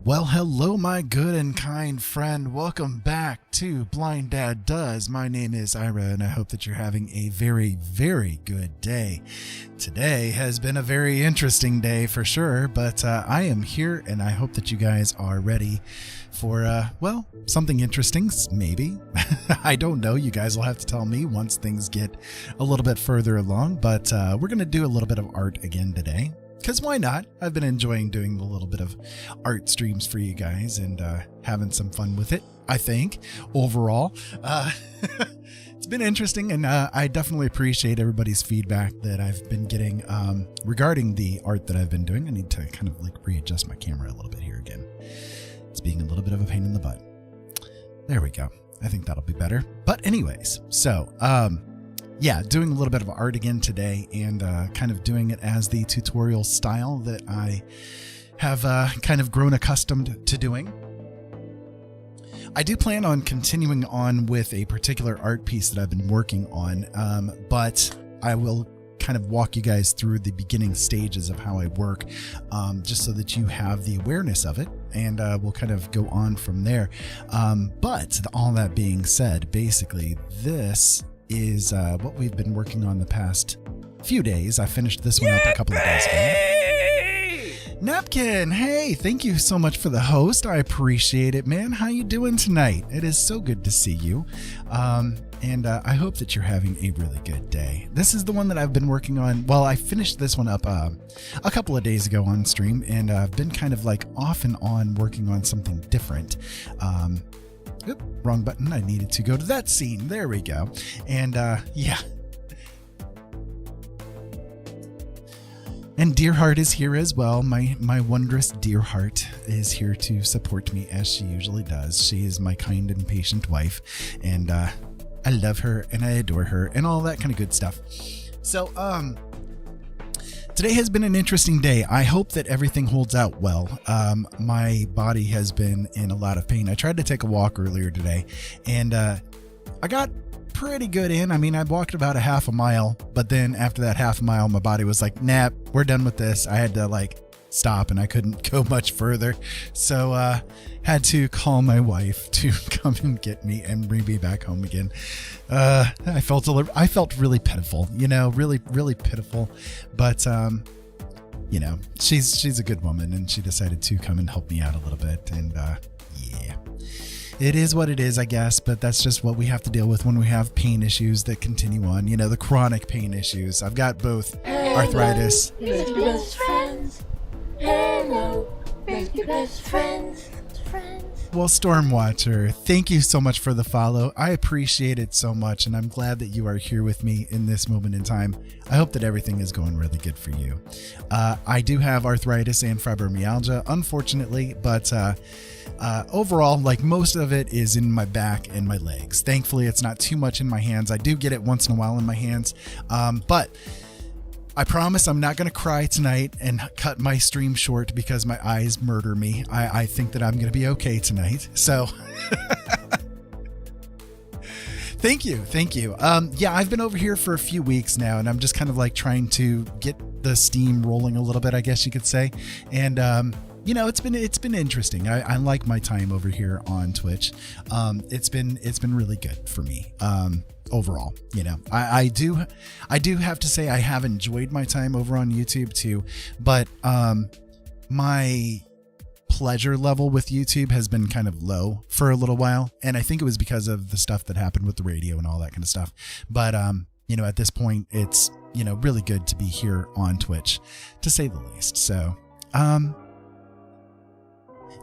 Well, hello, my good and kind friend. Welcome back to Blind Dad Does. My name is Ira, and I hope that you're having a very, very good day. Today has been a very interesting day for sure, but I am here, and I hope that you guys are ready for, well, something interesting, maybe. I don't know. You guys will have to tell me once things get a little bit further along, but we're going to do a little bit of art again today. Because why not? I've been enjoying doing a little bit of art streams for you guys and having some fun with it, I think, overall. It's been interesting, and I definitely appreciate everybody's feedback that I've been getting regarding the art that I've been doing. I need to kind of like readjust my camera a little bit here again. It's being a little bit of a pain in the butt. There we go. I think that'll be better. But anyways, so yeah, doing a little bit of art again today and kind of doing it as the tutorial style that I have kind of grown accustomed to doing. I do plan on continuing on with a particular art piece that I've been working on, but I will kind of walk you guys through the beginning stages of how I work, just so that you have the awareness of it, and we'll kind of go on from there. But all that being said, basically this is what we've been working on the past few days. I finished this one up a couple of days ago. Napkin, hey, thank you so much for the host. I appreciate it, man. How you doing tonight? It is so good to see you. And I hope that you're having a really good day. This is the one that I've been working on. Well, I finished this one up a couple of days ago on stream, and I've been kind of like off and on working on something different. Oop, wrong button. I needed to go to that scene. There we go. And yeah. And Dearheart is here as well. My wondrous Dearheart is here to support me as she usually does. She is my kind and patient wife, and I love her and I adore her and all that kind of good stuff. So today has been an interesting day. I hope that everything holds out well. My body has been in a lot of pain. I tried to take a walk earlier today, and I got pretty good in. I mean, I walked about a half a mile, but then after that half a mile, my body was like, nah, we're done with this. I had to like stop, and I couldn't go much further. So had to call my wife to come and get me and bring me back home again. I felt really pitiful, you know, really, really pitiful. But you know, she's a good woman, and she decided to come and help me out a little bit. And yeah, it is what it is, I guess. But that's just what we have to deal with when we have pain issues that continue on. You know, the chronic pain issues. I've got both arthritis. Best friends. Hello, best friends. Well, Stormwatcher, thank you so much for the follow. I appreciate it so much, and I'm glad that you are here with me in this moment in time. I hope that everything is going really good for you. I do have arthritis and fibromyalgia, unfortunately, but overall, like most of it is in my back and my legs. Thankfully, it's not too much in my hands. I do get it once in a while in my hands, but I promise I'm not going to cry tonight and cut my stream short because my eyes murder me. I think that I'm going to be okay tonight. So thank you. Yeah, I've been over here for a few weeks now, and I'm just kind of like trying to get the steam rolling a little bit, I guess you could say. And you know, it's been interesting. I like my time over here on Twitch. It's been really good for me. Overall, you know, I do have to say I have enjoyed my time over on YouTube too, but my pleasure level with YouTube has been kind of low for a little while, and I think it was because of the stuff that happened with the radio and all that kind of stuff. But you know, at this point, it's, you know, really good to be here on Twitch, to say the least. So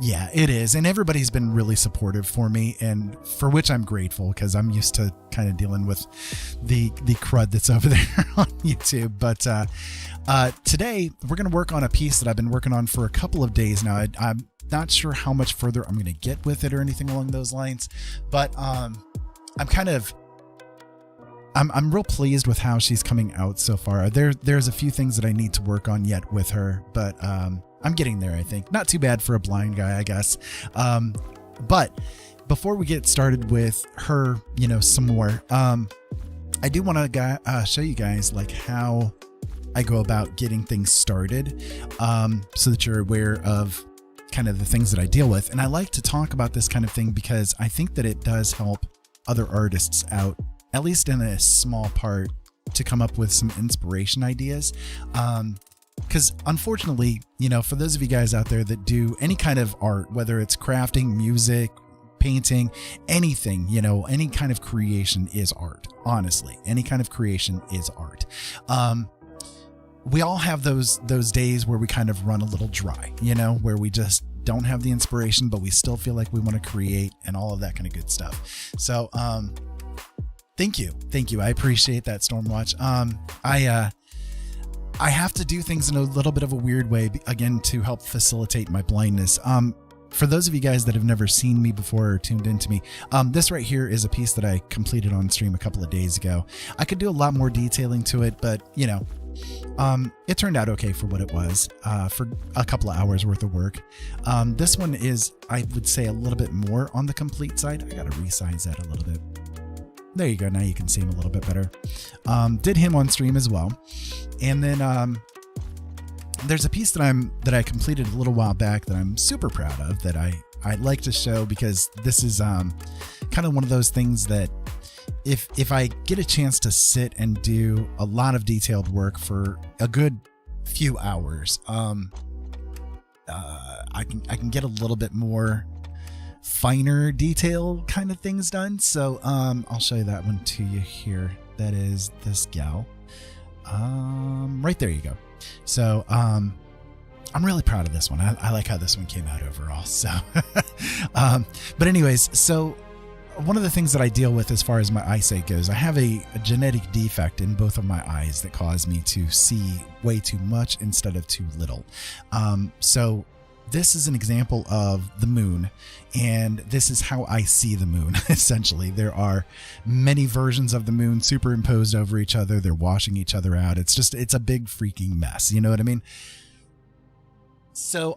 yeah, it is. And everybody's been really supportive for me, and for which I'm grateful, because I'm used to kind of dealing with the crud that's over there on YouTube. But today we're going to work on a piece that I've been working on for a couple of days now. I'm not sure how much further I'm going to get with it or anything along those lines, but I'm real pleased with how she's coming out so far. There's a few things that I need to work on yet with her, but I'm getting there, I think. Not too bad for a blind guy, I guess. But before we get started with her, you know, some more, I do want to show you guys like how I go about getting things started, so that you're aware of kind of the things that I deal with. And I like to talk about this kind of thing because I think that it does help other artists out, at least in a small part, to come up with some inspiration ideas. Because unfortunately, you know, for those of you guys out there that do any kind of art, whether it's crafting, music, painting, anything, you know, any kind of creation is art. Honestly, any kind of creation is art. We all have those days where we kind of run a little dry, you know, where we just don't have the inspiration, but we still feel like we want to create and all of that kind of good stuff. So, thank you. I appreciate that, Stormwatch. I have to do things in a little bit of a weird way, again, to help facilitate my blindness. For those of you guys that have never seen me before or tuned into me, this right here is a piece that I completed on stream a couple of days ago. I could do a lot more detailing to it, but you know, it turned out okay for what it was, for a couple of hours worth of work. This one is, I would say, a little bit more on the complete side. I got to resize that a little bit. There you go. Now you can see him a little bit better. Did him on stream as well. And then, there's a piece that I completed a little while back that I'm super proud of, that I'd like to show, because this is kind of one of those things that if I get a chance to sit and do a lot of detailed work for a good few hours, I can get a little bit more finer detail kind of things done. So I'll show you that one to you here. That is this gal. Right there you go. So I'm really proud of this one. I like how this one came out overall. So but anyways, so one of the things that I deal with as far as my eyesight goes, I have a genetic defect in both of my eyes that cause me to see way too much instead of too little. So this is an example of the moon, and this is how I see the moon. Essentially, there are many versions of the moon superimposed over each other. They're washing each other out. It's a big freaking mess. You know what I mean? So,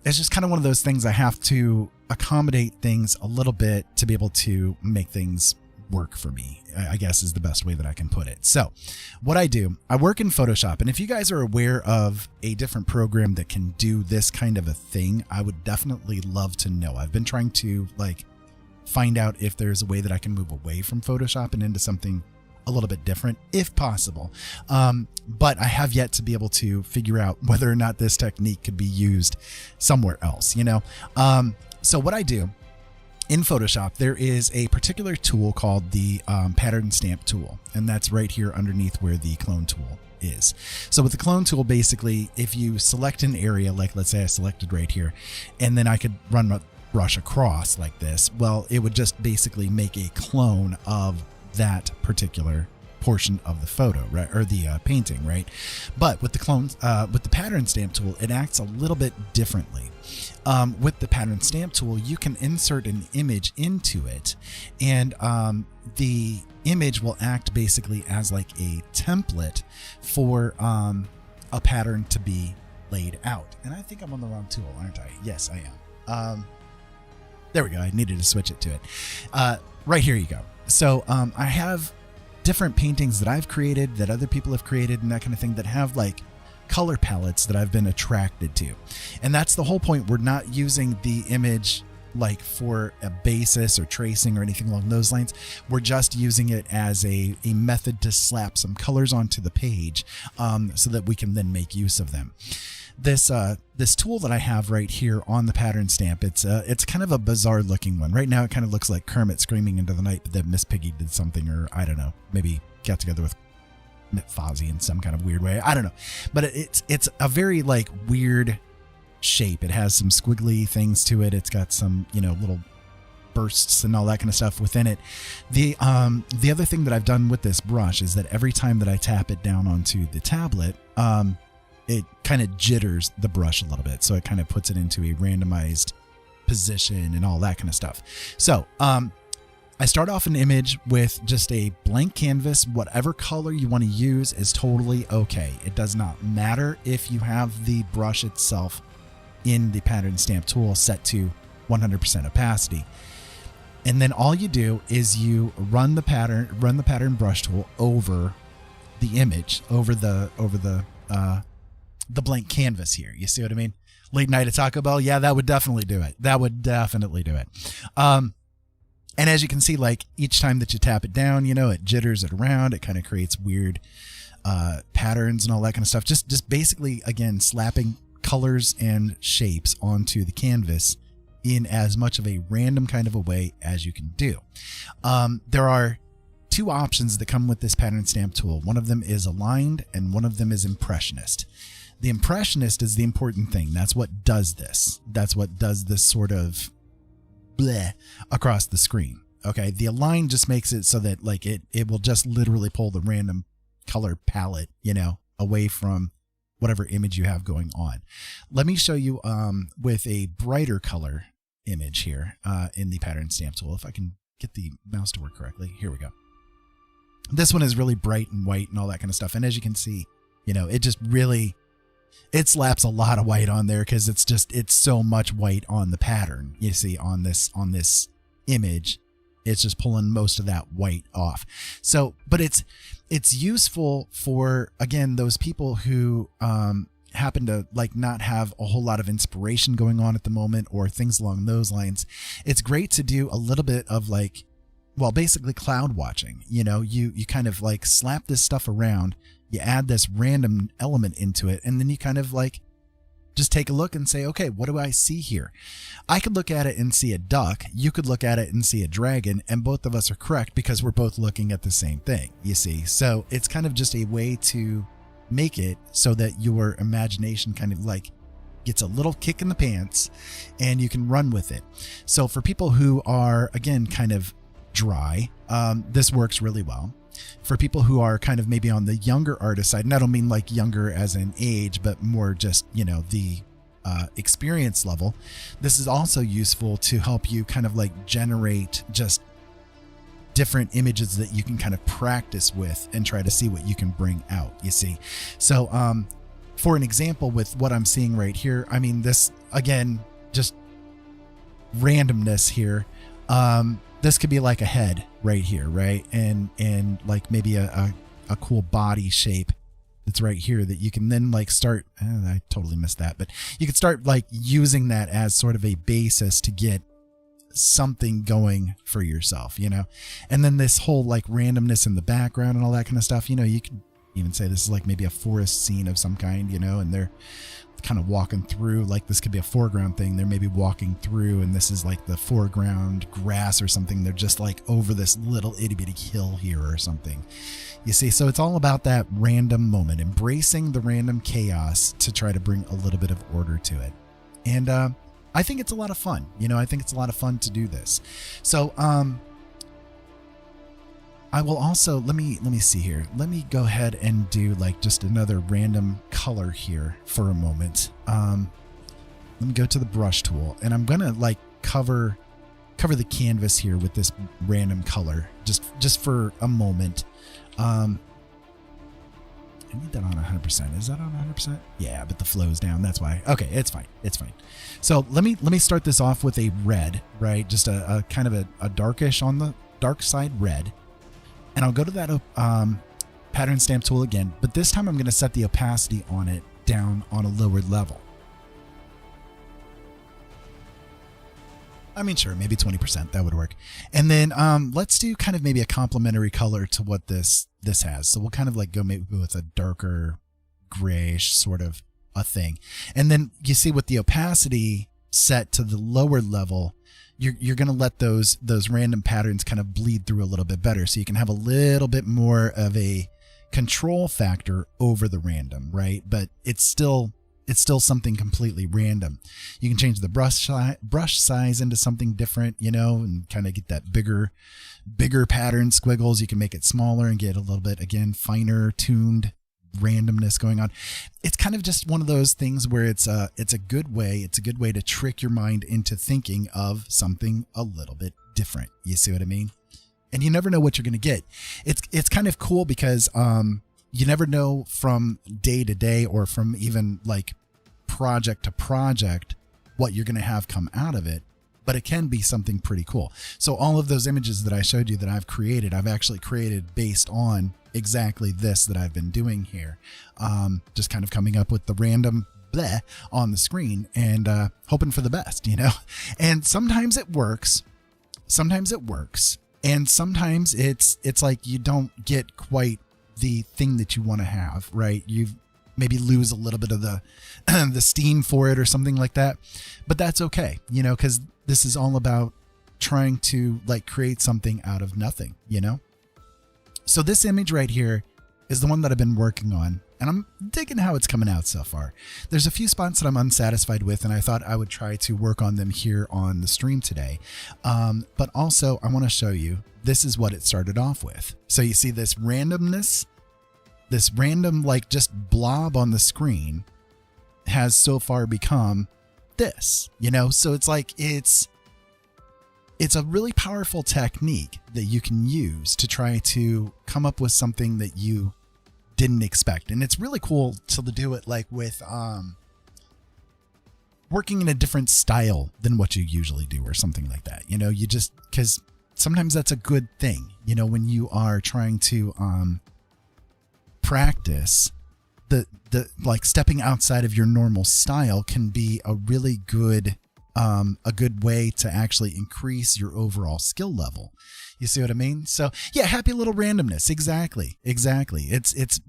it's just kind of one of those things. I have to accommodate things a little bit to be able to make things work for me, I guess is the best way that I can put it. So what I do, I work in Photoshop, and if you guys are aware of a different program that can do this kind of a thing, I would definitely love to know. I've been trying to find out if there's a way that I can move away from Photoshop and into something a little bit different, if possible. But I have yet to be able to figure out whether or not this technique could be used somewhere else, you know? So what I do in Photoshop, there is a particular tool called the pattern stamp tool, and that's right here underneath where the clone tool is. So with the clone tool, basically, if you select an area, like let's say I selected right here, and then I could run a brush across like this, well, it would just basically make a clone of that particular portion of the photo, right, or the painting, right? But with the clones, with the pattern stamp tool, it acts a little bit differently. With the pattern stamp tool, you can insert an image into it, and the image will act basically as like a template for a pattern to be laid out. And I think I'm on the wrong tool, aren't I? Yes, I am. There we go. I needed to switch it to it. Right here you go. So I have different paintings that I've created, that other people have created, and that kind of thing, that have like color palettes that I've been attracted to. And that's the whole point. We're not using the image like for a basis or tracing or anything along those lines. We're just using it as a method to slap some colors onto the page, so that we can then make use of them. This tool that I have right here on the pattern stamp, it's kind of a bizarre looking one. Right now it kind of looks like Kermit screaming into the night, but then Miss Piggy did something, or I don't know, maybe got together with Fozzie in some kind of weird way. I don't know, but it's a very like weird shape. It has some squiggly things to it. It's got some, you know, little bursts and all that kind of stuff within it. The other thing that I've done with this brush is that every time that I tap it down onto the tablet, it kind of jitters the brush a little bit. So it kind of puts it into a randomized position and all that kind of stuff. So, I start off an image with just a blank canvas. Whatever color you want to use is totally okay. It does not matter if you have the brush itself in the pattern stamp tool set to 100% opacity. And then all you do is you run the pattern brush tool over the image, over the blank canvas here. You see what I mean? Late night at Taco Bell. Yeah, that would definitely do it. That would definitely do it. And as you can see, like each time that you tap it down, you know, it jitters it around. It kind of creates weird patterns and all that kind of stuff. Just basically, again, slapping colors and shapes onto the canvas in as much of a random kind of a way as you can do. There are two options that come with this pattern stamp tool. One of them is aligned and one of them is impressionist. The impressionist is the important thing. That's what does this. That's what does this sort of bleh across the screen. Okay. The aligned just makes it so that like it will just literally pull the random color palette, you know, away from whatever image you have going on. Let me show you with a brighter color image here in the pattern stamp tool. If I can get the mouse to work correctly. Here we go. This one is really bright and white and all that kind of stuff. And as you can see, you know, it just really, it slaps a lot of white on there because it's so much white on the pattern. You see on this image, it's just pulling most of that white off. So, but it's useful for, again, those people who happen to like not have a whole lot of inspiration going on at the moment or things along those lines. It's great to do a little bit of like, well, basically cloud watching. You know, you kind of like slap this stuff around, you add this random element into it, and then you kind of like just take a look and say, okay, what do I see here? I could look at it and see a duck. You could look at it and see a dragon, and both of us are correct because we're both looking at the same thing, you see? So it's kind of just a way to make it so that your imagination kind of like gets a little kick in the pants and you can run with it. So for people who are, again, kind of dry, this works really well. For people who are kind of maybe on the younger artist side, and I don't mean like younger as in age, but more just, you know, the experience level, this is also useful to help you kind of like generate just different images that you can kind of practice with and try to see what you can bring out, you see. So for an example with what I'm seeing right here, I mean, this, again, just randomness here. This could be like a head right here, right? And like maybe a cool body shape that's right here that you can then like start, I totally missed that, but you could start like using that as sort of a basis to get something going for yourself, you know? And then this whole like randomness in the background and all that kind of stuff, you know, you can even say this is like maybe a forest scene of some kind, you know, and they're kind of walking through, like this could be a foreground thing. They're maybe walking through and this is like the foreground grass or something. They're just like over this little itty bitty hill here or something, you see. So it's all about that random moment, embracing the random chaos to try to bring a little bit of order to it. And I think it's a lot of fun, you know. I think it's a lot of fun to do this. So I will also, let me see here. Let me go ahead and do like just another random color here for a moment. Let me go to the brush tool and I'm going to like cover the canvas here with this random color just for a moment. I need that on 100%. Is that on 100%? Yeah, but the flow's down. That's why. Okay, it's fine. It's fine. So let me start this off with a red, right? Just a kind of a darkish on the dark side red. And I'll go to that pattern stamp tool again, but this time I'm going to set the opacity on it down on a lower level. I mean, sure, maybe 20%, that would work. And then let's do kind of maybe a complementary color to what this has. So we'll kind of like go maybe with a darker grayish sort of a thing. And then you see with the opacity set to the lower level, you're going to let those random patterns kind of bleed through a little bit better. So you can have a little bit more of a control factor over the random, right? But it's still something completely random. You can change the brush size into something different, you know, and kind of get that bigger pattern squiggles. You can make it smaller and get a little bit, again, finer tuned randomness going on. It's kind of just one of those things where it's a good way to trick your mind into thinking of something a little bit different. You see what I mean? And you never know what you're going to get. It's kind of cool because you never know from day to day or from even like project to project what you're going to have come out of it, but it can be something pretty cool. So all of those images that I showed you that I've actually created based on exactly this that I've been doing here. Just kind of coming up with the random bleh on the screen and hoping for the best, And sometimes it works. And sometimes it's like you don't get quite the thing that you want to have, right? You maybe lose a little bit of the the steam for it or something like that. But that's okay, because this is all about trying to like create something out of nothing, So this image right here is the one that I've been working on, and I'm digging how it's coming out so far. There's a few spots that I'm unsatisfied with, and I thought I would try to work on them here on the stream today. But also I want to show you, this is what it started off with. So you see this randomness, this random like just blob on the screen has so far become this, so it's like, it's a really powerful technique that you can use to try to come up with something that you didn't expect. And it's really cool to do it like with working in a different style than what you usually do or something like that. You just, because sometimes that's a good thing, when you are trying to practice the like stepping outside of your normal style can be a really good way to actually increase your overall skill level. You see what I mean? So yeah, happy little randomness. Exactly. It's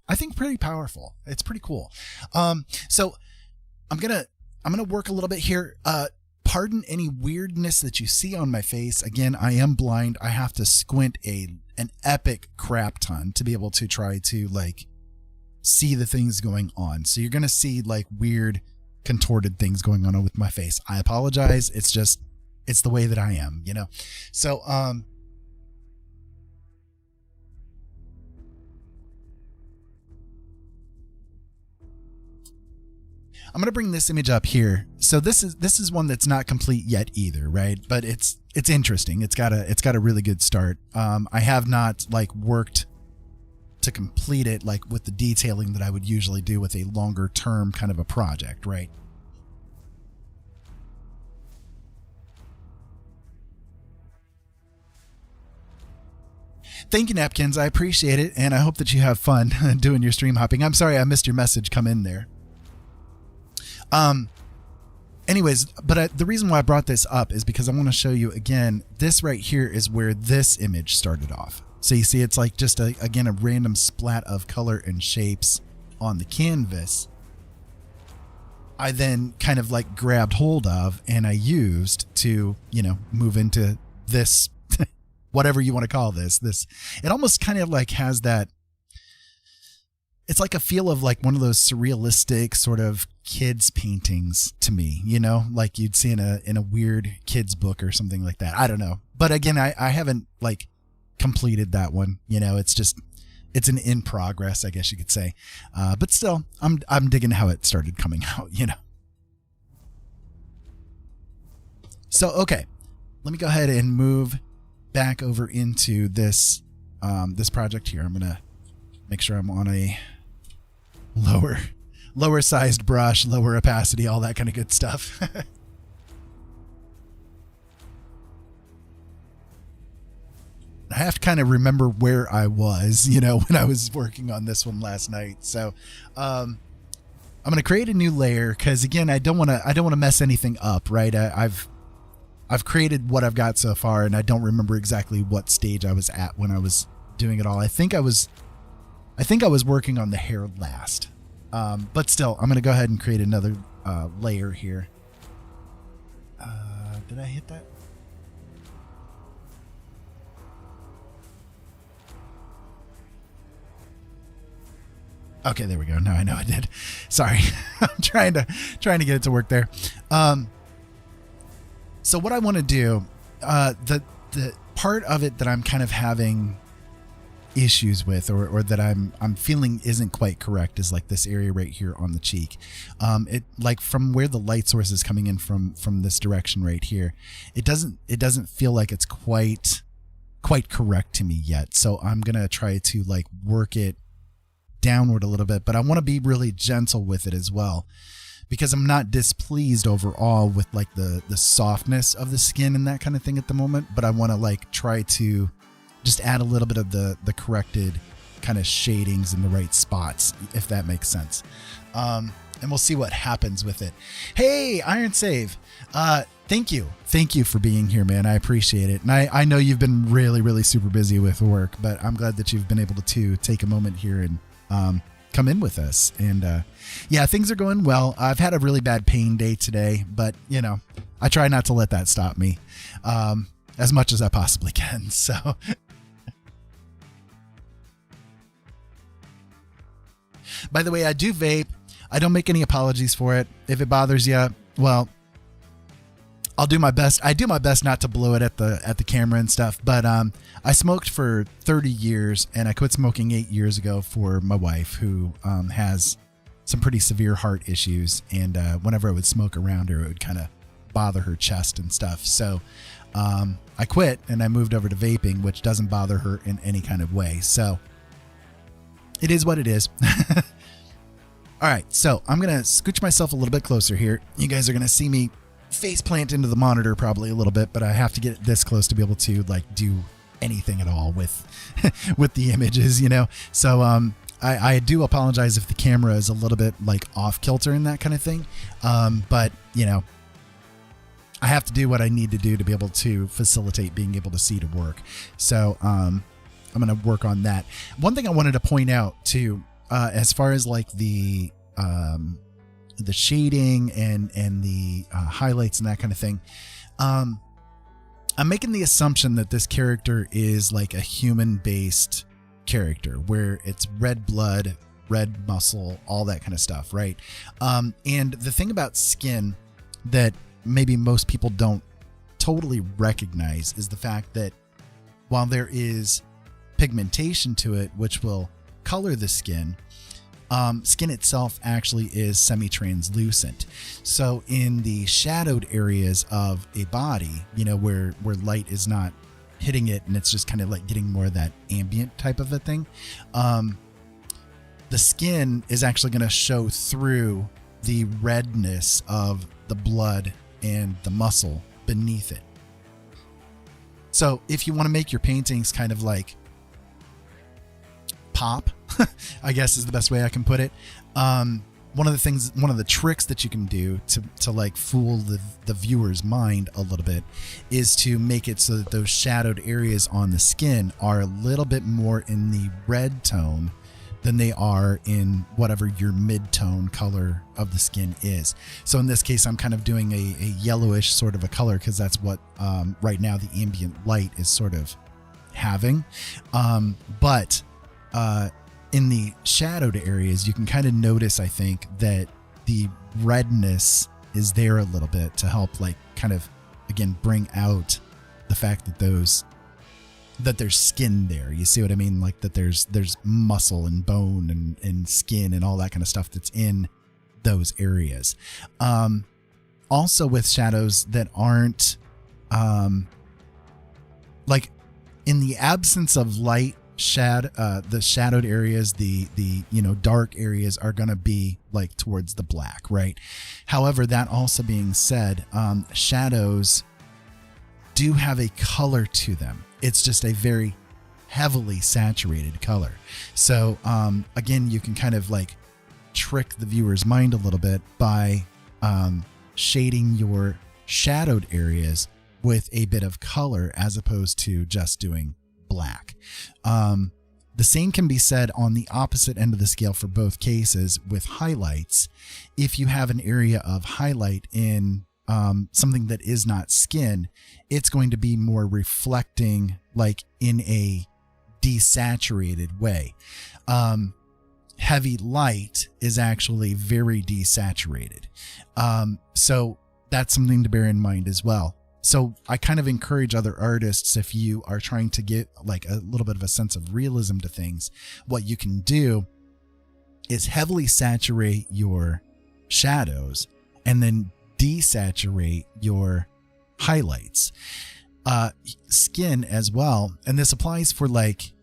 I think pretty powerful. It's pretty cool. So I'm gonna work a little bit here. Pardon any weirdness that you see on my face. Again, I am blind. I have to squint an epic crap ton to be able to try to like see the things going on. So you're gonna see like weird contorted things going on with my face. I apologize. It's the way that I am, So I'm going to bring this image up here. So this is one that's not complete yet either, right? But it's interesting. It's got a really good start. I have not like worked to complete it like with the detailing that I would usually do with a longer term kind of a project, right? Thank you, Napkins. I appreciate it, and I hope that you have fun doing your stream hopping. I'm sorry I missed your message come in there. Anyways, but the reason why I brought this up is because I want to show you again, this right here is where this image started off. So you see it's like just again a random splat of color and shapes on the canvas. I then kind of like grabbed hold of and I used to, move into this, whatever you want to call this. It almost kind of like has that, it's like a feel of like one of those surrealistic sort of kids paintings to me, like you'd see in a weird kids book or something like that. I don't know. But again, I haven't like completed that one, it's an in progress, I guess you could say. But still, I'm digging how it started coming out, So, okay, let me go ahead and move back over into this, this project here. I'm going to make sure I'm on a lower sized brush, lower opacity, all that kind of good stuff. I have to kind of remember where I was, when I was working on this one last night. So, I'm going to create a new layer because again, I don't want to mess anything up, right? I've created what I've got so far and I don't remember exactly what stage I was at when I was doing it all. I think I was working on the hair last. But still, I'm going to go ahead and create another layer here. Did I hit that? Okay, there we go. Now I know I did. Sorry. I'm trying to get it to work there. So what I want to do, the part of it that I'm kind of having issues with or that I'm feeling isn't quite correct is like this area right here on the cheek. It like from where the light source is coming in from this direction right here, it doesn't feel like it's quite correct to me yet. So I'm going to try to like work it downward a little bit, but I want to be really gentle with it as well because I'm not displeased overall with like the softness of the skin and that kind of thing at the moment, but I want to like try to just add a little bit of the corrected kind of shadings in the right spots, if that makes sense. And and we'll see what happens with it. Hey, Iron Save. Thank you for being here, man. I appreciate it. And I know you've been really, really super busy with work, but I'm glad that you've been able to take a moment here and come in with us. And yeah, things are going well. I've had a really bad pain day today, but you know, I try not to let that stop me as much as I possibly can. So by the way, I do vape. I don't make any apologies for it. If it bothers you, well, I'll do my best. I do my best not to blow it at the camera and stuff. But I smoked for 30 years, and I quit smoking 8 years ago for my wife, who has some pretty severe heart issues. And whenever I would smoke around her, it would kind of bother her chest and stuff. So I quit and I moved over to vaping, which doesn't bother her in any kind of way. So it is what it is. All right, so I'm going to scooch myself a little bit closer here. You guys are going to see me face plant into the monitor probably a little bit, but I have to get this close to be able to like do anything at all with with the images, you know. So I do apologize if the camera is a little bit like off kilter and that kind of thing. But, you know, I have to do what I need to do to be able to facilitate being able to see to work. So I'm going to work on that. One thing I wanted to point out too, as far as like the shading and the highlights and that kind of thing, I'm making the assumption that this character is like a human-based character where it's red blood, red muscle, all that kind of stuff, right? And the thing about skin that maybe most people don't totally recognize is the fact that while there is pigmentation to it, which will color the skin, skin itself actually is semi-translucent. So in the shadowed areas of a body, you know, where light is not hitting it and it's just kind of like getting more of that ambient type of a thing, the skin is actually going to show through the redness of the blood and the muscle beneath it. So if you want to make your paintings kind of like pop, I guess is the best way I can put it. One of the tricks that you can do to like fool the viewer's mind a little bit is to make it so that those shadowed areas on the skin are a little bit more in the red tone than they are in whatever your mid-tone color of the skin is. So in this case, I'm kind of doing a yellowish sort of a color because that's what right now the ambient light is sort of having. But in the shadowed areas, you can kind of notice, I think, that the redness is there a little bit to help like kind of, again, bring out the fact that there's skin there. You see what I mean? Like that there's muscle and bone and skin and all that kind of stuff that's in those areas. Also with shadows that aren't like in the absence of light, the shadowed areas, the you know, dark areas are going to be like towards the black, right? However, that also being said, shadows do have a color to them. It's just a very heavily saturated color. So again, you can kind of like trick the viewer's mind a little bit by shading your shadowed areas with a bit of color as opposed to just doing black. The same can be said on the opposite end of the scale for both cases with highlights. If you have an area of highlight in something that is not skin, it's going to be more reflecting like in a desaturated way. Heavy light is actually very desaturated. So that's something to bear in mind as well. So I kind of encourage other artists, if you are trying to get like a little bit of a sense of realism to things, what you can do is heavily saturate your shadows and then desaturate your highlights. Skin as well, and this applies for like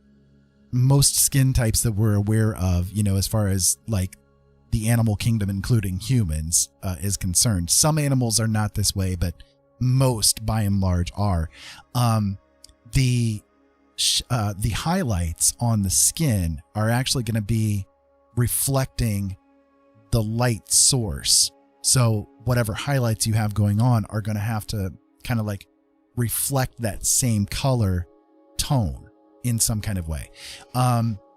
most skin types that we're aware of, you know, as far as like the animal kingdom, including humans, is concerned. Some animals are not this way, but most by and large are. The highlights on the skin are actually going to be reflecting the light source. So whatever highlights you have going on are going to have to kind of like reflect that same color tone in some kind of way.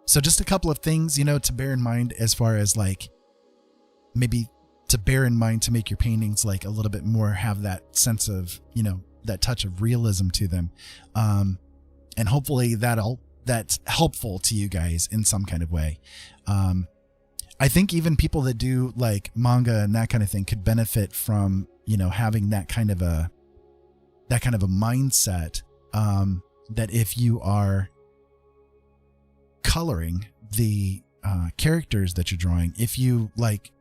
So just a couple of things, you know, to bear in mind as far as like maybe to bear in mind to make your paintings like a little bit more have that sense of, you know, that touch of realism to them. And hopefully that's helpful to you guys in some kind of way. I think even people that do like manga and that kind of thing could benefit from, you know, having that kind of a mindset, that if you are coloring the characters that you're drawing, if you like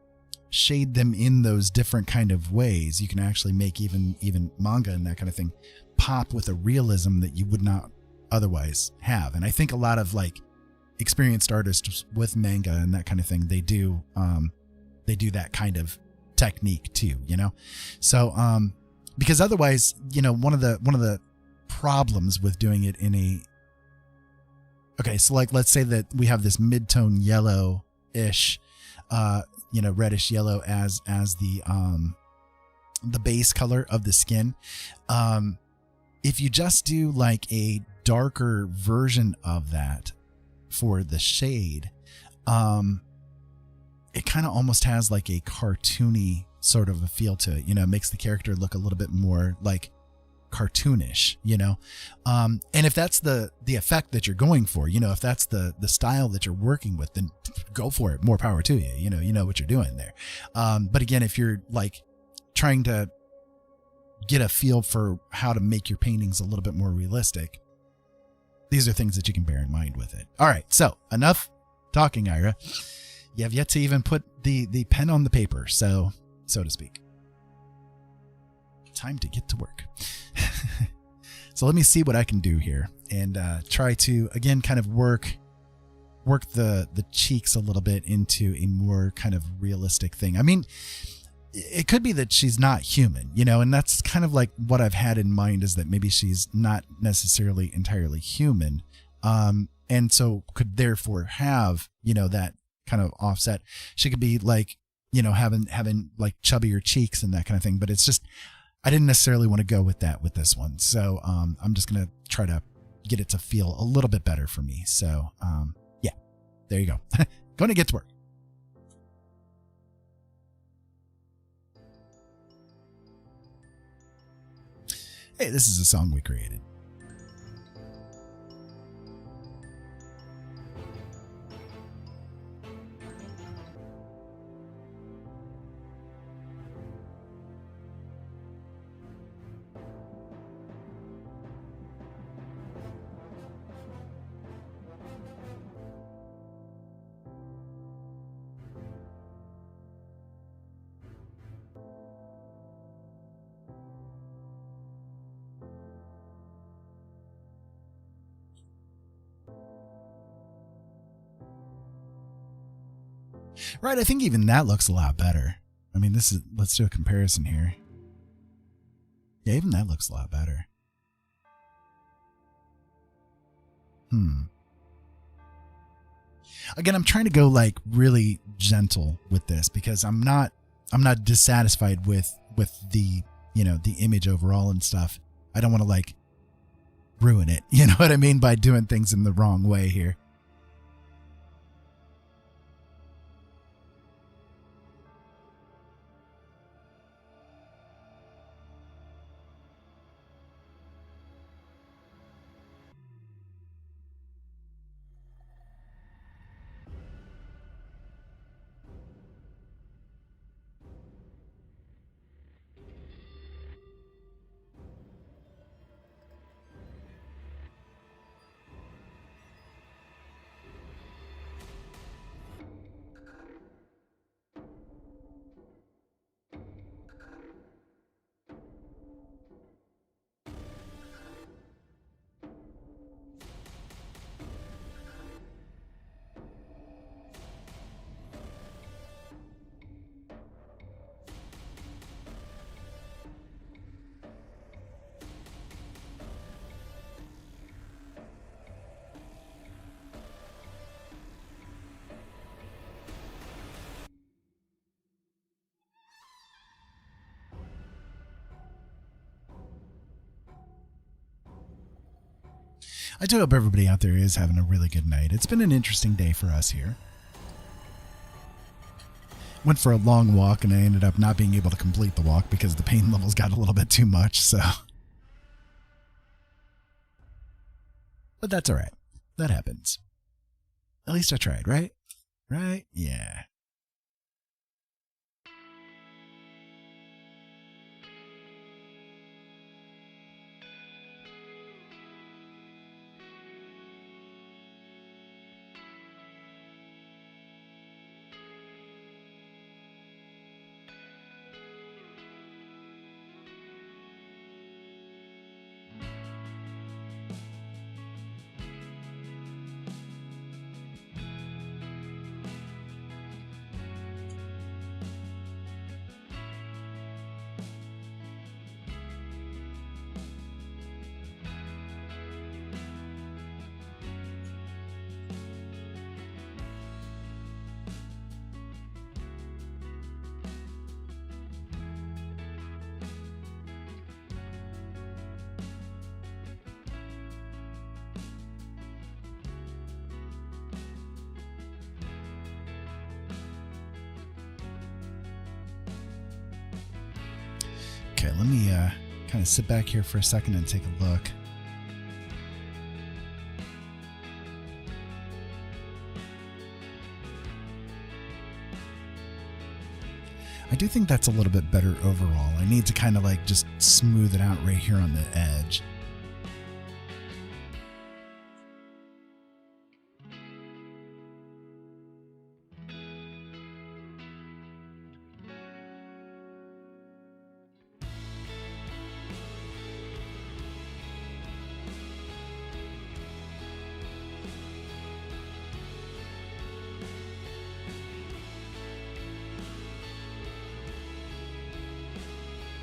shade them in those different kind of ways, you can actually make even manga and that kind of thing pop with a realism that you would not otherwise have. And I think a lot of like experienced artists with manga and that kind of thing, they do that kind of technique too, you know? So, because otherwise, you know, one of the problems with doing it in a, okay, so like, let's say that we have this mid-tone yellow-ish, you know, reddish yellow as the base color of the skin. If you just do like a darker version of that for the shade, it kind of almost has like a cartoony sort of a feel to it, you know, it makes the character look a little bit more like cartoonish, you know. And if that's the effect that you're going for, you know, if that's the style that you're working with, then go for it. More power to you. You know what you're doing there. But again, if you're like trying to get a feel for how to make your paintings a little bit more realistic, these are things that you can bear in mind with it. All right, so enough talking, Ira. You have yet to even put the pen on the paper, so to speak. Time to get to work. So let me see what I can do here and try to, again, kind of work the cheeks a little bit into a more kind of realistic thing. I mean, it could be that she's not human, you know, and that's kind of like what I've had in mind, is that maybe she's not necessarily entirely human. And so could therefore have, you know, that kind of offset. She could be like, you know, having like chubbier cheeks and that kind of thing, but it's just, I didn't necessarily want to go with that with this one. So, I'm just going to try to get it to feel a little bit better for me. So, yeah, there you go. Going to get to work. Hey, this is a song we created. Right, I think even that looks a lot better. I mean, let's do a comparison here. Yeah, even that looks a lot better. Again, I'm trying to go like really gentle with this because I'm not dissatisfied with the, you know, the image overall and stuff. I don't want to like ruin it, you know what I mean, by doing things in the wrong way here. I do hope everybody out there is having a really good night. It's been an interesting day for us here. Went for a long walk and I ended up not being able to complete the walk because the pain levels got a little bit too much, so. But that's all right. That happens. At least I tried, right? Right? Yeah. Okay, let me kind of sit back here for a second and take a look. I do think that's a little bit better overall. I need to kind of like just smooth it out right here on the edge.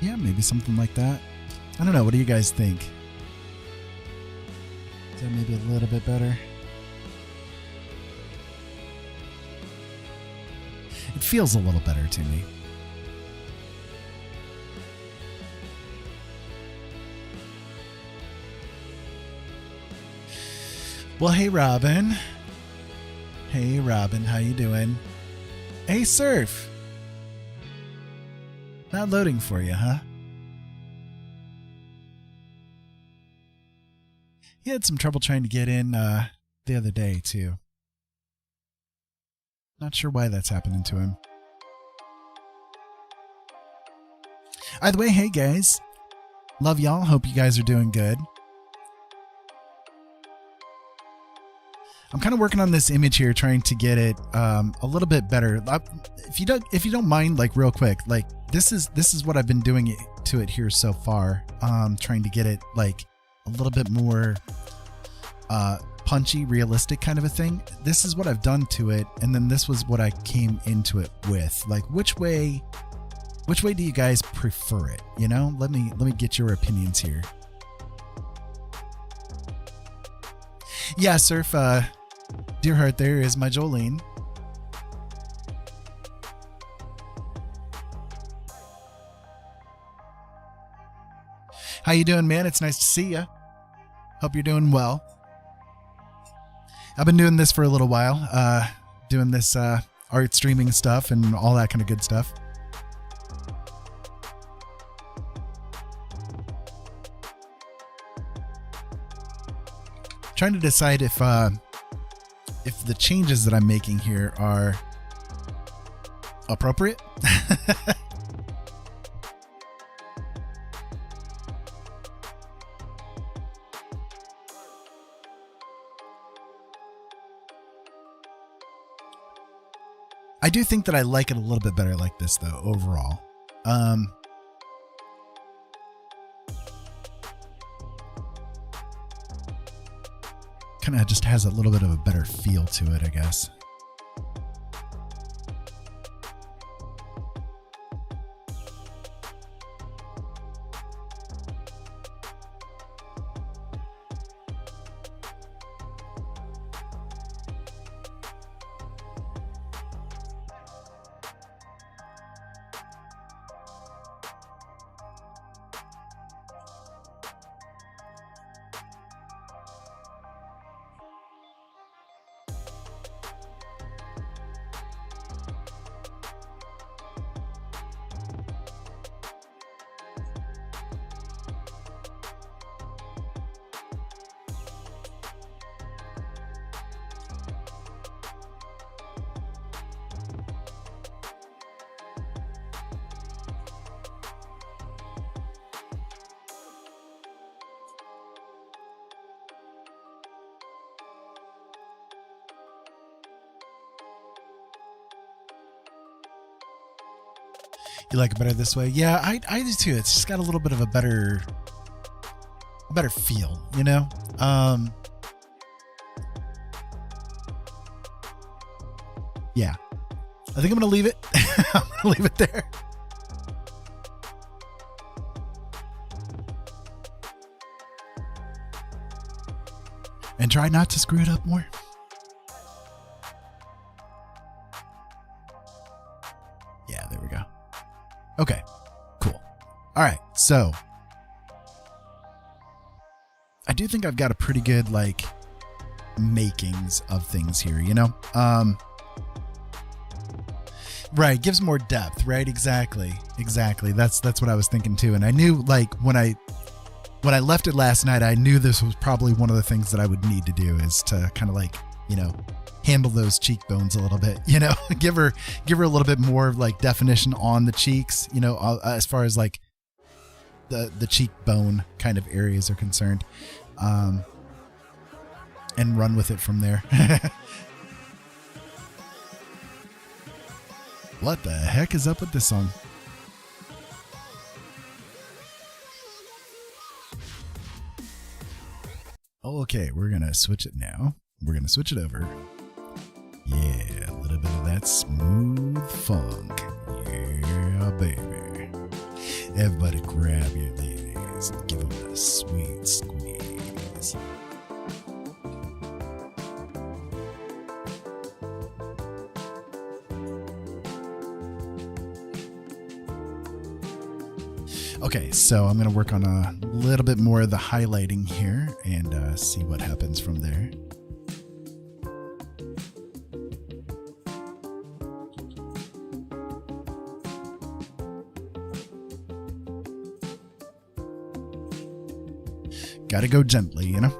Yeah, maybe something like that. I don't know. What do you guys think? Is that maybe a little bit better? It feels a little better to me. Well, hey, Robin. Hey, Robin. How you doing? Hey, Surf. Not loading for you, huh? He had some trouble trying to get in the other day, too. Not sure why that's happening to him. Either way, hey, guys. Love y'all. Hope you guys are doing good. I'm kind of working on this image here, trying to get it a little bit better. If you don't mind, like real quick, like this is what I've been doing to it here so far. Trying to get it like a little bit more punchy, realistic kind of a thing. This is what I've done to it, and then this was what I came into it with. Like, which way do you guys prefer it? You know, let me get your opinions here. Yeah, Surf. Dear heart, there is my Jolene. How you doing, man? It's nice to see you. Hope you're doing well. I've been doing this for a little while, doing this art streaming stuff and all that kind of good stuff. Trying to decide if the changes that I'm making here are appropriate. I do think that I like it a little bit better like this, though, overall. Kind of just has a little bit of a better feel to it, I guess. You like it better this way? Yeah, I do too. It's just got a little bit of a better feel, you know? Yeah. I think I'm going to leave it. I'm going to leave it there. And try not to screw it up more. Yeah, there we go. Okay, cool. All right, so I do think I've got a pretty good, like, makings of things here, you know? Right, gives more depth, right? Exactly. That's what I was thinking too. And I knew, like, when I left it last night, I knew this was probably one of the things that I would need to do is to kind of, like, you know, handle those cheekbones a little bit, you know, give her a little bit more, like, definition on the cheeks, you know, as far as, like, the cheekbone kind of areas are concerned, and run with it from there. What the heck is up with this song? Okay, we're going to switch it now. We're going to switch it over. Yeah, a little bit of that smooth funk. Yeah, baby. Everybody grab your ladies and give them a sweet squeeze. Okay, so I'm going to work on a little bit more of the highlighting here and see what happens from there. Gotta go gently, you know?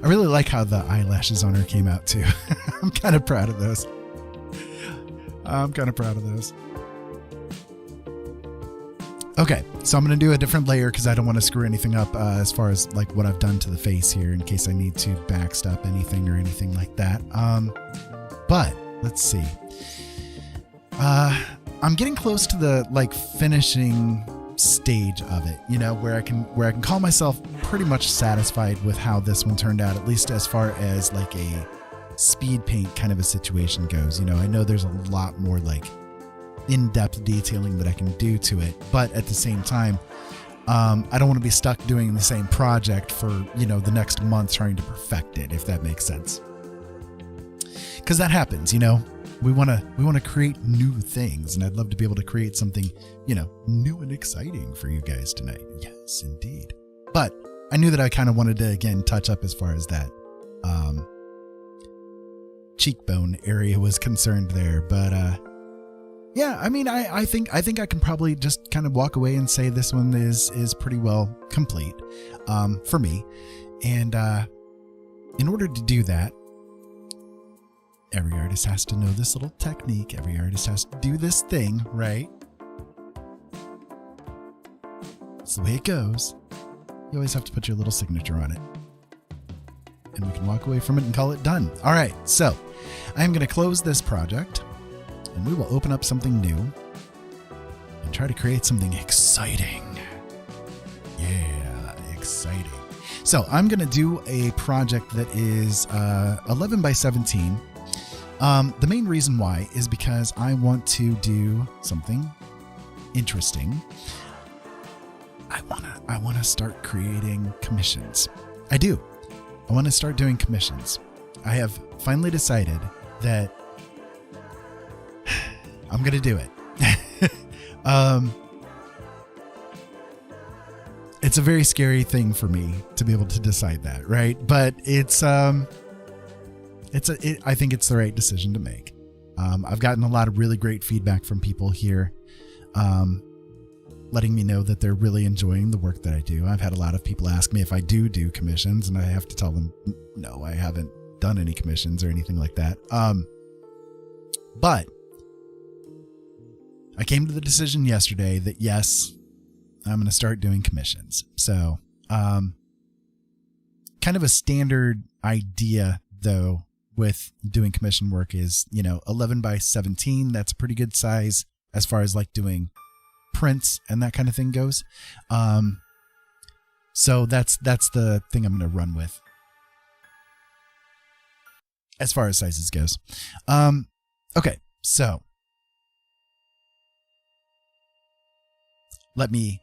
I really like how the eyelashes on her came out too. I'm kind of proud of those. Okay, so I'm going to do a different layer because I don't want to screw anything up as far as, like, what I've done to the face here in case I need to backstop anything or anything like that. But let's see. I'm getting close to the, like, finishing stage of it, you know, where I can call myself pretty much satisfied with how this one turned out, at least as far as, like, a speed paint kind of a situation goes. You know, I know there's a lot more, like, in-depth detailing that I can do to it, but at the same time, I don't want to be stuck doing the same project for, you know, the next month trying to perfect it, if that makes sense. Because that happens, you know. We want to create new things, and I'd love to be able to create something, you know, new and exciting for you guys tonight. Yes, indeed. But I knew that I kind of wanted to, again, touch up as far as that cheekbone area was concerned there. But yeah, I mean, I think I can probably just kind of walk away and say this one is pretty well complete for me. And in order to do that, every artist has to know this little technique. Every artist has to do this thing, right? That's the way it goes. You always have to put your little signature on it. And we can walk away from it and call it done. All right, so I'm going to close this project, and we will open up something new and try to create something exciting. Yeah, exciting. So I'm going to do a project that is 11 by 17. The main reason why is because I want to do something interesting. I want to start creating commissions. I do. I want to start doing commissions. I have finally decided that I'm going to do it. It's a very scary thing for me to be able to decide that, right? But I think it's the right decision to make. I've gotten a lot of really great feedback from people here, letting me know that they're really enjoying the work that I do. I've had a lot of people ask me if I do commissions, and I have to tell them, no, I haven't done any commissions or anything like that. But I came to the decision yesterday that yes, I'm going to start doing commissions. So, kind of a standard idea though with doing commission work is, 11 by 17. That's a pretty good size as far as like doing prints and that kind of thing goes. So that's the thing I'm going to run with as far as sizes goes. Okay, so let me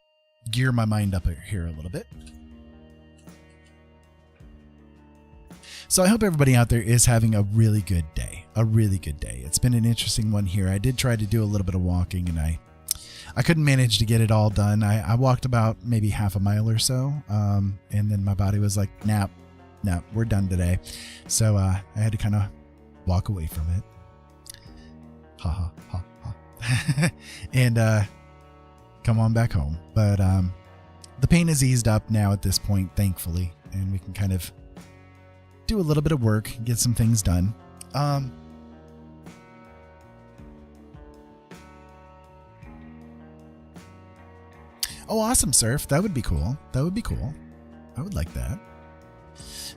gear my mind up here a little bit. So I hope everybody out there is having a really good day. It's been an interesting one here. I did try to do a little bit of walking, and I couldn't manage to get it all done. I walked about maybe half a mile or so, and then my body was like, nah, we're done today. So I had to kind of walk away from it. Ha ha ha ha. And come on back home. But the pain is eased up now at this point, thankfully, and we can kind of do a little bit of work, get some things done. Oh, awesome, Surf. That would be cool. I would like that.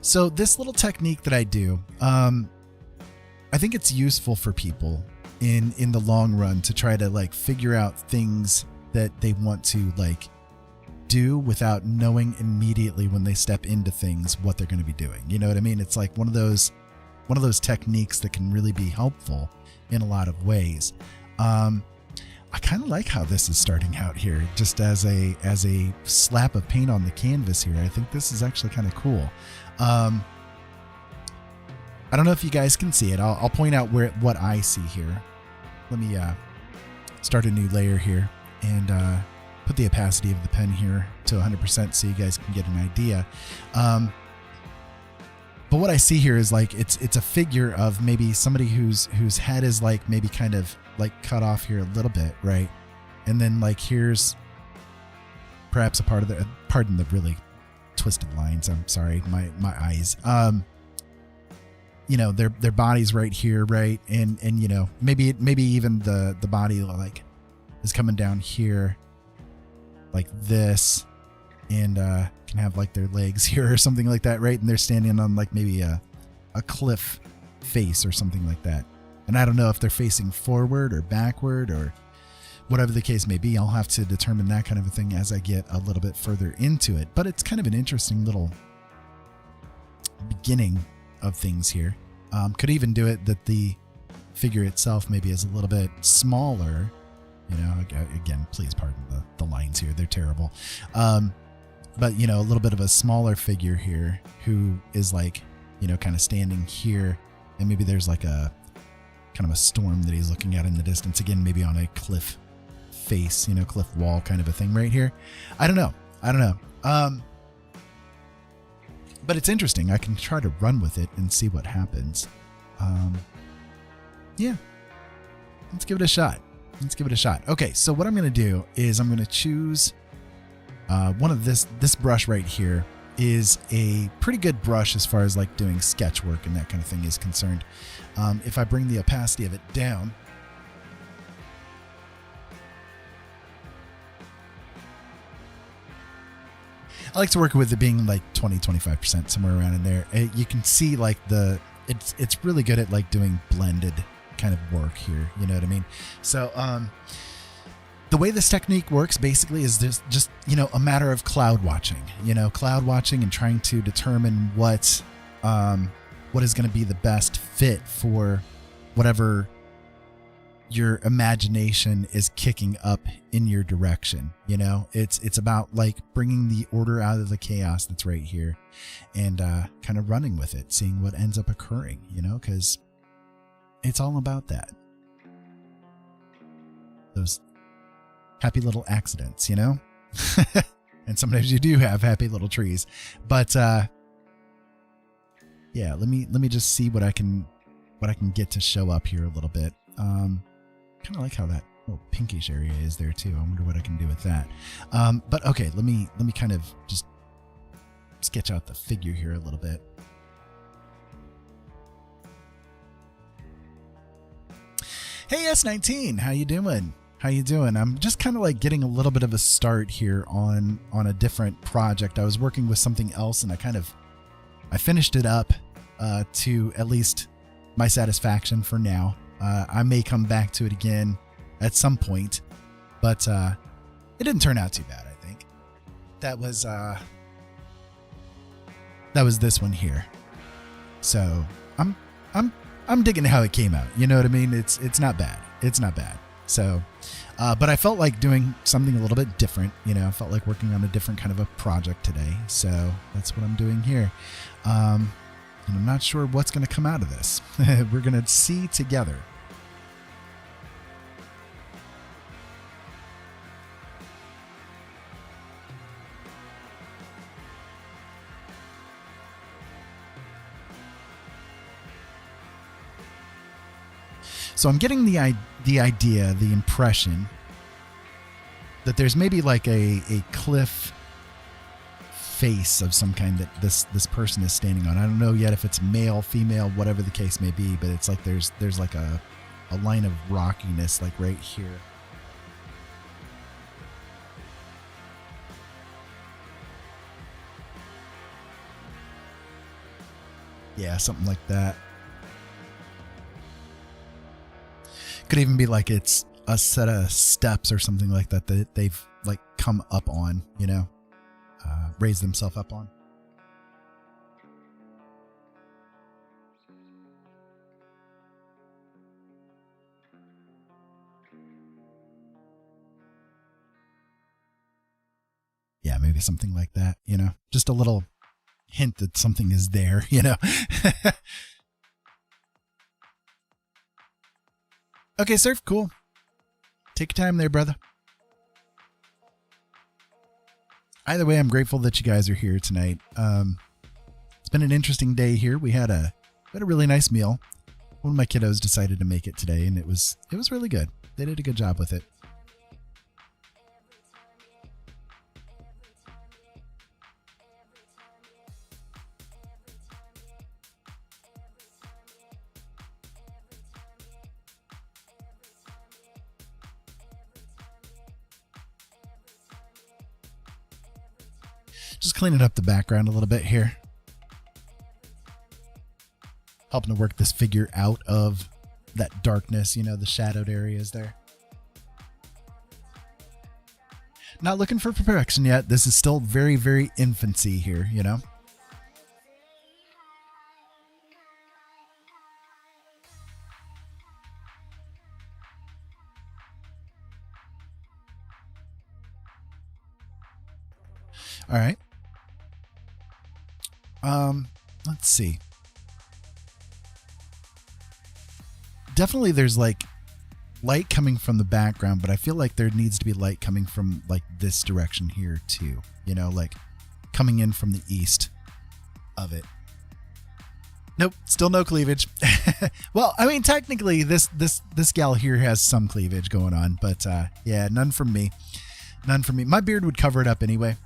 So this little technique that I do, I think it's useful for people in the long run to try to like figure out things that they want to like do without knowing immediately when they step into things what they're going to be doing. You know what I mean? It's like one of those techniques that can really be helpful in a lot of ways. I kind of like how this is starting out here, just as a slap of paint on the canvas here. I think this is actually kind of cool. I don't know if you guys can see it. I'll point out what I see here. Let me start a new layer here and put the opacity of the pen here to 100% so you guys can get an idea. But what I see here is like it's a figure of maybe somebody whose head is like maybe kind of like cut off here a little bit, right? And then like here's perhaps a part of the, pardon the really twisted lines. I'm sorry, my eyes. Their body's right here, right? And maybe even the body like is coming down here like this, and can have like their legs here or something like that, right? And they're standing on like maybe a cliff face or something like that. And I don't know if they're facing forward or backward or whatever the case may be. I'll have to determine that kind of a thing as I get a little bit further into it. But it's kind of an interesting little beginning of things here. Could even do it that the figure itself maybe is a little bit smaller. Again, please pardon the lines here. They're terrible. But, a little bit of a smaller figure here who is like, kind of standing here. And maybe there's like a kind of a storm that he's looking at in the distance. Again, maybe on a cliff face, cliff wall kind of a thing right here. I don't know. But it's interesting. I can try to run with it and see what happens. Yeah. Let's give it a shot. Okay, so what I'm going to do is I'm going to choose one of this brush right here is a pretty good brush as far as like doing sketch work and that kind of thing is concerned. If I bring the opacity of it down, I like to work with it being like 20-25%, somewhere around in there. You can see like it's really good at like doing blended kind of work here, you know what I mean? So the way this technique works basically is there's just a matter of cloud watching and trying to determine what is going to be the best fit for whatever your imagination is kicking up in your direction. It's about like bringing the order out of the chaos that's right here and kind of running with it, seeing what ends up occurring, because it's all about that. Those happy little accidents, and sometimes you do have happy little trees, but yeah, let me just see what I can get to show up here a little bit. Kind of like how that little pinkish area is there too. I wonder what I can do with that. But okay, let me kind of just sketch out the figure here a little bit. Hey S19, how you doing? How you doing? I'm just kind of like getting a little bit of a start here on a different project. I was working with something else and I finished it up to at least my satisfaction for now. I may come back to it again at some point, but it didn't turn out too bad, I think. That was this one here. So I'm digging how it came out. You know what I mean? It's not bad. It's not bad. So, but I felt like doing something a little bit different. You know, I felt like working on a different kind of a project today. So that's what I'm doing here. And I'm not sure what's going to come out of this. We're going to see together. So I'm getting the idea, the impression that there's maybe like a cliff face of some kind that this person is standing on. I don't know yet if it's male, female, whatever the case may be, but it's like there's like a line of rockiness like right here. Yeah, something like that. Could even be like it's a set of steps or something like that that they've like come up on, you know, raised themselves up on. Yeah, maybe something like that, you know, just a little hint that something is there, you know. Okay, Surf, cool. Take your time there, brother. Either way, I'm grateful that you guys are here tonight. It's been an interesting day here. We had a really nice meal. One of my kiddos decided to make it today, and it was really good. They did a good job with it. Just cleaning up the background a little bit here. Helping to work this figure out of that darkness, you know, the shadowed areas there. Not looking for perfection yet. This is still very, very infancy here, you know. All right. Let's see. Definitely there's like light coming from the background, but I feel like there needs to be light coming from like this direction here too. You know, like coming in from the east of it. Nope, still no cleavage. Well, I mean, technically this gal here has some cleavage going on, but yeah, none from me. None from me. My beard would cover it up anyway.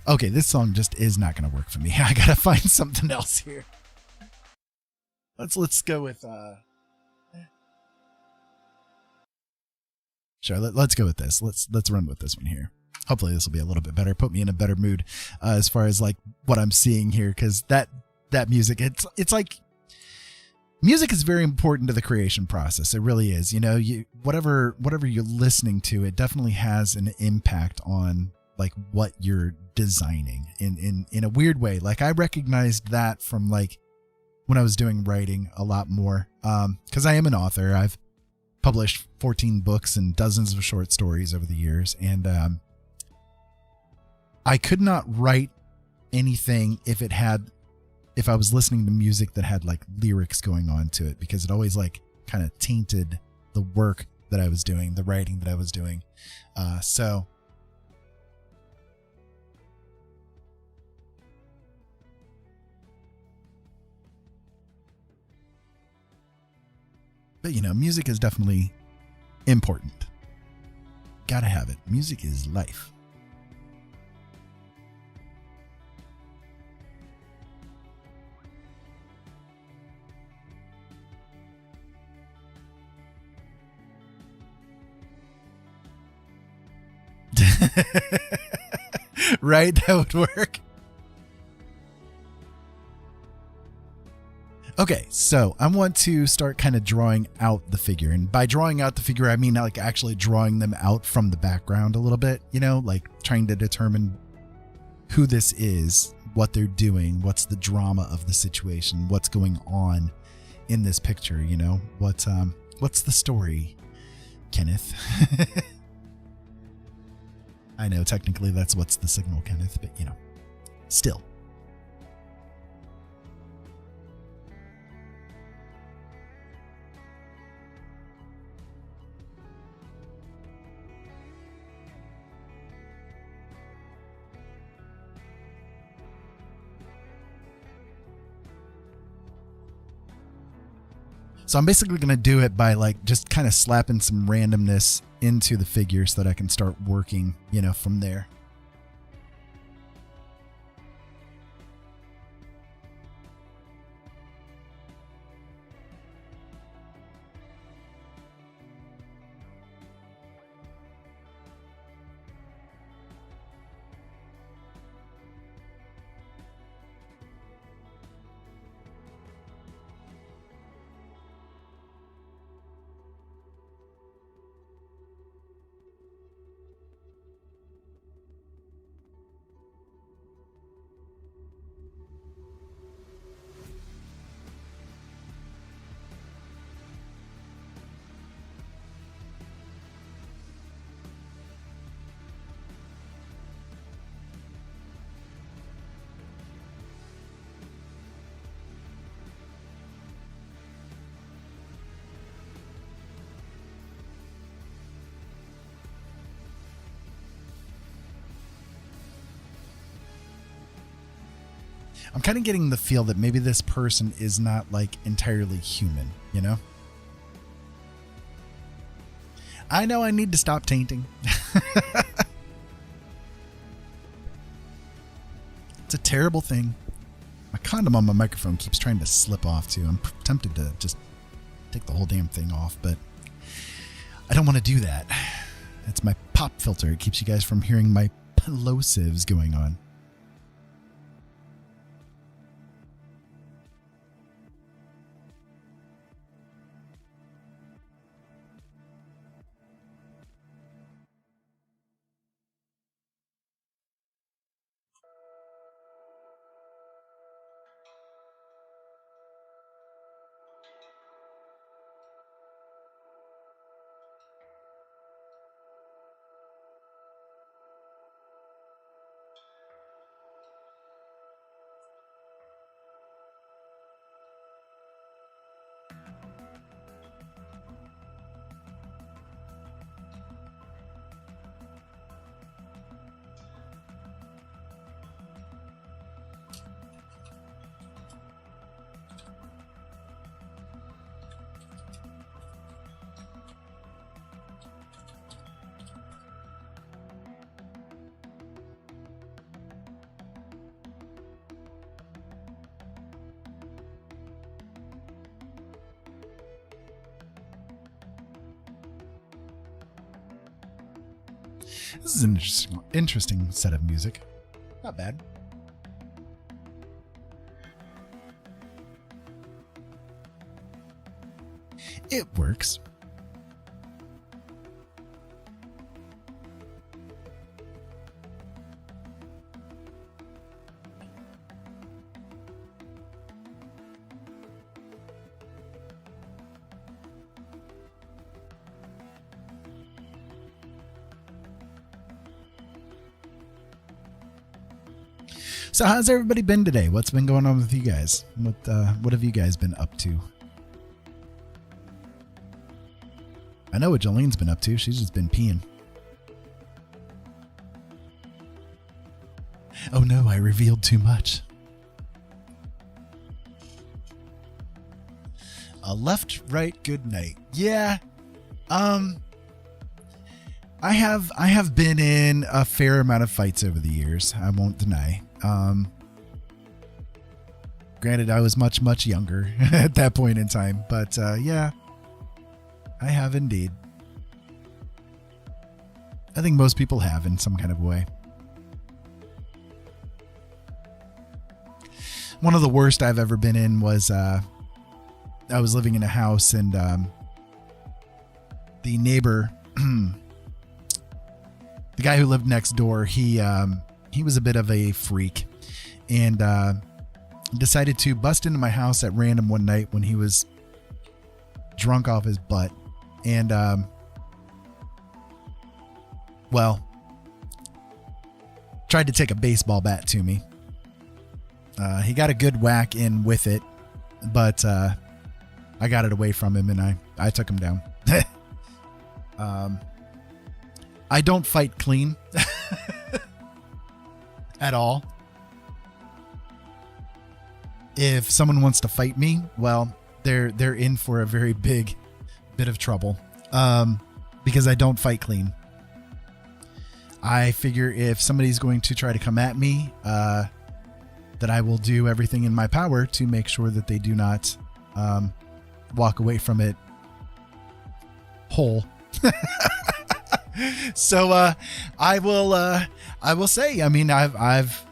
Okay, this song just is not going to work for me. I got to find something else here. Let's go with Sure, let's go with this. Let's run with this one here. Hopefully this will be a little bit better. Put me in a better mood as far as like what I'm seeing here, cuz that music, it's like music is very important to the creation process. It really is. You know, whatever you're listening to, it definitely has an impact on like what you're designing in a weird way. Like I recognized that from like when I was doing writing a lot more, because I am an author. I've published 14 books and dozens of short stories over the years, and I could not write anything if I was listening to music that had like lyrics going on to it, because it always like kind of tainted the work that I was doing, the writing that I was doing. So But, music is definitely important. Gotta have it. Music is life. Right? That would work. Okay, so I want to start kind of drawing out the figure. And by drawing out the figure, I mean like actually drawing them out from the background a little bit, like trying to determine who this is, what they're doing, what's the drama of the situation, what's going on in this picture, what's the story, Kenneth? I know technically that's what's the signal, Kenneth, but still. So I'm basically going to do it by just kind of slapping some randomness into the figure so that I can start working, from there. I'm kind of getting the feel that maybe this person is not entirely human, I know I need to stop tainting. It's a terrible thing. My condom on my microphone keeps trying to slip off too. I'm tempted to just take the whole damn thing off, but I don't want to do that. It's my pop filter. It keeps you guys from hearing my plosives going on. This is an interesting set of music. Not bad. It works. So how's everybody been today? What's been going on with you guys? What have you guys been up to? I know what Jolene's been up to. She's just been peeing. Oh no, I revealed too much. A left, right, good night. Yeah. I have been in a fair amount of fights over the years. I won't deny. Granted, I was much, much younger at that point in time, but yeah, I have indeed. I think most people have in some kind of way. One of the worst I've ever been in was I was living in a house, and the neighbor, the guy who lived next door, he was a bit of a freak, and decided to bust into my house at random one night when he was drunk off his butt, and well, tried to take a baseball bat to me. He got a good whack in with it, but I got it away from him, and I took him down. I don't fight clean at all. If someone wants to fight me, well, they're in for a very big bit of trouble, because I don't fight clean. I figure if somebody's going to try to come at me, that I will do everything in my power to make sure that they do not walk away from it whole. So I will say, I mean, I've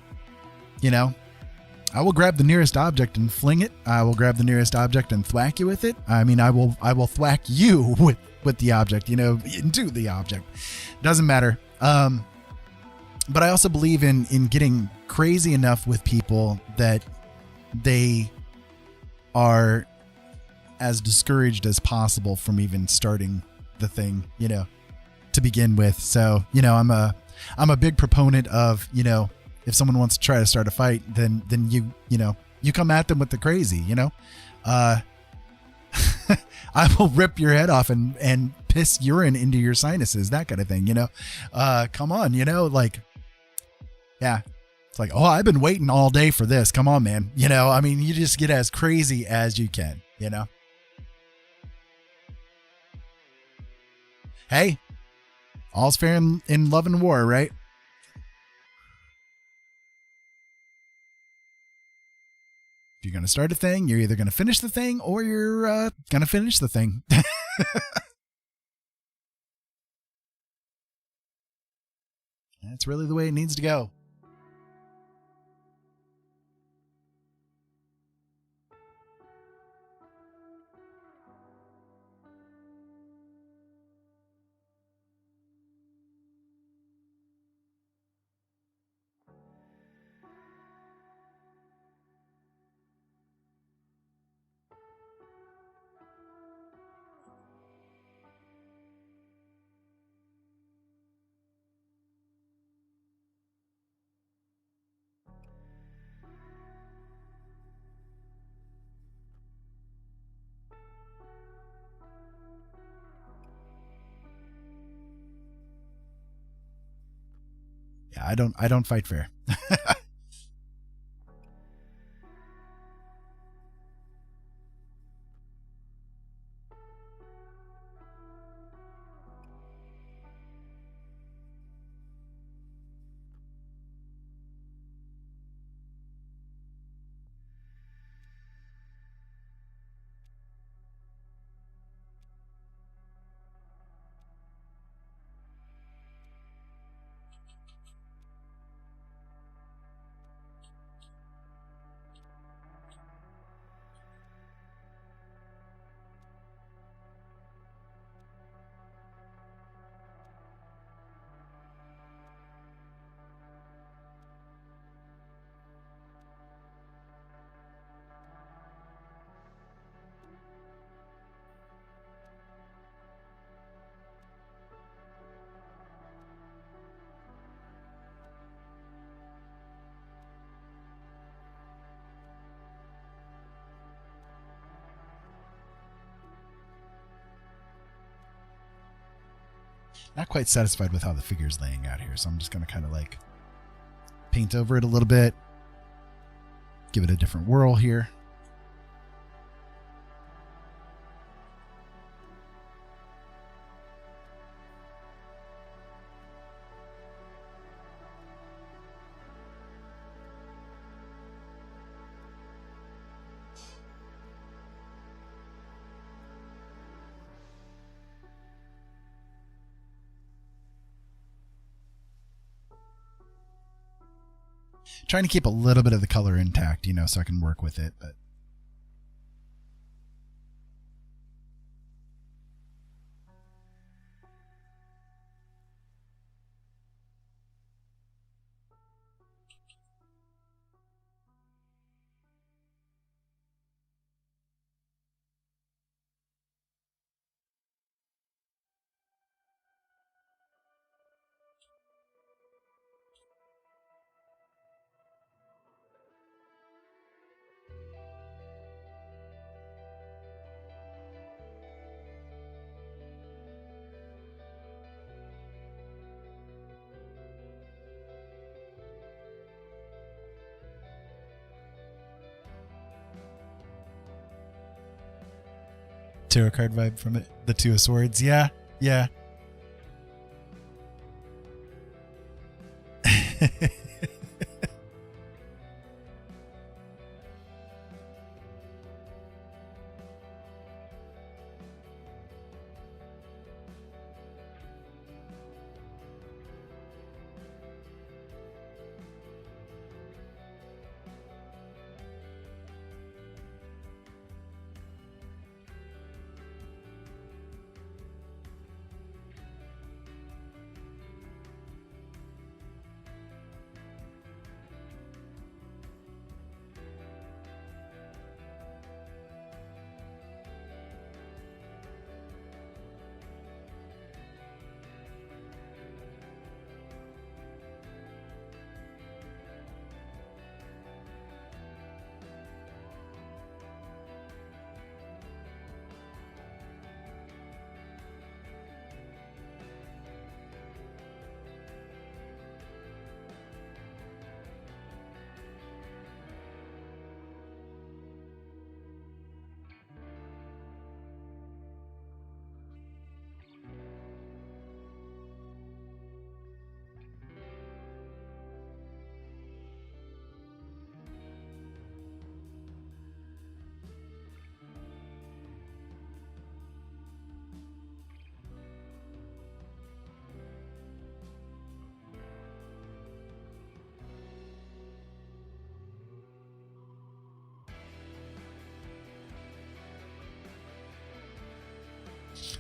you know, I will grab the nearest object and fling it. I will grab the nearest object and thwack you with it. I mean, I will thwack you with the object, you know, into the object. Doesn't matter. But I also believe in getting crazy enough with people that they are as discouraged as possible from even starting the thing, you know, to begin with. So, you know, I'm a big proponent of, you know, if someone wants to try to start a fight, then you come at them with the crazy, you know. I will rip your head off and piss urine into your sinuses, that kind of thing, you know. Come on, you know, like, yeah. It's like, oh, I've been waiting all day for this. Come on, man. You know, I mean, you just get as crazy as you can, you know. Hey, all's fair in love and war, right? If you're going to start a thing, you're either going to finish the thing or you're going to finish the thing. That's really the way it needs to go. Yeah, I don't fight fair. Not quite satisfied with how the figure's laying out here, so I'm just going to kind of like paint over it a little bit, give it a different whirl here. Trying to keep a little bit of the color intact, you know, so I can work with it, but tarot card vibe from it. The Two of Swords. Yeah. Yeah.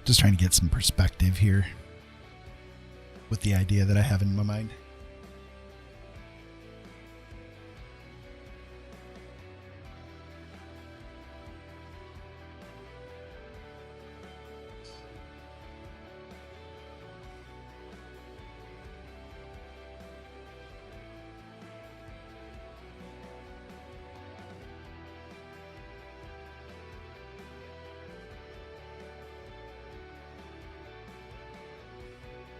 Just trying to get some perspective here with the idea that I have in my mind.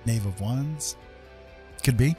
Knave of Wands. Could be.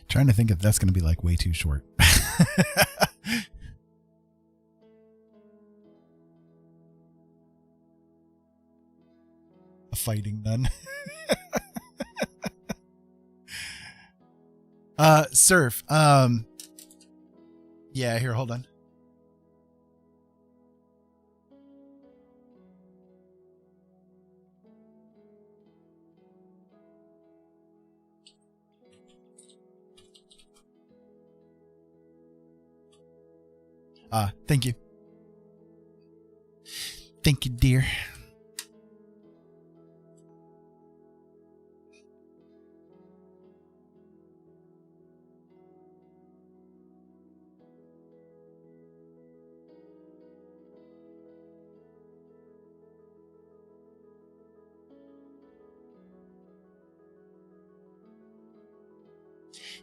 Trying to think if that's going to be like way too short. A fighting nun. Surf. Yeah, here, hold on. Thank you. Thank you, dear.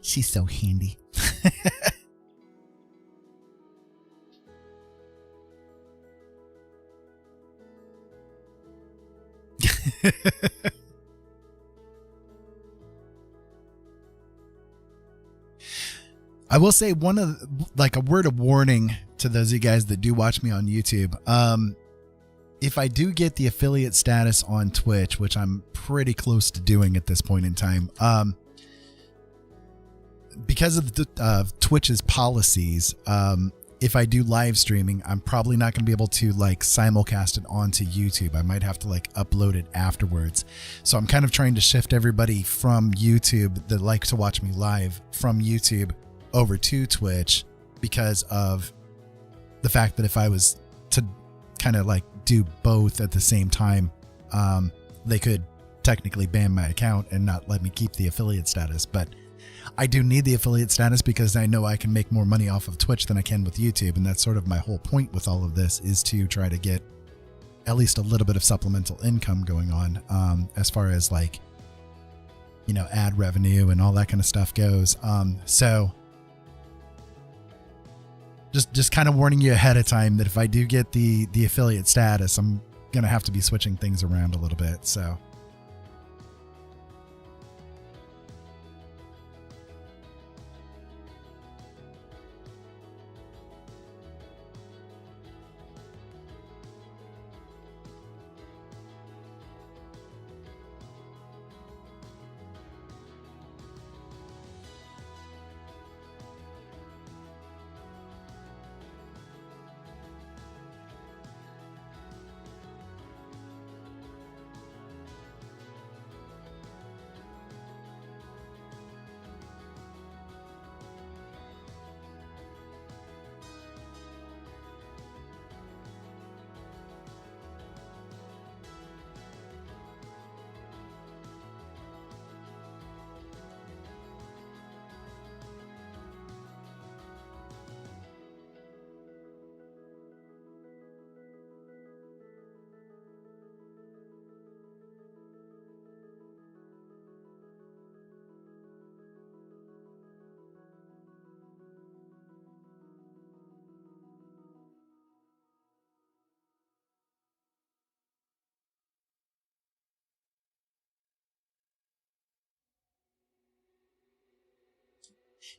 She's so handy. I will say a word of warning to those of you guys that do watch me on YouTube. If I do get the affiliate status on Twitch, which I'm pretty close to doing at this point in time, because of Twitch's policies, if I do live streaming, I'm probably not going to be able to like simulcast it onto YouTube. I might have to like upload it afterwards. So I'm kind of trying to shift everybody from YouTube that like to watch me live from YouTube over to Twitch, because of the fact that if I was to kind of like do both at the same time, they could technically ban my account and not let me keep the affiliate status. But I do need the affiliate status because I know I can make more money off of Twitch than I can with YouTube. And that's sort of my whole point with all of this, is to try to get at least a little bit of supplemental income going on, as far as like, you know, ad revenue and all that kind of stuff goes. So just kind of warning you ahead of time that if I do get the affiliate status, I'm going to have to be switching things around a little bit. So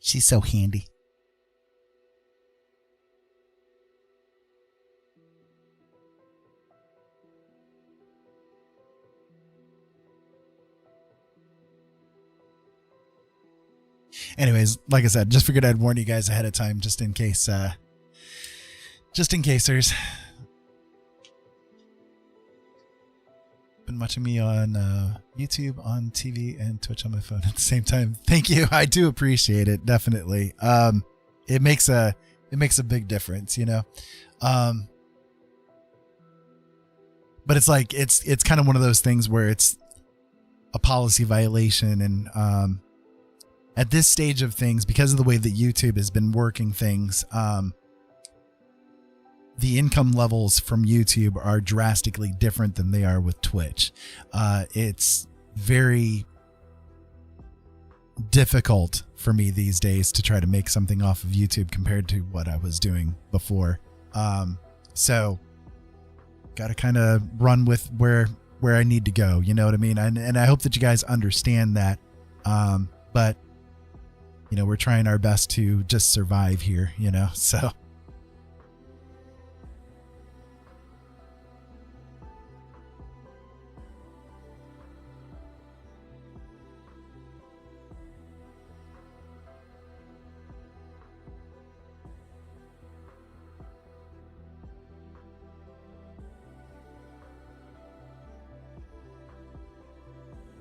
she's so handy. Anyways, like I said, just figured I'd warn you guys ahead of time, just in case there's been watching me on YouTube, on TV, and Twitch on my phone at the same time. Thank you. I do appreciate it. Definitely. It makes a big difference, you know? But it's like, it's kind of one of those things where it's a policy violation. And, at this stage of things, because of the way that YouTube has been working things, the income levels from YouTube are drastically different than they are with Twitch. It's very difficult for me these days to try to make something off of YouTube compared to what I was doing before. So got to kind of run with where I need to go. You know what I mean? And I hope that you guys understand that. But you know, we're trying our best to just survive here, you know, so.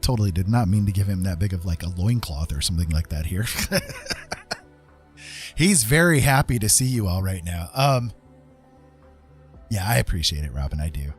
Totally did not mean to give him that big of like a loincloth or something like that here. He's very happy to see you all right now. Yeah, I appreciate it, Robin. I do.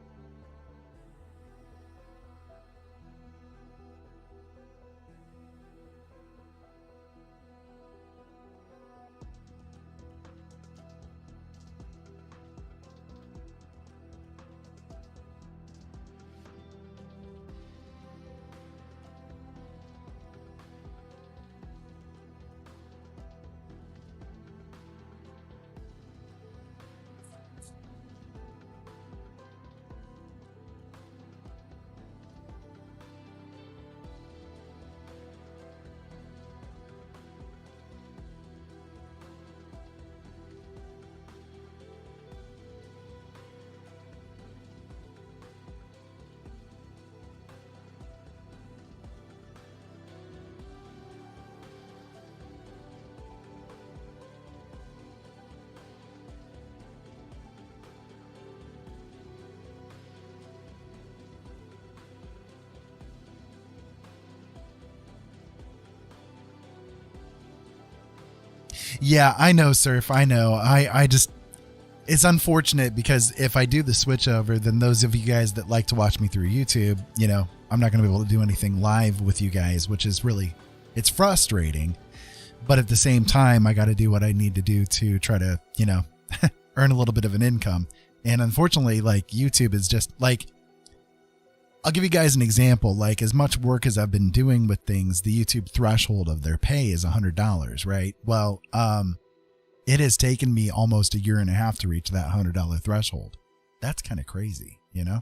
Yeah, I know, Surf. I know. I just, it's unfortunate because if I do the switch over, then those of you guys that like to watch me through YouTube, you know, I'm not going to be able to do anything live with you guys, which is really, it's frustrating. But at the same time, I got to do what I need to do to try to, you know, earn a little bit of an income. And unfortunately, like YouTube is just like, I'll give you guys an example. Like as much work as I've been doing with things, the YouTube threshold of their pay is $100, right? Well, it has taken me almost a year and a half to reach that $100 threshold. That's kind of crazy, you know?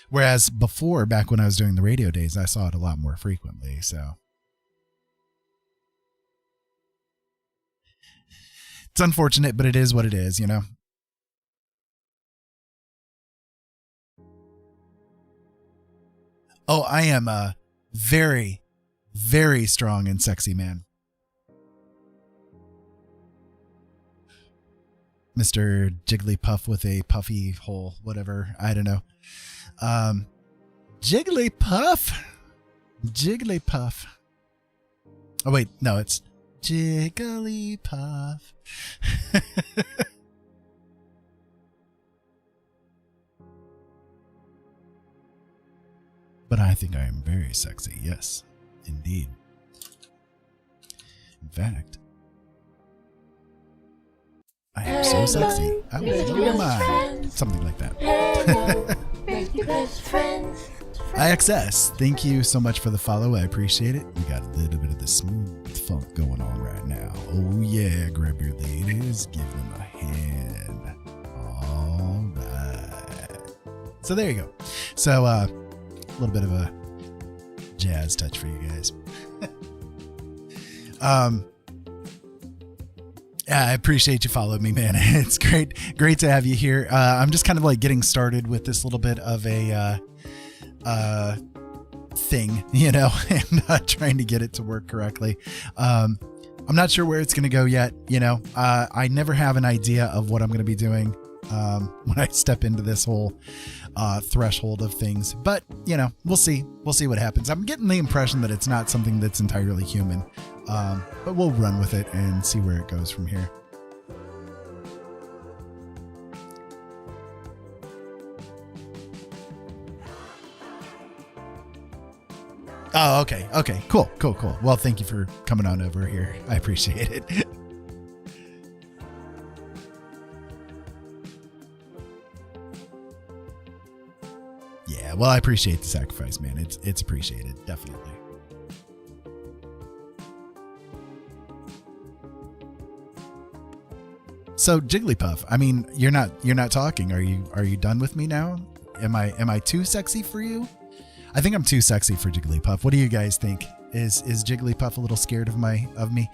Whereas before, back when I was doing the radio days, I saw it a lot more frequently. So it's unfortunate, but it is what it is, you know? Oh, I am a very, very strong and sexy man. Mr. Jigglypuff with a puffy hole, whatever. I don't know. Jigglypuff. Jigglypuff. Oh, wait. No, it's Jigglypuff. But I think I am very sexy. Yes, indeed. In fact, I am so sexy. I will blow your mind. Something like that. IXS, thank you so much for the follow. I appreciate it. We got a little bit of the smooth funk going on right now. Oh yeah, grab your ladies, give them a hand. All right. So there you go. So a little bit of a jazz touch for you guys. I appreciate you following me, man. It's great to have you here. I'm just kind of like getting started with this little bit of a thing, you know, and trying to get it to work correctly. I'm not sure where it's going to go yet. You know, I never have an idea of what I'm going to be doing when I step into this whole threshold of things, but you know, we'll see what happens. I'm getting the impression that it's not something that's entirely human, but we'll run with it and see where it goes from here. Oh, okay, cool. Well, thank you for coming on over here. I appreciate it. Yeah, well, I appreciate the sacrifice, man. It's appreciated, definitely. So Jigglypuff, I mean, you're not talking. Are you done with me now? Am I too sexy for you? I think I'm too sexy for Jigglypuff. What do you guys think? Is Jigglypuff a little scared of me?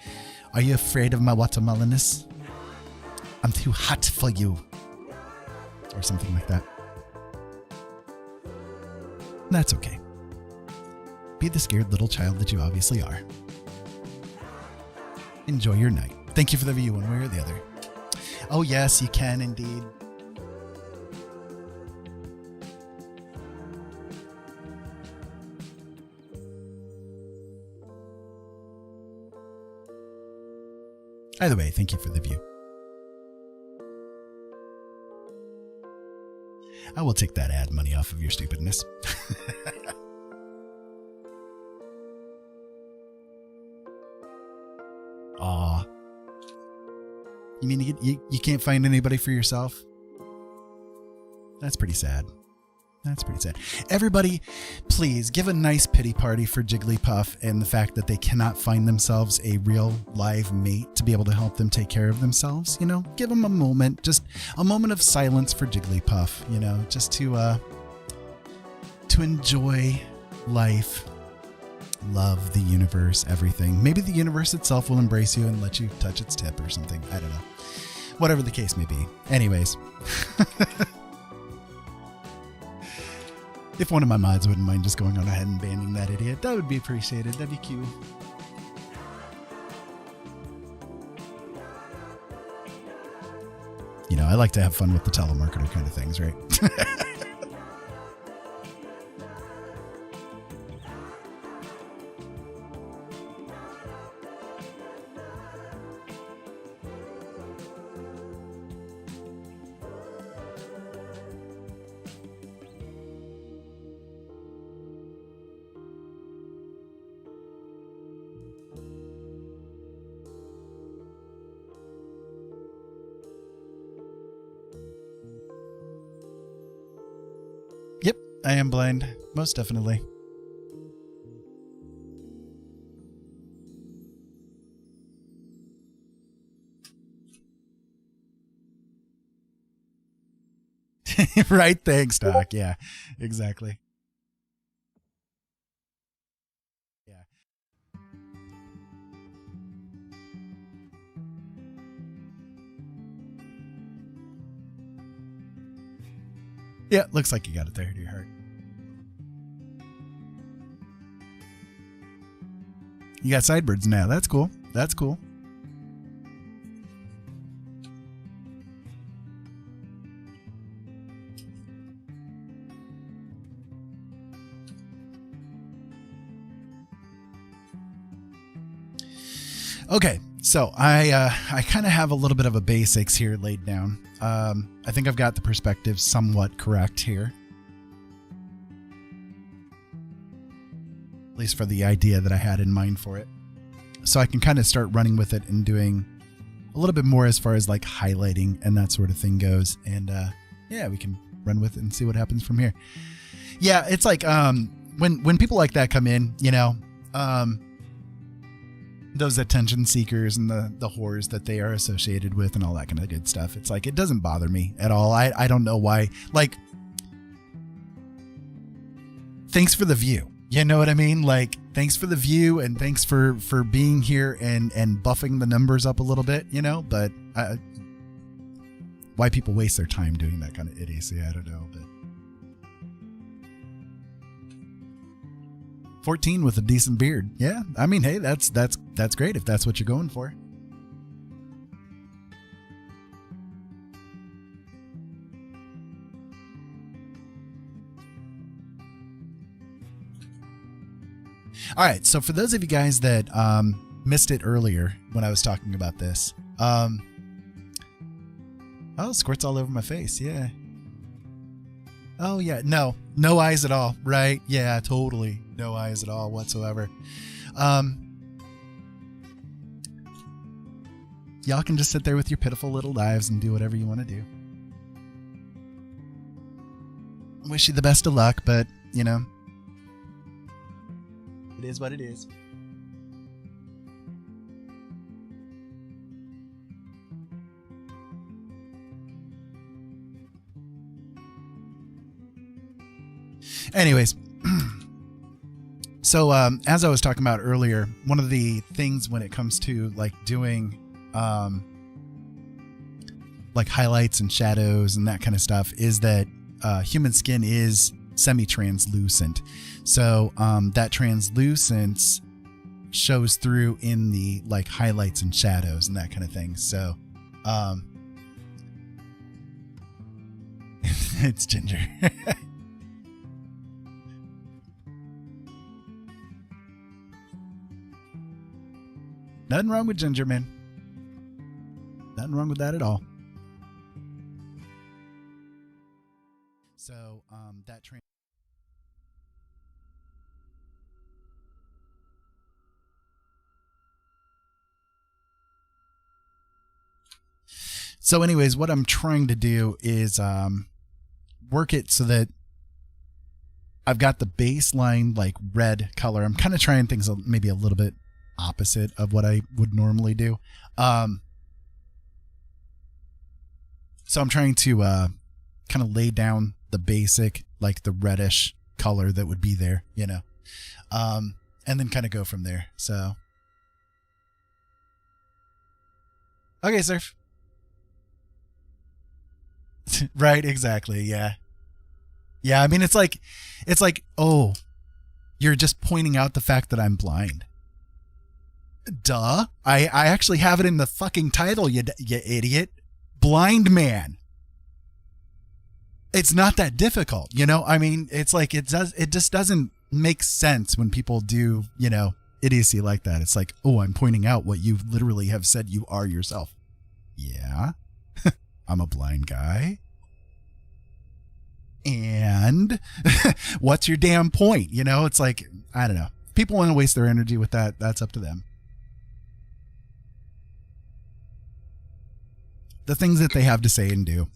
Are you afraid of my watermelonness? I'm too hot for you, or something like that. That's okay. Be the scared little child that you obviously are. Enjoy your night. Thank you for the view, one way or the other. Oh yes, you can indeed. Either way, thank you for the view. I will take that ad money off of your stupidness. Aw. You mean you can't find anybody for yourself? That's pretty sad. That's pretty sad. Everybody, please give a nice pity party for Jigglypuff and the fact that they cannot find themselves a real live mate to be able to help them take care of themselves. You know, give them a moment, just a moment of silence for Jigglypuff, you know, just to enjoy life, love the universe, everything. Maybe the universe itself will embrace you and let you touch its tip or something. I don't know. Whatever the case may be. Anyways. If one of my mods wouldn't mind just going on ahead and banning that idiot, that would be appreciated. That'd be cute. You know, I like to have fun with the telemarketer kind of things, right? Yep, I am blind. Most definitely. Right, thanks, Doc. Yeah, exactly. Yeah. Yeah, looks like you got it there to your heart. You got sideburns now. That's cool. That's cool. Okay, so I kind of have a little bit of a basics here laid down. I think I've got the perspective somewhat correct here. At least for the idea that I had in mind for it. So I can kind of start running with it and doing a little bit more as far as like highlighting and that sort of thing goes. And yeah, we can run with it and see what happens from here. Yeah, it's like when people like that come in, you know, those attention seekers and the whores that they are associated with and all that kind of good stuff. It's like, it doesn't bother me at all. I don't know why. Like, thanks for the view. You know what I mean? Like, thanks for the view and thanks for being here and buffing the numbers up a little bit, you know, but why people waste their time doing that kind of idiocy, I don't know, but 14 with a decent beard. Yeah. I mean, hey, that's great if that's what you're going for. All right. So for those of you guys that missed it earlier when I was talking about this, oh, squirts all over my face. Yeah. Oh, yeah. No eyes at all. Right. Yeah, totally. No eyes at all whatsoever. Y'all can just sit there with your pitiful little lives and do whatever you want to do. Wish you the best of luck, but, you know, it is what it is. Anyways, so as I was talking about earlier, one of the things when it comes to like doing like highlights and shadows and that kind of stuff is that human skin is semi-translucent. So that translucence shows through in the like highlights and shadows and that kind of thing. So it's Ginger. Nothing wrong with Ginger, man. Nothing wrong with that at all. So that train. So anyways, what I'm trying to do is work it so that I've got the baseline like red color. I'm kind of trying things maybe a little bit opposite of what I would normally do. So I'm trying to kind of lay down the basic, like the reddish color that would be there, you know, and then kind of go from there. So, okay, Surf. Right, exactly. Yeah. Yeah, I mean it's like oh, you're just pointing out the fact that I'm blind. Duh. I actually have it in the fucking title, you idiot. Blind man. It's not that difficult, you know? I mean, it's like it just doesn't make sense when people do, you know, idiocy like that. It's like, "Oh, I'm pointing out what you literally have said you are yourself." Yeah. I'm a blind guy. And what's your damn point? You know, it's like, I don't know. If people want to waste their energy with that, that's up to them. The things that they have to say and do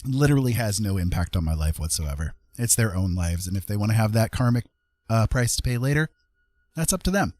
literally has no impact on my life whatsoever. It's their own lives. And if they want to have that karmic price to pay later, that's up to them.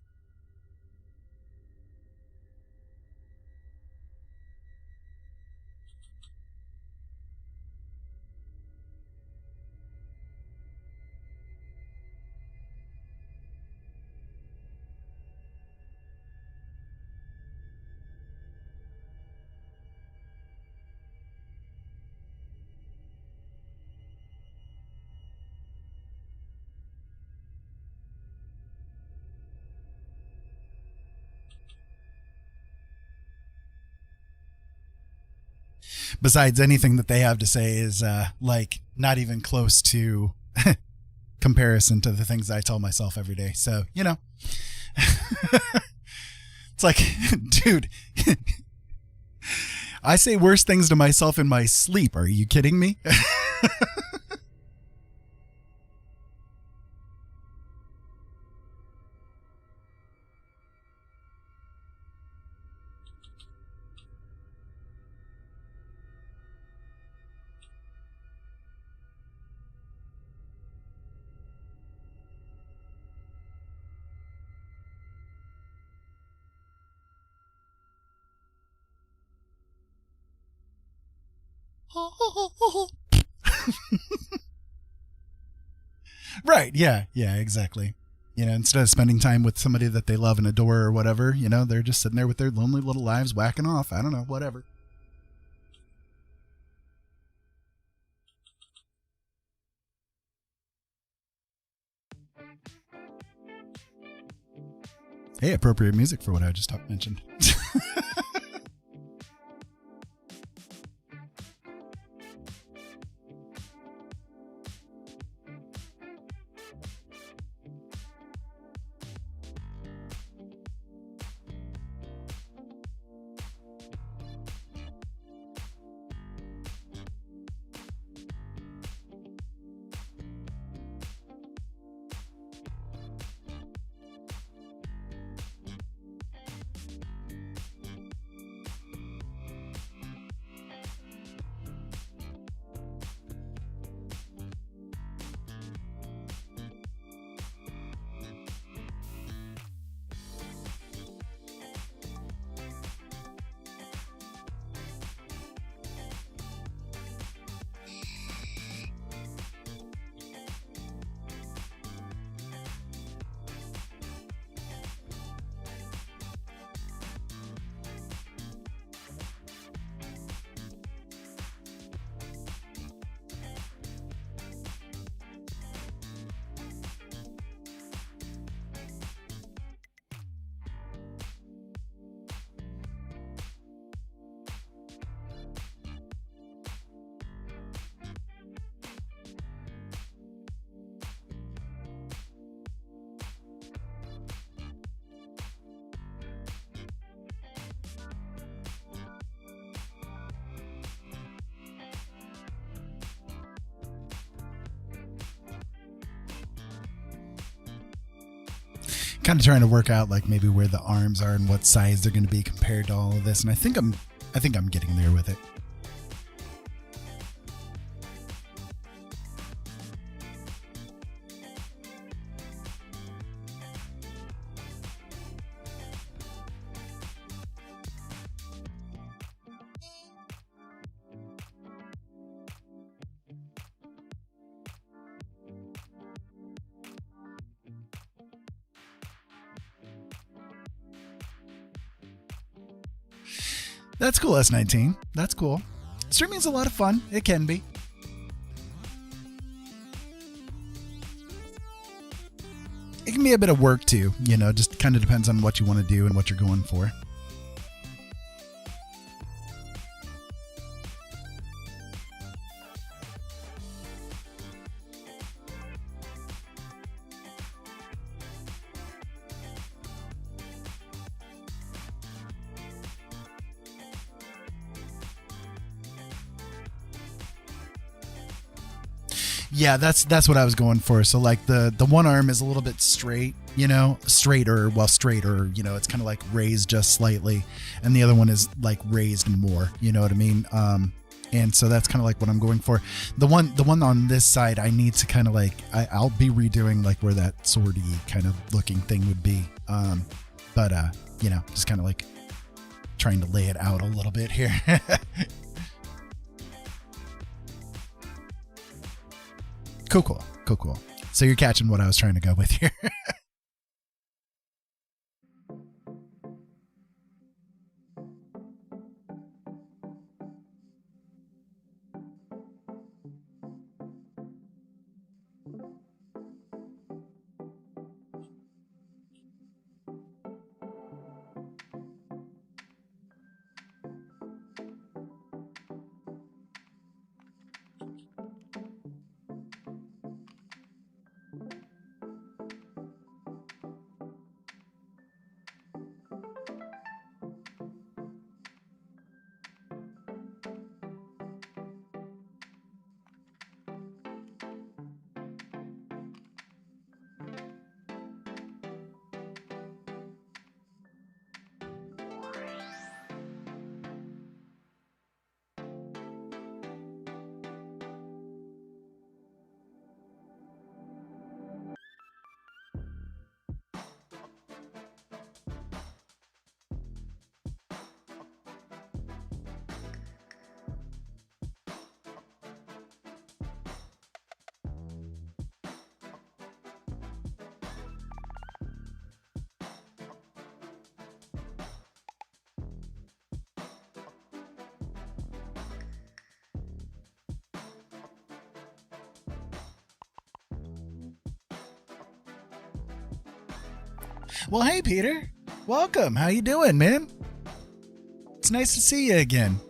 Besides, anything that they have to say is like not even close to comparison to the things I tell myself every day. So, you know, it's like, dude, I say worse things to myself in my sleep. Are you kidding me? Right. Yeah. Yeah, exactly. You know, instead of spending time with somebody that they love and adore or whatever, you know, they're just sitting there with their lonely little lives whacking off. I don't know, whatever. Hey, appropriate music for what I just mentioned. kind of trying to work out like maybe where the arms are and what size they're going to be compared to all of this. And I think I'm getting there with it. That's cool, S19. That's cool. Streaming's a lot of fun. It can be. It can be a bit of work too, just kind of depends on what you want to do and what you're going for. Yeah, that's what I was going for. So like the one arm is a little bit straight, straighter, it's kind of like raised just slightly, and the other one is like raised more, you know what I mean? And so that's kind of like what I'm going for. The one on this side, I need to kind of like, I'll be redoing like where that swordy kind of looking thing would be. But just kind of like trying to lay it out a little bit here. Cool. So you're catching what I was trying to go with here. Well, hey, Peter. Welcome. How you doing, man? It's nice to see you again.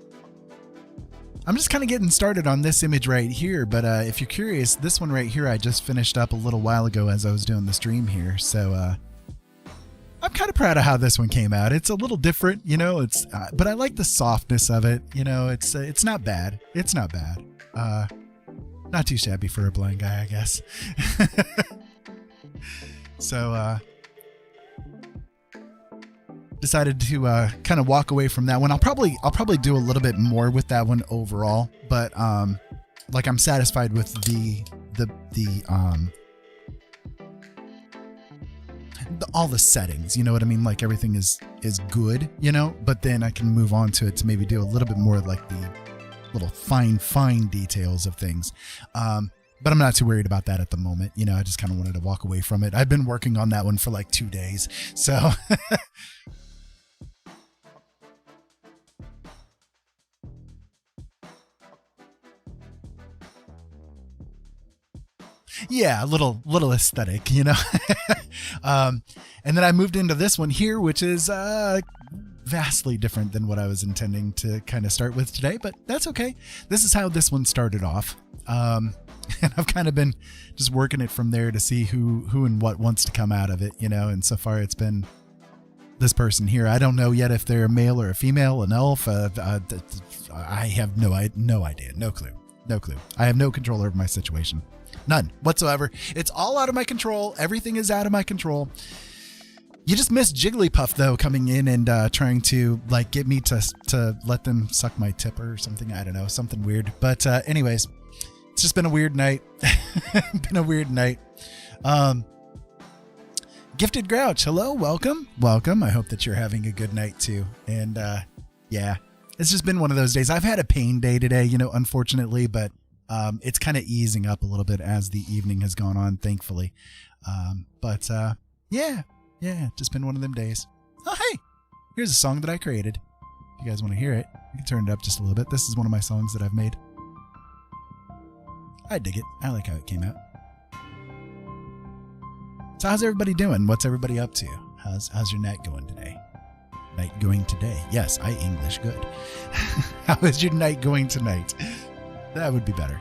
I'm just kind of getting started on this image right here, but if you're curious, this one right here I just finished up a little while ago as I was doing the stream here, so I'm kind of proud of how this one came out. It's a little different, but I like the softness of it. It's not bad. It's not bad. Not too shabby for a blind guy, I guess. So, decided to kind of walk away from that one. I'll probably do a little bit more with that one overall, but like I'm satisfied with all the settings, you know what I mean? Like everything is good, but then I can move on to it to maybe do a little bit more of like the little fine details of things. But I'm not too worried about that at the moment. I just kind of wanted to walk away from it. I've been working on that one for like 2 days. So yeah, a little aesthetic, and then I moved into this one here, which is vastly different than what I was intending to kind of start with today, but that's okay. This is how this one started off. And I've kind of been just working it from there to see who and what wants to come out of it, and so far it's been this person here. I don't know yet if they're a male or a female, an elf. I have no idea, no clue. I have no control over my situation. None whatsoever. It's all out of my control. Everything is out of my control. You just missed Jigglypuff though, coming in and trying to like get me to let them suck my tipper or something. I don't know, something weird. But anyways, it's just been a weird night. Gifted Grouch, hello, welcome. I hope that you're having a good night too. And yeah, it's just been one of those days. I've had a pain day today, unfortunately, but it's kind of easing up a little bit as the evening has gone on, thankfully. But yeah, just been one of them days. Oh, hey, here's a song that I created. If you guys want to hear it, you can turn it up just a little bit. This is one of my songs that I've made. I dig it. I like how it came out. So how's everybody doing? What's everybody up to? How's your night going today? Night going today? Yes, I English good. How is your night going tonight? That would be better.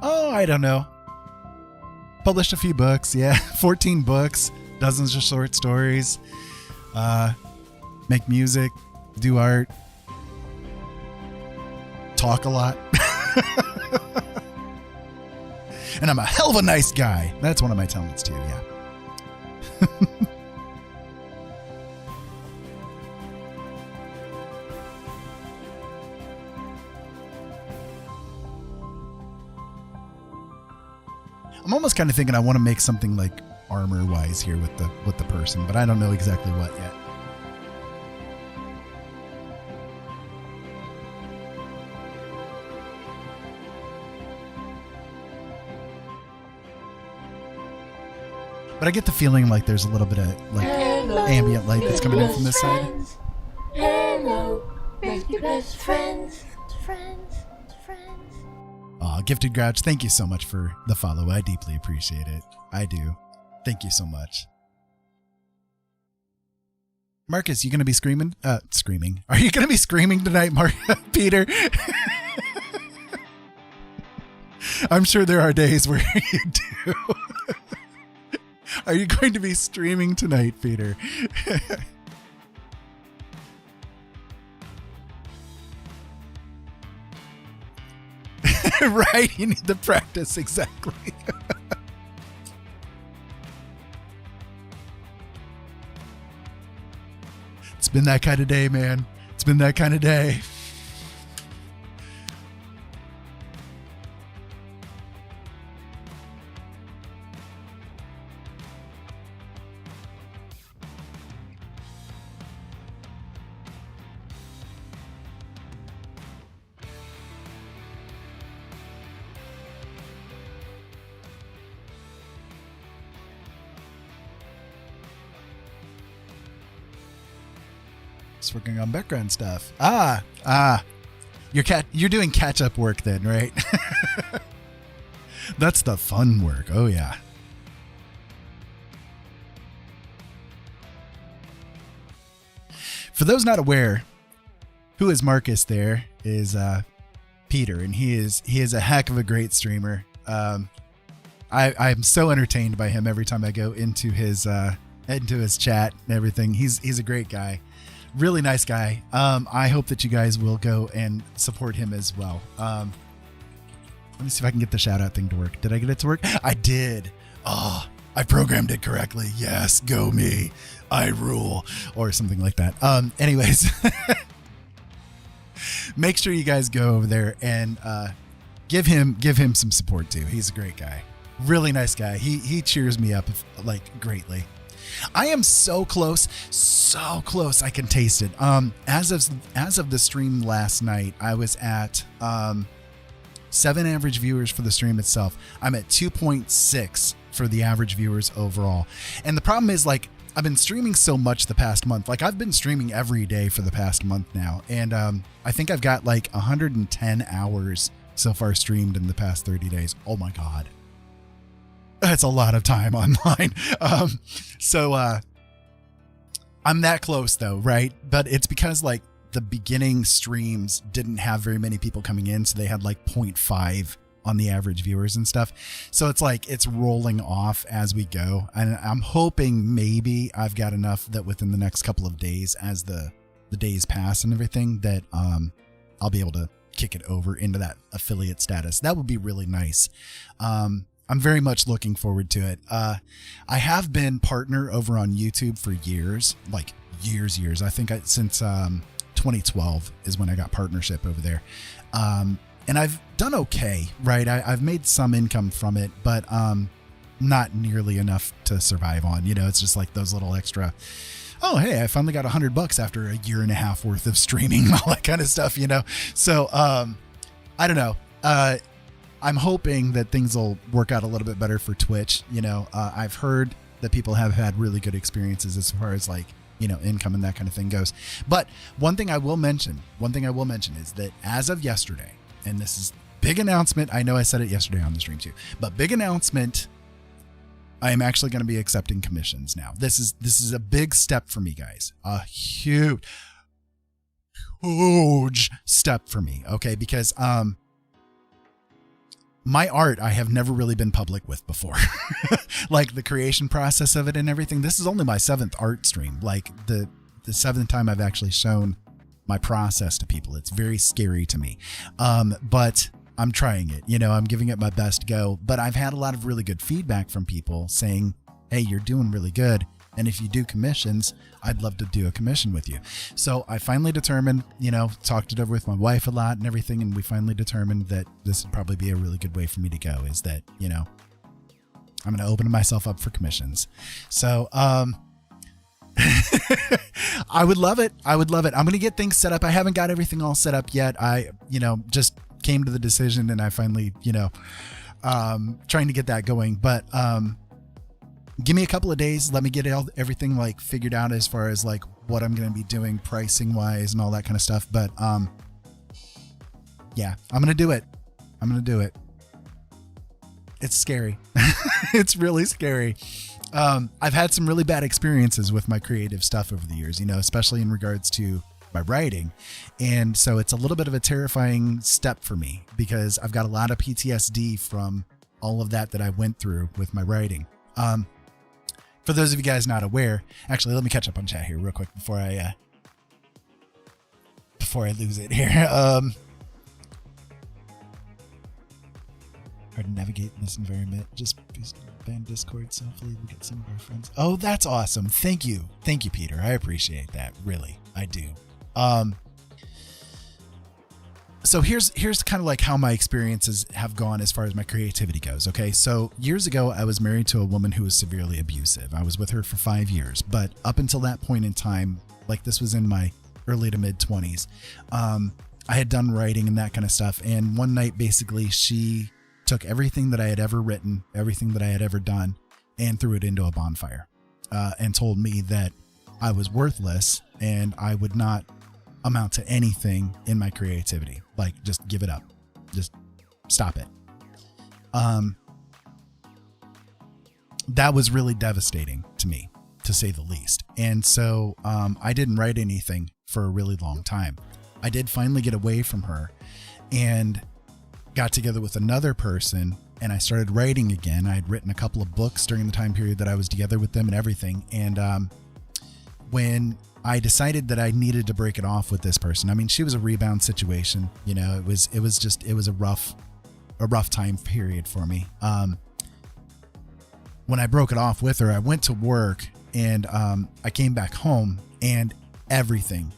Oh, I don't know. Published a few books, yeah. 14 books, dozens of short stories. Make music, do art, talk a lot. And I'm a hell of a nice guy. That's one of my talents too, yeah. I'm almost kind of thinking I want to make something like armor wise here with the person, but I don't know exactly what yet. But I get the feeling like there's a little bit of like ambient light that's coming in from this side. Hello, rescue best friends. Aw, Gifted Grouch, thank you so much for the follow. I deeply appreciate it. I do. Thank you so much. Marcus, you going to be screaming? Screaming. Are you going to be screaming tonight, Peter? I'm sure there are days where you do. Are you going to be streaming tonight, Peter? Right, you need to practice, exactly. It's been that kind of day, man. It's been that kind of day. Working on background stuff. You're doing catch up work then, right? That's the fun work. Oh yeah. For those not aware, who is Marcus there is Peter, and he is a heck of a great streamer. I'm so entertained by him every time I go into his chat and everything. He's a great guy. Really nice guy. I hope that you guys will go and support him as well. Let me see if I can get the shout out thing to work. Did I get it to work? I did. Oh, I programmed it correctly. Yes, go me. I rule. Or something like that. Anyways, make sure you guys go over there and give him some support too. He's a great guy. Really nice guy. He cheers me up like greatly. I am so close. I can taste it. As of the stream last night, I was at 7 average viewers for the stream itself. I'm at 2.6 for the average viewers overall. And the problem is, like, I've been streaming so much the past month. Like I've been streaming every day for the past month now. And I think I've got like 110 hours so far streamed in the past 30 days. Oh my God. That's a lot of time online. I'm that close though, right? But it's because like the beginning streams didn't have very many people coming in. So they had like 0.5 on the average viewers and stuff. So it's like it's rolling off as we go. And I'm hoping maybe I've got enough that within the next couple of days, as the days pass and everything, that I'll be able to kick it over into that affiliate status. That would be really nice. I'm very much looking forward to it. I have been partner over on YouTube for years, like years. I think since 2012 is when I got partnership over there. And I've done okay, right? I've made some income from it, but not nearly enough to survive on. You know, it's just like those little extra, oh, hey, I finally got $100 after a year and a half worth of streaming and all that kind of stuff, you know? So I don't know. I'm hoping that things will work out a little bit better for Twitch. You know, I've heard that people have had really good experiences as far as like, you know, income and that kind of thing goes. But one thing I will mention is that as of yesterday, and this is big announcement. I know I said it yesterday on the stream too, but big announcement. I am actually going to be accepting commissions now. This is a big step for me, guys. A huge step for me. Okay. Because, my art, I have never really been public with before. Like the creation process of it and everything. This is only my 7th art stream. Like the 7th time I've actually shown my process to people. It's very scary to me. But I'm trying it, you know, I'm giving it my best go, but I've had a lot of really good feedback from people saying, hey, you're doing really good. And if you do commissions, I'd love to do a commission with you. So I finally determined, you know, talked it over with my wife a lot and everything. And we finally determined that this would probably be a really good way for me to go, is that, you know, I'm going to open myself up for commissions. So, I would love it. I'm going to get things set up. I haven't got everything all set up yet. I, you know, just came to the decision and I finally, you know, trying to get that going, but, give me a couple of days. Let me get everything like figured out as far as like what I'm going to be doing pricing wise and all that kind of stuff. But, yeah, I'm going to do it. It's scary. It's really scary. I've had some really bad experiences with my creative stuff over the years, you know, especially in regards to my writing. And so it's a little bit of a terrifying step for me because I've got a lot of PTSD from all of that I went through with my writing. For those of you guys not aware, actually, let me catch up on chat here real quick before I lose it here. Hard to navigate in this environment. Just ban Discord, so hopefully we'll get some of our friends. Oh, that's awesome. Thank you, Peter. I appreciate that. Really, I do. So here's kind of like how my experiences have gone as far as my creativity goes. Okay. So years ago, I was married to a woman who was severely abusive. I was with her for 5 years, but up until that point in time, like this was in my early to mid 20s, I had done writing and that kind of stuff. And one night, basically, she took everything that I had ever written, everything that I had ever done, and threw it into a bonfire, and told me that I was worthless and I would not amount to anything in my creativity. Like, just give it up. Just stop it. That was really devastating to me, to say the least. And so I didn't write anything for a really long time. I did finally get away from her and got together with another person, and I started writing again. I had written a couple of books during the time period that I was together with them and everything. And when I decided that I needed to break it off with this person, I mean, she was a rebound situation. You know, it was a rough time period for me. When I broke it off with her, I went to work and I came back home and everything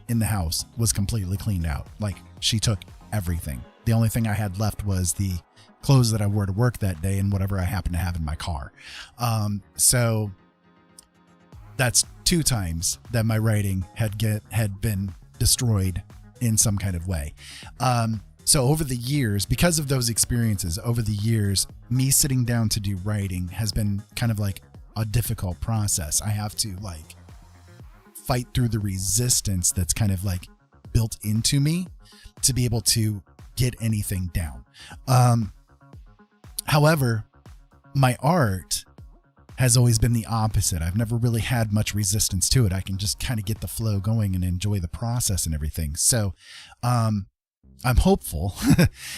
in the house was completely cleaned out. Like, she took everything. The only thing I had left was the clothes that I wore to work that day and whatever I happened to have in my car. So that's 2 times that my writing had been destroyed in some kind of way. So over the years, because of those experiences, over the years, me sitting down to do writing has been kind of like a difficult process. I have to like fight through the resistance that's kind of like built into me to be able to get anything down. However, my art has always been the opposite. I've never really had much resistance to it. I can just kind of get the flow going and enjoy the process and everything. So, I'm hopeful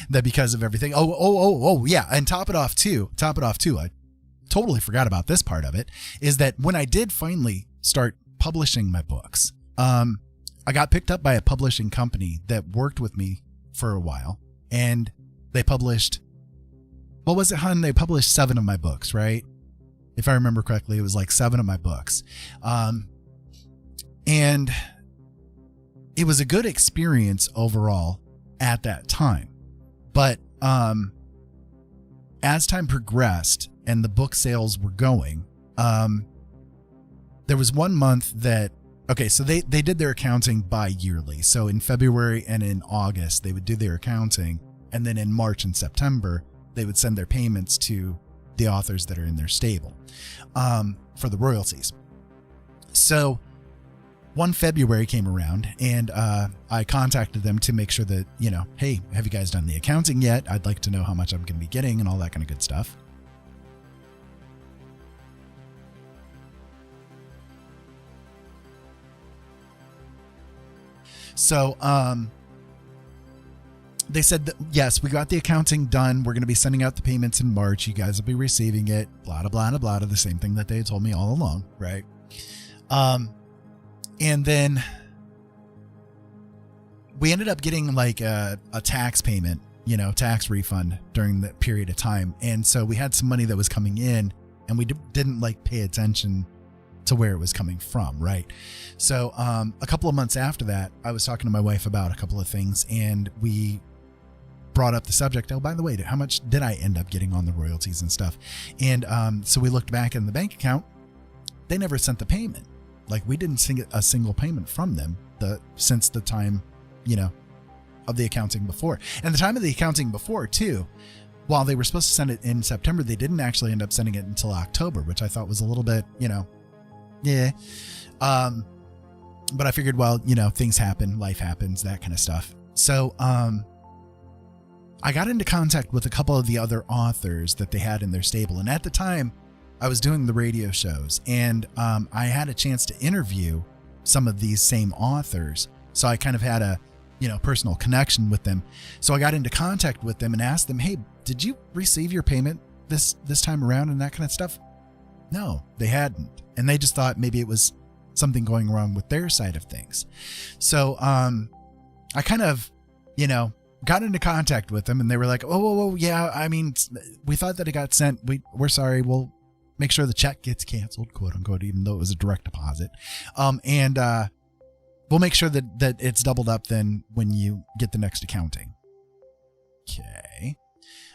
that because of everything. Oh, yeah. And top it off too. I totally forgot about this part of it, is that when I did finally start publishing my books, I got picked up by a publishing company that worked with me for a while, and they published, what was it, hun? They published 7 of my books, right? If I remember correctly, it was like 7 of my books. And it was a good experience overall at that time. But as time progressed and the book sales were going, there was one month that, okay, so they did their accounting bi-yearly. So in February and in August, they would do their accounting. And then in March and September, they would send their payments to the authors that are in their stable for the royalties. So one February came around, and I contacted them to make sure that, you know, hey, have you guys done the accounting yet? I'd like to know how much I'm going to be getting and all that kind of good stuff. So they said that, yes, we got the accounting done. We're going to be sending out the payments in March. You guys will be receiving it, blah, blah, blah, blah, the same thing that they had told me all along, right? And then we ended up getting like a tax payment, you know, tax refund during that period of time. And so we had some money that was coming in, and we didn't like pay attention to where it was coming from, right? So a couple of months after that, I was talking to my wife about a couple of things, and we brought up the subject. Oh, by the way, how much did I end up getting on the royalties and stuff? And so we looked back in the bank account. They never sent the payment. Like, we didn't see a single payment from them since the time, you know, of the accounting before. And the time of the accounting before too, while they were supposed to send it in September, they didn't actually end up sending it until October, which I thought was a little bit, you know, yeah. But I figured, well, you know, things happen, life happens, that kind of stuff. So, I got into contact with a couple of the other authors that they had in their stable. And at the time I was doing the radio shows, and, I had a chance to interview some of these same authors. So I kind of had a, you know, personal connection with them. So I got into contact with them and asked them, hey, did you receive your payment this time around and that kind of stuff? No, they hadn't. And they just thought maybe it was something going wrong with their side of things. So I kind of, you know, got into contact with them, and they were like, oh, yeah, I mean, we thought that it got sent. We're sorry. We'll make sure the check gets canceled, quote unquote, even though it was a direct deposit. And we'll make sure that it's doubled up then when you get the next accounting. Okay.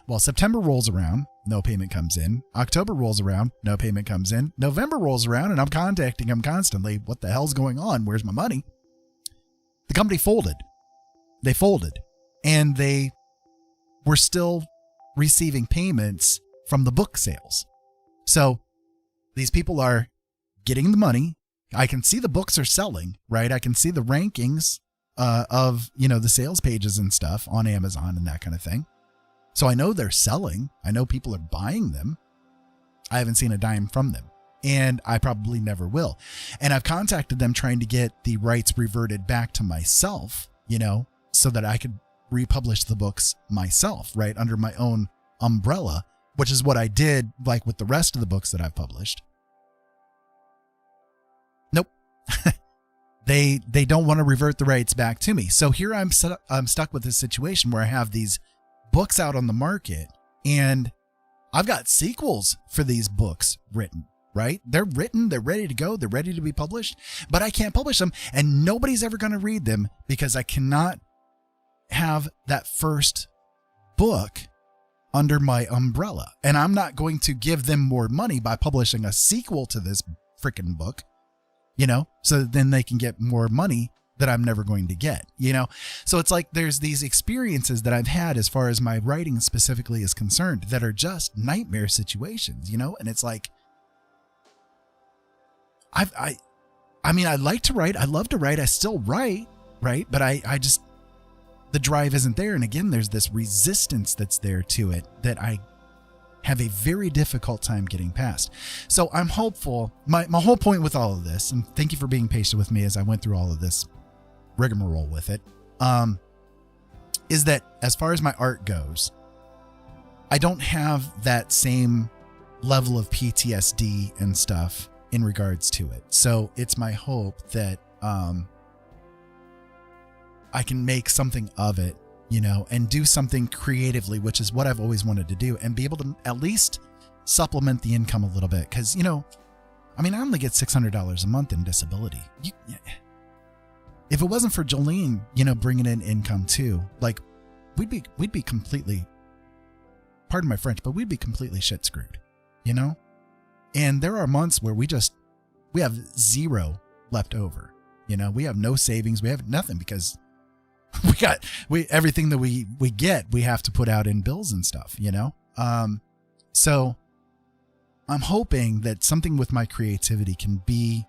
Well, September rolls around, no payment comes in. October rolls around, no payment comes in. November rolls around, and I'm contacting them constantly. What the hell's going on? Where's my money? The company folded. They folded, and they were still receiving payments from the book sales. So these people are getting the money. I can see the books are selling, right? I can see the rankings of, you know, the sales pages and stuff on Amazon and that kind of thing. So I know they're selling. I know people are buying them. I haven't seen a dime from them, and I probably never will. And I've contacted them trying to get the rights reverted back to myself, you know, so that I could republish the books myself, right, under my own umbrella, which is what I did, like with the rest of the books that I've published. Nope. They don't want to revert the rights back to me. So here I'm stuck with this situation where I have these books out on the market, and I've got sequels for these books written, right? They're written, they're ready to go, they're ready to be published, but I can't publish them, and nobody's ever going to read them because I cannot have that first book under my umbrella. And I'm not going to give them more money by publishing a sequel to this freaking book, you know, so that then they can get more money that I'm never going to get, you know? So it's like there's these experiences that I've had as far as my writing specifically is concerned that are just nightmare situations, you know? And it's like, I mean, I like to write. I love to write. I still write, right? But I just, the drive isn't there. And again, there's this resistance that's there to it that I have a very difficult time getting past. So I'm hopeful. My whole point with all of this, and thank you for being patient with me as I went through all of this rigmarole with it, is that as far as my art goes, I don't have that same level of PTSD and stuff in regards to it. So it's my hope that I can make something of it, you know, and do something creatively, which is what I've always wanted to do, and be able to at least supplement the income a little bit. Because, you know, I mean, I only get $600 a month in disability. If it wasn't for Jolene, you know, bringing in income too, like we'd be completely, pardon my French, but we'd be completely shit screwed, you know? And there are months where we have zero left over. You know, we have no savings. We have nothing because everything that we get, we have to put out in bills and stuff, you know? So I'm hoping that something with my creativity can be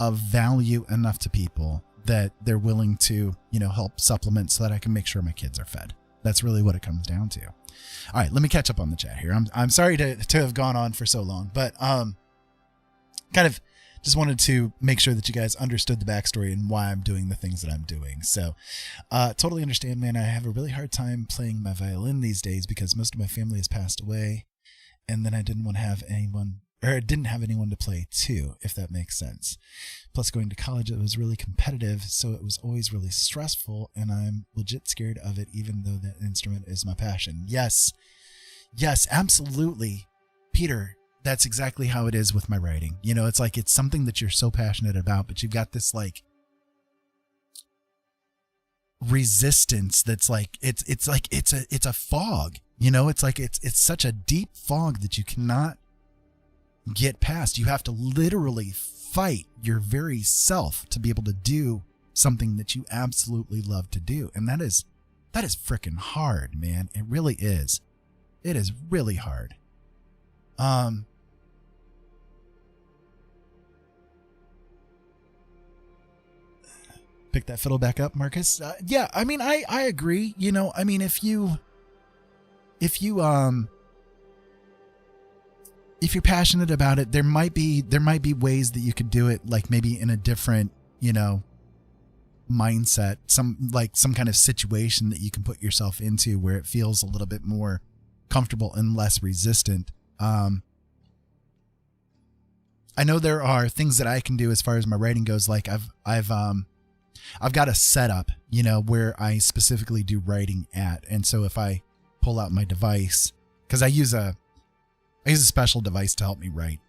of value enough to people that they're willing to, you know, help supplement so that I can make sure my kids are fed. That's really what it comes down to. All right, let me catch up on the chat here. I'm sorry to have gone on for so long, but kind of just wanted to make sure that you guys understood the backstory and why I'm doing the things that I'm doing. So totally understand, man. I have a really hard time playing my violin these days because most of my family has passed away, and then I didn't have anyone to play to, if that makes sense. Plus, going to college, it was really competitive, so it was always really stressful, and I'm legit scared of it, even though that instrument is my passion. Yes, absolutely, Peter. That's exactly how it is with my writing. You know, it's like it's something that you're so passionate about, but you've got this like resistance that's like it's a fog. You know, it's like it's such a deep fog that you cannot get past. You have to literally fight your very self to be able to do something that you absolutely love to do. And that is freaking hard, man. It really is. It is really hard. Pick that fiddle back up, Marcus. Yeah, I mean, I agree. You know, I mean, if you're passionate about it, there might be ways that you could do it, like maybe in a different, you know, mindset, some kind of situation that you can put yourself into where it feels a little bit more comfortable and less resistant. I know there are things that I can do as far as my writing goes. Like I've got a setup, you know, where I specifically do writing at. And so if I pull out my device, because I use a special device to help me write.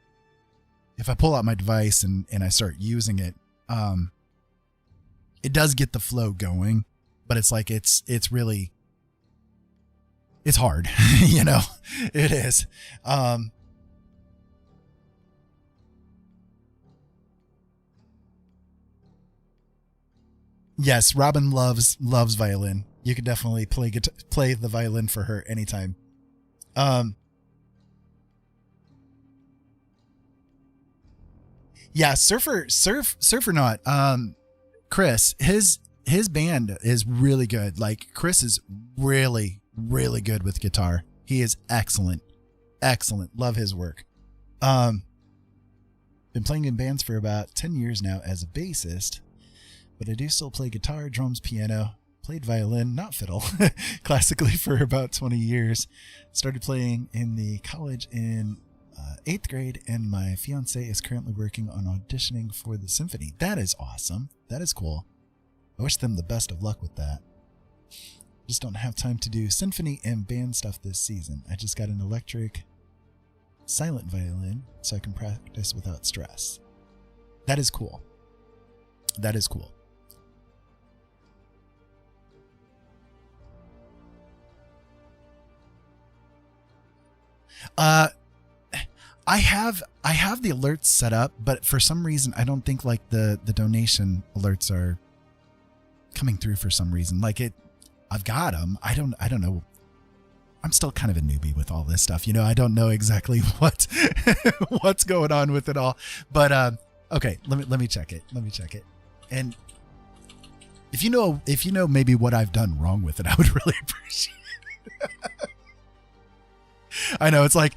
If I pull out my device and I start using it, it does get the flow going, but it's like, it's really, it's hard, you know, it is. Yes, Robin loves violin. You could definitely play the violin for her anytime. Yeah, surfer not. Chris, his band is really good. Like Chris is really, really good with guitar. He is excellent. Love his work. Been playing in bands for about 10 years now as a bassist, but I do still play guitar, drums, piano, played violin, not fiddle, classically for about 20 years. Started playing in the college in 8th grade, and my fiance is currently working on auditioning for the symphony. That is awesome. That is cool. I wish them the best of luck with that. Just don't have time to do symphony and band stuff this season. I just got an electric silent violin so I can practice without stress. That is cool. That is cool. I have the alerts set up, but for some reason I don't think like the donation alerts are coming through for some reason. Like I've got them. I don't know. I'm still kind of a newbie with all this stuff. You know, I don't know exactly what's going on with it all, but Okay, let me check it. And if you know maybe what I've done wrong with it, I would really appreciate it. I know it's like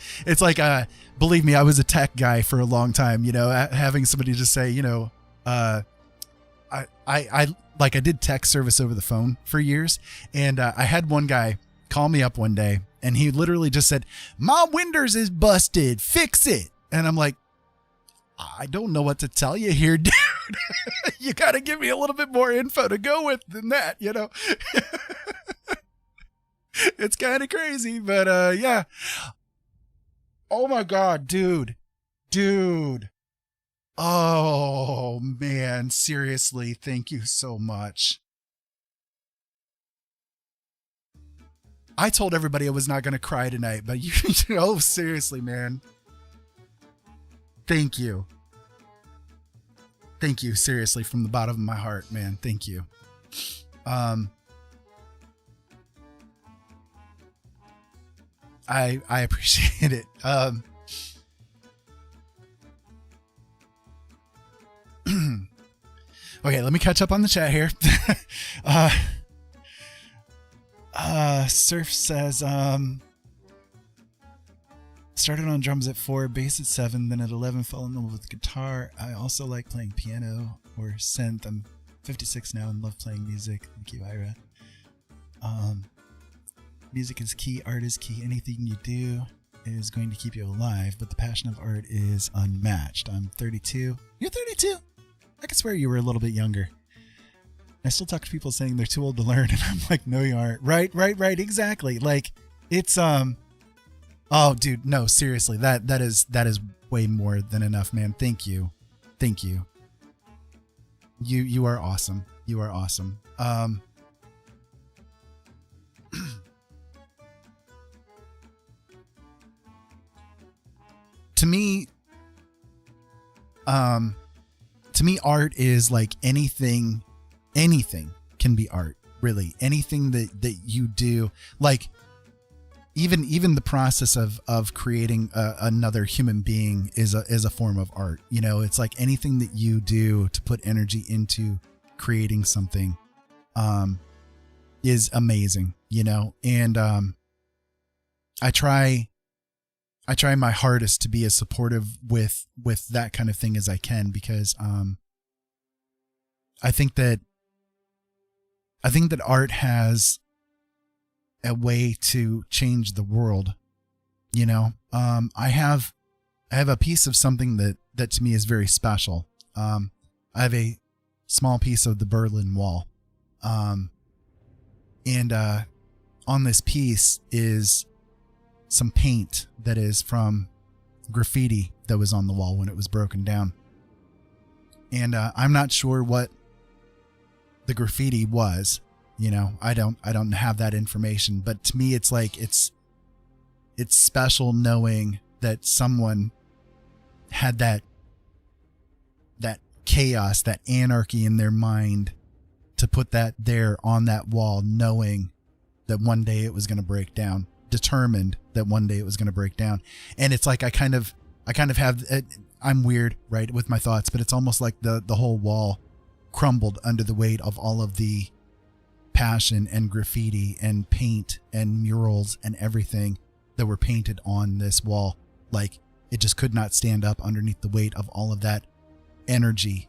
believe me, I was a tech guy for a long time, having somebody just say, I did tech service over the phone for years, and I had one guy call me up one day, and he literally just said, "My Windows is busted, fix it." And I'm like, I don't know what to tell you here, dude. You got to give me a little bit more info to go with than that, It's kind of crazy, but yeah. Oh my God, dude. Oh man, seriously, thank you so much. I told everybody I was not going to cry tonight, but oh, seriously, man. Thank you. Thank you, seriously, from the bottom of my heart, man. Thank you. I appreciate it. Okay, let me catch up on the chat here. Surf says, started on drums at 4, bass at 7, then at 11 fell in love with guitar. I also like playing piano or synth. I'm 56 now and love playing music. Thank you, Ira. Music is key, art is key. Anything you do is going to keep you alive, but the passion of art is unmatched. I'm 32. You're 32? I could swear you were a little bit younger. I still talk to people saying they're too old to learn, and I'm like, no, you aren't. Right, exactly. Like, it's oh, dude, no, seriously, that is way more than enough, man. Thank you. You are awesome. To me, art is like anything can be art, really. Anything that you do, like even the process of creating another human being is a form of art. It's like anything that you do to put energy into creating something is amazing, and I try my hardest to be as supportive with that kind of thing as I can, because I think that art has a way to change the world. I have a piece of something that to me is very special. I have a small piece of the Berlin Wall. And on this piece is some paint that is from graffiti that was on the wall when it was broken down. And I'm not sure what the graffiti was. I don't have that information, but to me it's like it's special knowing that someone had that chaos, that anarchy in their mind to put that there on that wall, knowing that one day it was going to break down, determined that one day it was going to break down. And it's like I kind of have, I'm weird, right, with my thoughts, but it's almost like the whole wall crumbled under the weight of all of the passion and graffiti and paint and murals and everything that were painted on this wall. Like, it just could not stand up underneath the weight of all of that energy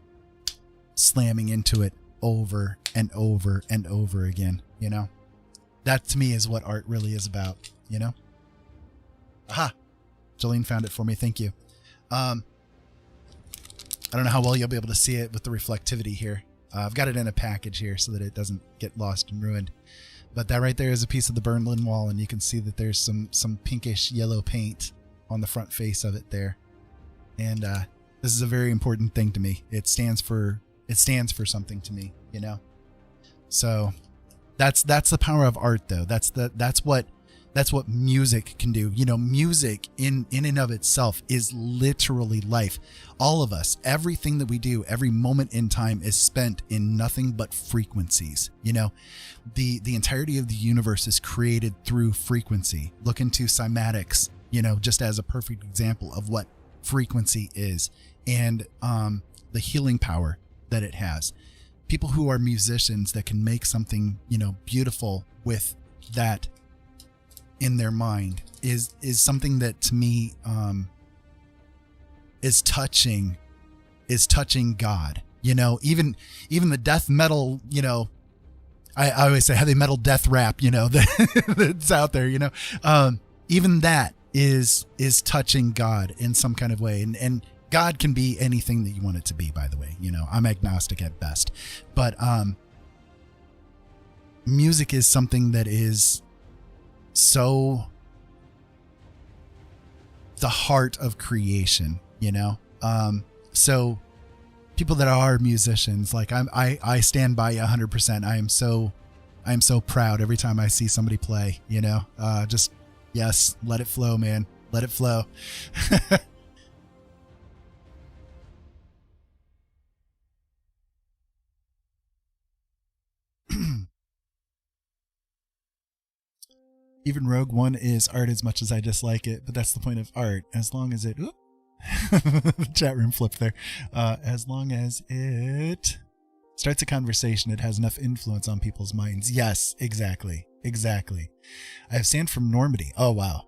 slamming into it over and over and over again. That to me is what art really is about. Aha, Jolene found it for me. Thank you. I don't know how well you'll be able to see it with the reflectivity here. I've got it in a package here so that it doesn't get lost and ruined. But that right there is a piece of the Berlin Wall, and you can see that there's some pinkish yellow paint on the front face of it there. And this is a very important thing to me. It stands for something to me, So that's the power of art, though. That's what music can do. Music in and of itself is literally life. All of us, everything that we do, every moment in time is spent in nothing but frequencies. The entirety of the universe is created through frequency. Look into cymatics, just as a perfect example of what frequency is, and the healing power that it has. People who are musicians that can make something, beautiful with that in their mind is something that to me is touching God. Even the death metal, I always say heavy metal death rap, that's out there, even that is touching God in some kind of way. And God can be anything that you want it to be, by the way. I'm agnostic at best. But music is something that is so the heart of creation, so people that are musicians, like I stand by 100%. I am so proud every time I see somebody play, just, yes, let it flow, man. Let it flow. Even Rogue One is art as much as I dislike it, but that's the point of art. As long as it, the chat room flipped there. As long as it starts a conversation, it has enough influence on people's minds. Yes, exactly. I have sand from Normandy. Oh, wow.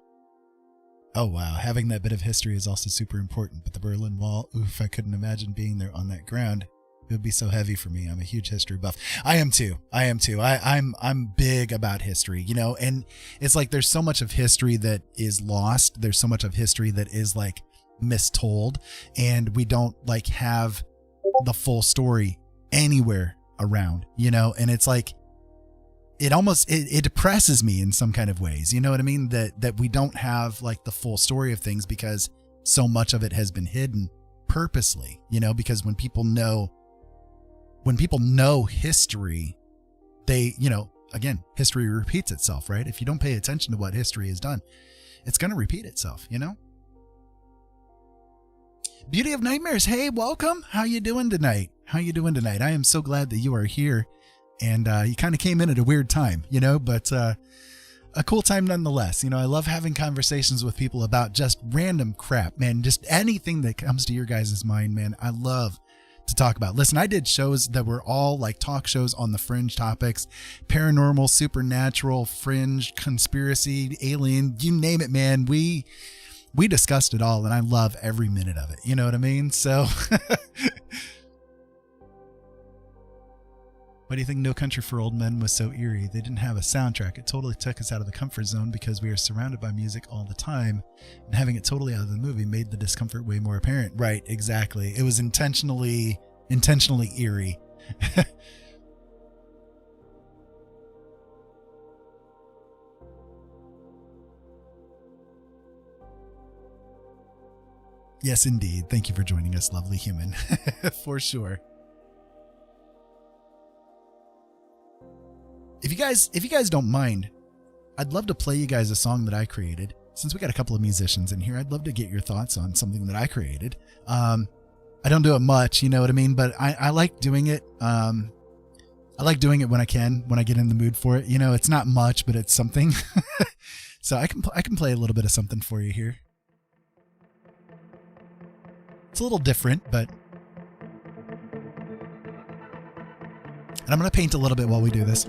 Having that bit of history is also super important, but the Berlin Wall, oof, I couldn't imagine being there on that ground. It would be so heavy for me. I'm a huge history buff. I am too. I'm big about history, and it's like there's so much of history that is lost. There's so much of history that is like mistold, and we don't like have the full story anywhere around, and it's like it depresses me in some kind of ways. You know what I mean? That we don't have like the full story of things because so much of it has been hidden purposely, because when people know history, they, again, history repeats itself, right? If you don't pay attention to what history has done, it's going to repeat itself, Beauty of Nightmares. Hey, welcome. How you doing tonight? I am so glad that you are here, and you kind of came in at a weird time, but a cool time nonetheless. I love having conversations with people about just random crap, man. Just anything that comes to your guys' mind, man. I love to talk about. Listen, I did shows that were all like talk shows on the fringe topics: paranormal, supernatural, fringe, conspiracy, alien, you name it, man. We discussed it all, and I love every minute of it. You know what I mean? So why do you think No Country for Old Men was so eerie? They didn't have a soundtrack. It totally took us out of the comfort zone because we are surrounded by music all the time, and having it totally out of the movie made the discomfort way more apparent. Right, exactly. It was intentionally eerie. Yes, indeed. Thank you for joining us, lovely human. For sure. If you guys don't mind, I'd love to play you guys a song that I created. Since we got a couple of musicians in here, I'd love to get your thoughts on something that I created. I don't do it much, you know what I mean? But I like doing it. I like doing it when I get in the mood for it. It's not much, but it's something. So I can play a little bit of something for you here. It's a little different, but... And I'm going to paint a little bit while we do this.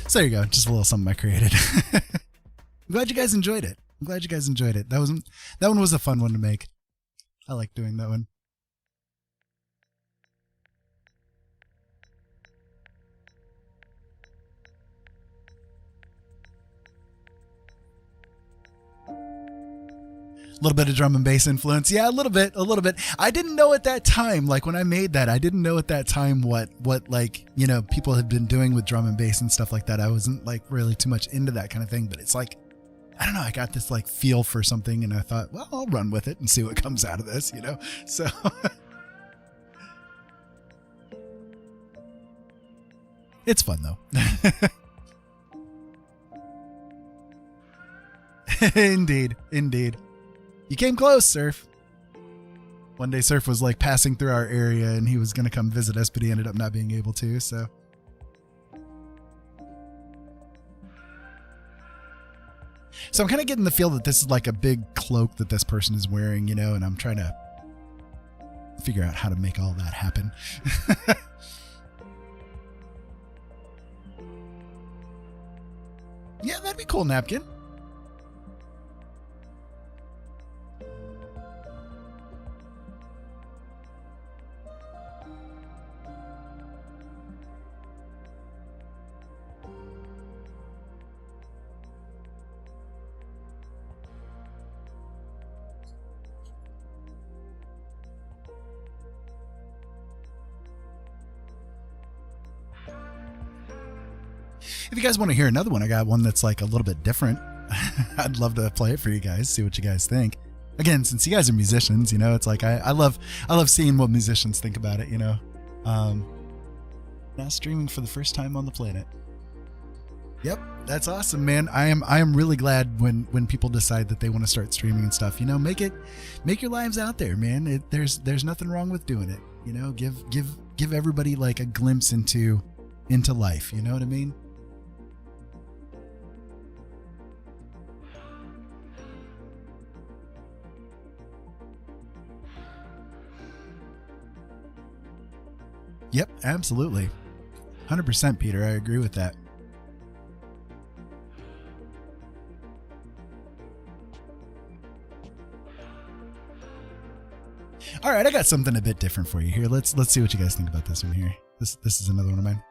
So there you go. Just a little something I created. I'm glad you guys enjoyed it. That one was a fun one to make. I like doing that one. A little bit of drum and bass influence. Yeah, a little bit. I didn't know at that time, like when I made that, I didn't know at that time what like, you know, people had been doing with drum and bass and stuff like that. I wasn't like really too much into that kind of thing, but it's like, I don't know, I got this like feel for something and I thought, well, I'll run with it and see what comes out of this, you know? So it's fun though. Indeed. You came close, Surf. One day Surf was like passing through our area and he was going to come visit us, but he ended up not being able to, so. So I'm kind of getting the feel that this is like a big cloak that this person is wearing, you know, and I'm trying to figure out how to make all that happen. Yeah, that'd be cool, Napkin. If you guys want to hear another one, I got one that's like a little bit different. I'd love to play it for you guys, see what you guys think. Again, since you guys are musicians, you know, it's like I love seeing what musicians think about it, you know. Now streaming for the first time on the planet. Yep, that's awesome, man. I am really glad when people decide that they want to start streaming and stuff. You know, make your lives out there, man. There's nothing wrong with doing it. You know, give everybody like a glimpse into life. You know what I mean? Yep, absolutely. 100%, Peter. I agree with that. All right, I got something a bit different for you here. Let's see what you guys think about this one here. This is another one of mine.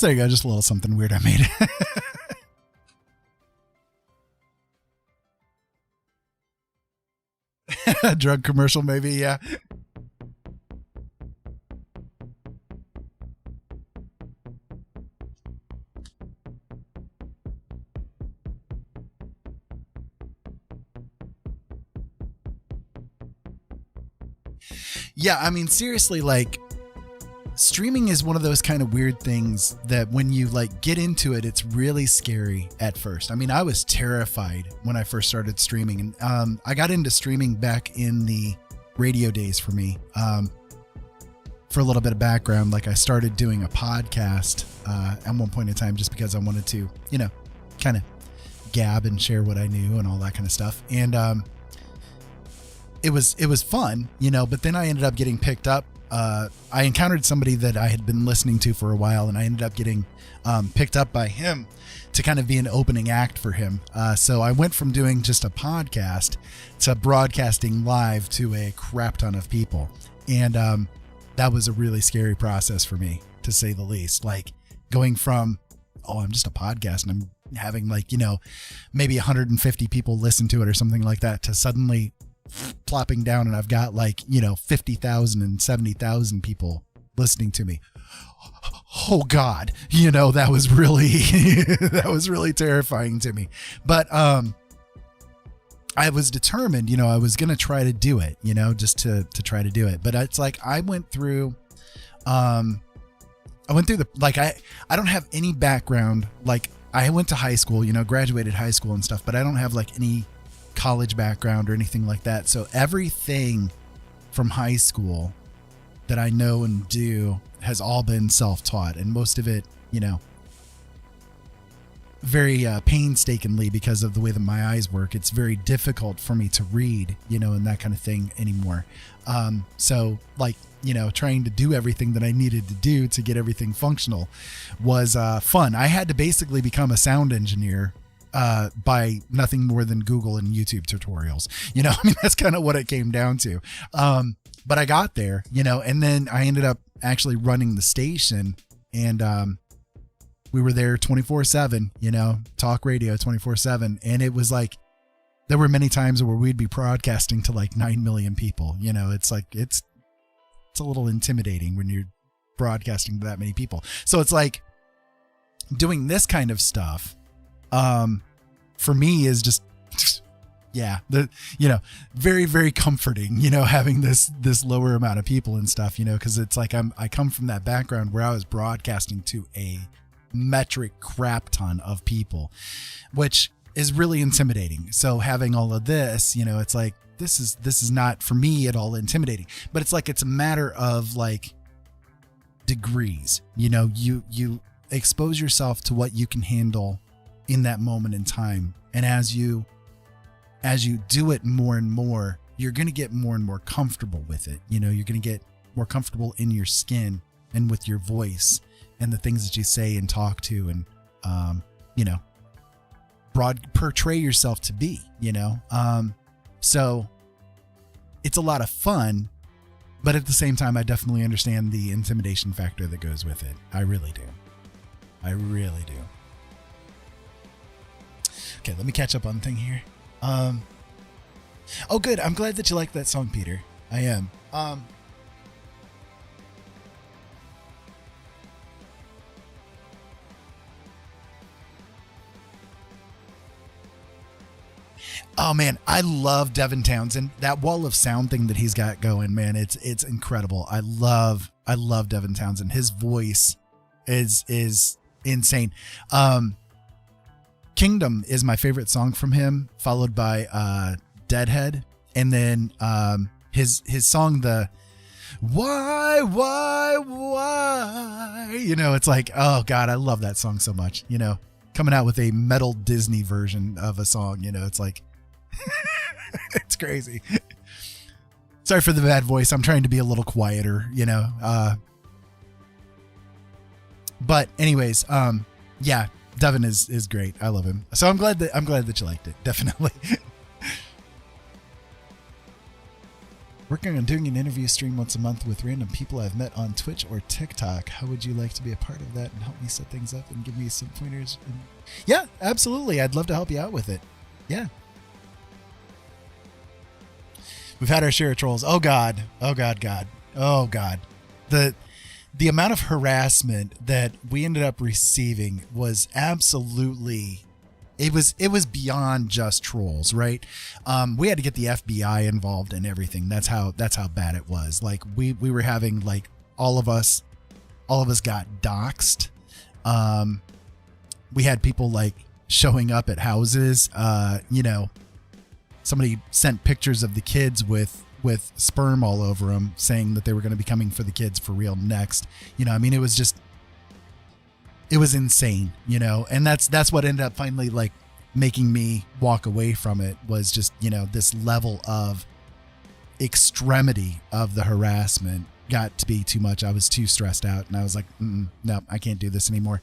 So there you go. Just a little something weird I made. Drug commercial, maybe. Yeah. Yeah, I mean, seriously, like, streaming is one of those kind of weird things that when you like get into it, it's really scary at first. I mean, I was terrified when I first started streaming, and I got into streaming back in the radio days for me. For a little bit of background, like I started doing a podcast at one point in time just because I wanted to, you know, kind of gab and share what I knew and all that kind of stuff. And it was fun, you know, but then I ended up getting picked up. I encountered somebody that I had been listening to for a while, and I ended up getting picked up by him to kind of be an opening act for him. So I went from doing just a podcast to broadcasting live to a crap ton of people. And that was a really scary process for me, to say the least. Like going from, oh, I'm just a podcast and I'm having like, you know, maybe 150 people listen to it or something like that, to suddenly plopping down and I've got like, you know, 50,000 and 70,000 people listening to me. Oh God, you know, that was really, that was really terrifying to me. But, I was determined, you know, I was going to try to do it, you know, just to try to do it. But it's like, I went through the, like, I don't have any background. Like I went to high school, you know, graduated high school and stuff, but I don't have like any college background or anything like that. So everything from high school that I know and do has all been self-taught, and most of it, you know, very painstakingly, because of the way that my eyes work. It's very difficult for me to read, you know, and that kind of thing anymore. So like, you know, trying to do everything that I needed to do to get everything functional was fun. I had to basically become a sound engineer by nothing more than Google and YouTube tutorials. You know, I mean, that's kind of what it came down to. But I got there, you know, and then I ended up actually running the station, and we were there 24/7, you know, talk radio 24/7. And it was like, there were many times where we'd be broadcasting to like 9 million people. You know, it's like, it's a little intimidating when you're broadcasting to that many people. So it's like doing this kind of stuff, for me is just, yeah, you know, very, very comforting, you know, having this lower amount of people and stuff, you know, cause it's like, I come from that background where I was broadcasting to a metric crap ton of people, which is really intimidating. So having all of this, you know, it's like, this is not for me at all intimidating, but it's like, it's a matter of like degrees, you know, you expose yourself to what you can handle in that moment in time. And as you do it more and more, you're going to get more and more comfortable with it. You know, you're going to get more comfortable in your skin and with your voice and the things that you say and talk to, and, you know, portray yourself to be, you know? So it's a lot of fun, but at the same time, I definitely understand the intimidation factor that goes with it. I really do. I really do. Okay, let me catch up on the thing here. Oh, good. I'm glad that you like that song, Peter. I am. Oh man, I love Devin Townsend. That wall of sound thing that he's got going, man, it's incredible. I love Devin Townsend. His voice is insane. Kingdom is my favorite song from him, followed by Deadhead, and then his song, the why, you know, it's like, oh God, I love that song so much, you know, coming out with a metal Disney version of a song, you know, it's like, it's crazy. Sorry for the bad voice. I'm trying to be a little quieter, you know, but anyways, yeah, Devin is great. I love him. So I'm glad that you liked it. Definitely. Working on doing an interview stream once a month with random people I've met on Twitch or TikTok. How would you like to be a part of that and help me set things up and give me some pointers? Yeah, absolutely. I'd love to help you out with it. Yeah. We've had our share of trolls. Oh God. Oh God. Oh God. The amount of harassment that we ended up receiving was absolutely, it was beyond just trolls, right? We had to get the FBI involved in everything. That's how bad it was. Like we were having, like, all of us got doxxed. We had people like showing up at houses. Somebody sent pictures of the kids with sperm all over them, saying that they were going to be coming for the kids for real next. I mean, it was insane, and that's what ended up finally, like, making me walk away from it, was just, this level of extremity of the harassment got to be too much. I was too stressed out, and I was like, no, I can't do this anymore.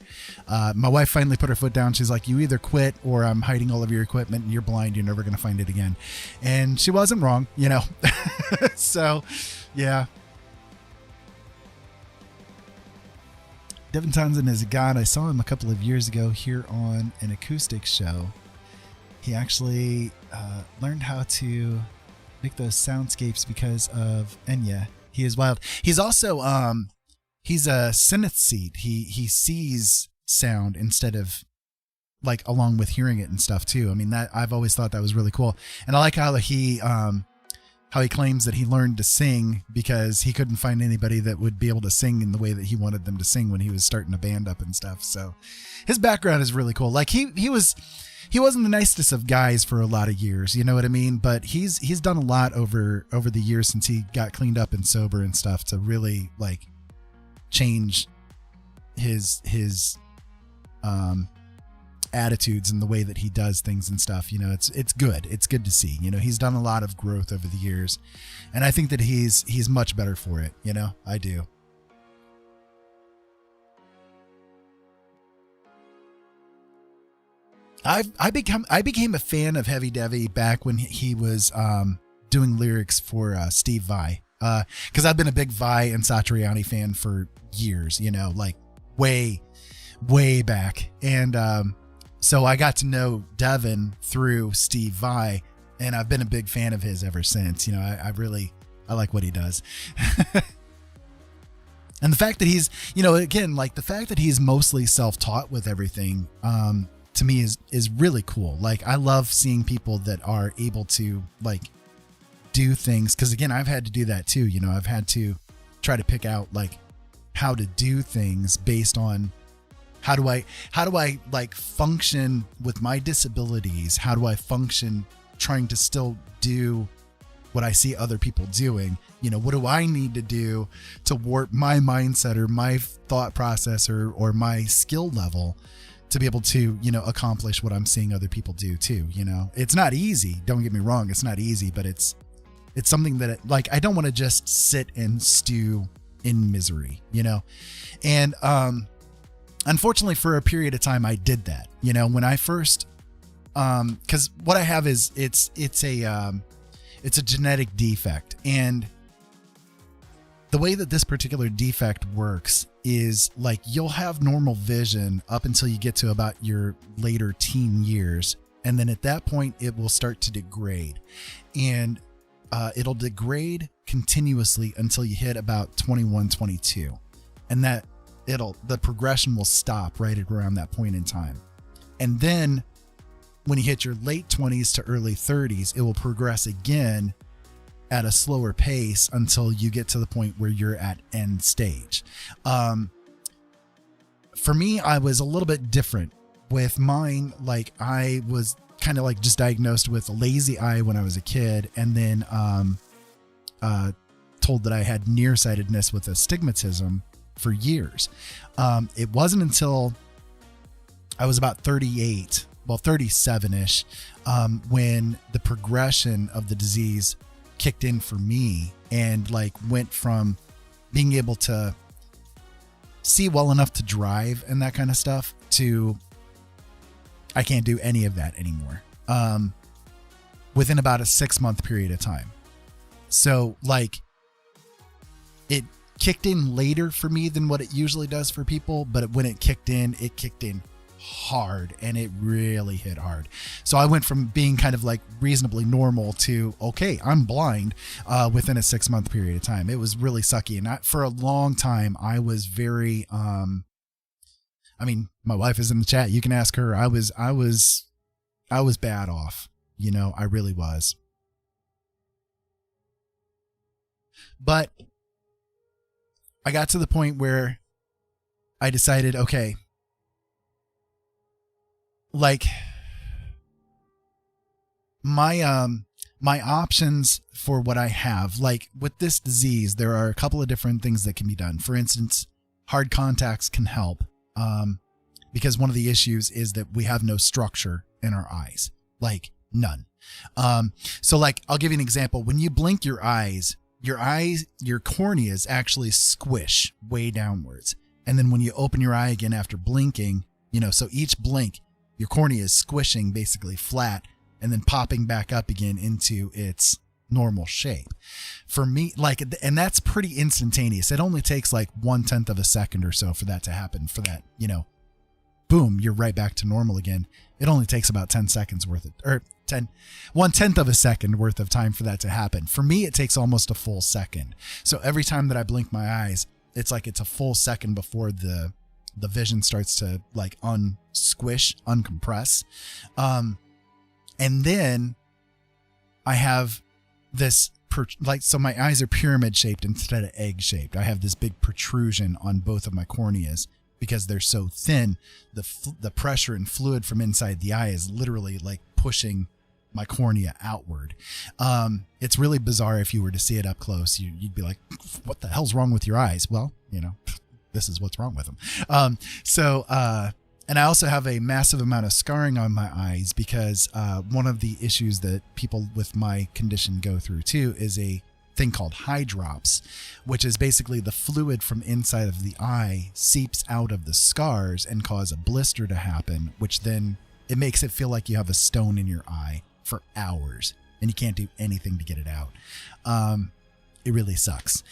My wife finally put her foot down. She's like, you either quit or I'm hiding all of your equipment and you're blind. You're never going to find it again. And she wasn't wrong, So, yeah. Devin Townsend is a god. I saw him a couple of years ago here on an acoustic show. He actually learned how to make those soundscapes because of Enya. He is wild. He's also he's a synesthete. He sees sound instead of, like, along with hearing it and stuff too. I mean, that I've always thought that was really cool. And I like how he claims that he learned to sing because he couldn't find anybody that would be able to sing in the way that he wanted them to sing when he was starting a band up and stuff. So his background is really cool. Like he wasn't the nicest of guys for a lot of years, you know what I mean? But he's done a lot over the years since he got cleaned up and sober and stuff to really, like, change his attitudes and the way that he does things and stuff. It's good. It's good to see. He's done a lot of growth over the years, and I think that he's much better for it. I do. I became a fan of Heavy Devi back when he was doing lyrics for Steve Vai, because I've been a big Vai and Satriani fan for years, like way back, and so I got to know Devin through Steve Vai, and I've been a big fan of his ever since. I like what he does. And the fact that he's, again, like, the fact that he's mostly self-taught with everything, to me is really cool. Like, I love seeing people that are able to, like, do things, because again, I've had to do that too. I've had to try to pick out, like, how to do things based on how do I like function with my disabilities? How do I function trying to still do what I see other people doing? What do I need to do to warp my mindset or my thought process or my skill level to be able to, accomplish what I'm seeing other people do too? It's not easy. Don't get me wrong. It's not easy, but it's something that, like, I don't want to just sit and stew in misery, and, unfortunately, for a period of time, I did that, when I first, cause what I have is it's a genetic defect. And the way that this particular defect works is, like, you'll have normal vision up until you get to about your later teen years. And then at that point, it will start to degrade, and it'll degrade continuously until you hit about 21, 22. And that the progression will stop right at around that point in time. And then when you hit your late 20s to early 30s, it will progress again at a slower pace until you get to the point where you're at end stage. For me, I was a little bit different with mine. Like, I was kind of like just diagnosed with a lazy eye when I was a kid, and then told that I had nearsightedness with astigmatism for years. It wasn't until I was about 38, well, 37-ish, when the progression of the disease kicked in for me, and, like, went from being able to see well enough to drive and that kind of stuff to I can't do any of that anymore, within about a 6-month period of time. So like it kicked in later for me than what it usually does for people, but when it kicked in hard, and it really hit hard. So I went from being kind of like reasonably normal to, okay, I'm blind within a 6-month period of time. It was really sucky. And for a long time, I was very, I mean, my wife is in the chat. You can ask her. I was bad off. You know, I really was. But I got to the point where I decided, okay, like my options for what I have, like with this disease, there are a couple of different things that can be done. For instance, hard contacts can help, because one of the issues is that we have no structure in our eyes, like none. So like, I'll give you an example. When you blink your eyes, your corneas actually squish way downwards. And then when you open your eye again after blinking, you know, so each blink, your cornea is squishing basically flat and then popping back up again into its normal shape. For me, like, and that's pretty instantaneous. It only takes like 1/10 of a second or so for that to happen, for that, you know, boom, you're right back to normal again. It only takes about 10 seconds worth of, or 1/10 of a second worth of time for that to happen. For me, it takes almost a full second. So every time that I blink my eyes, it's like it's a full second before the vision starts to like unsquish, uncompress. And then I have this, so my eyes are pyramid shaped instead of egg shaped. I have this big protrusion on both of my corneas because they're so thin. The pressure and fluid from inside the eye is literally like pushing my cornea outward. It's really bizarre. If you were to see it up close, you'd be like, what the hell's wrong with your eyes? Well, you know, this is what's wrong with them. And I also have a massive amount of scarring on my eyes because one of the issues that people with my condition go through too is a thing called eye drops, which is basically the fluid from inside of the eye seeps out of the scars and cause a blister to happen, which then it makes it feel like you have a stone in your eye for hours and you can't do anything to get it out. It really sucks.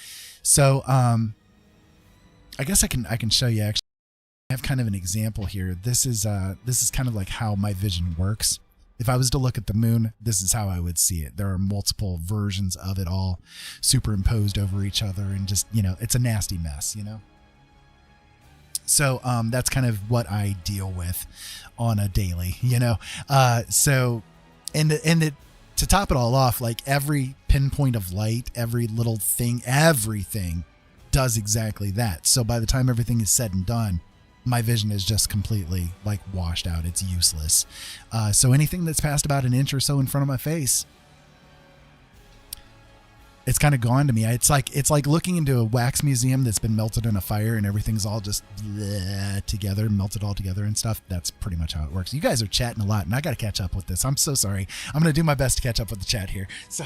So I guess I can show you. Actually, I have kind of an example here. This is kind of like how my vision works. If I was to look at the moon, this is how I would see it. There are multiple versions of it all superimposed over each other, and just, you know, it's a nasty mess, you know? So that's kind of what I deal with on a daily, you know? So, to top it all off, like every pinpoint of light, every little thing, everything does exactly that. So by the time everything is said and done, my vision is just completely like washed out. It's useless. So anything that's past about an inch or so in front of my face, it's kind of gone to me. It's like looking into a wax museum that's been melted in a fire and everything's all just together, melted all together and stuff. That's pretty much how it works. You guys are chatting a lot and I got to catch up with this. I'm so sorry. I'm going to do my best to catch up with the chat here. So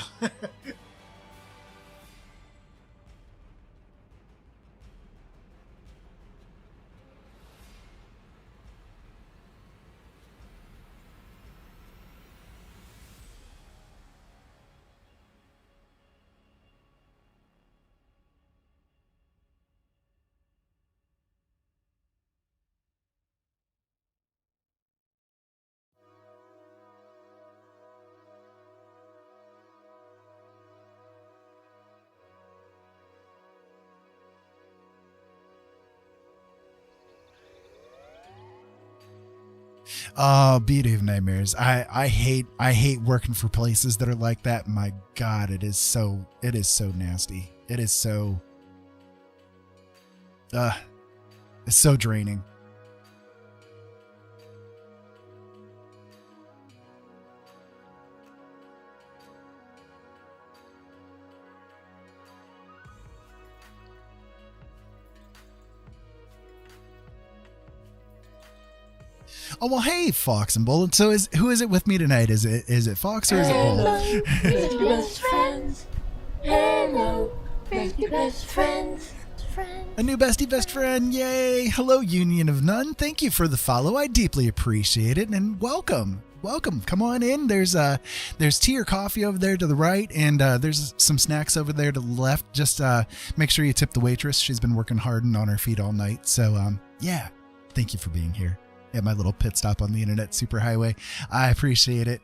oh, beauty of nightmares. I hate working for places that are like that. My God, it is so nasty. It is so, it's so draining. Oh, well, hey, Fox and Bull. So who is it with me tonight? Is it Fox or is it Bull? Hello, best best friends. Hello, best best friends. A new bestie best friend. Yay. Hello, Union of None. Thank you for the follow. I deeply appreciate it. And welcome. welcome. Come on in. There's tea or coffee over there to the right, and there's some snacks over there to the left. Just make sure you tip the waitress. She's been working hard and on her feet all night. So yeah, thank you for being here at my little pit stop on the internet superhighway. I appreciate it.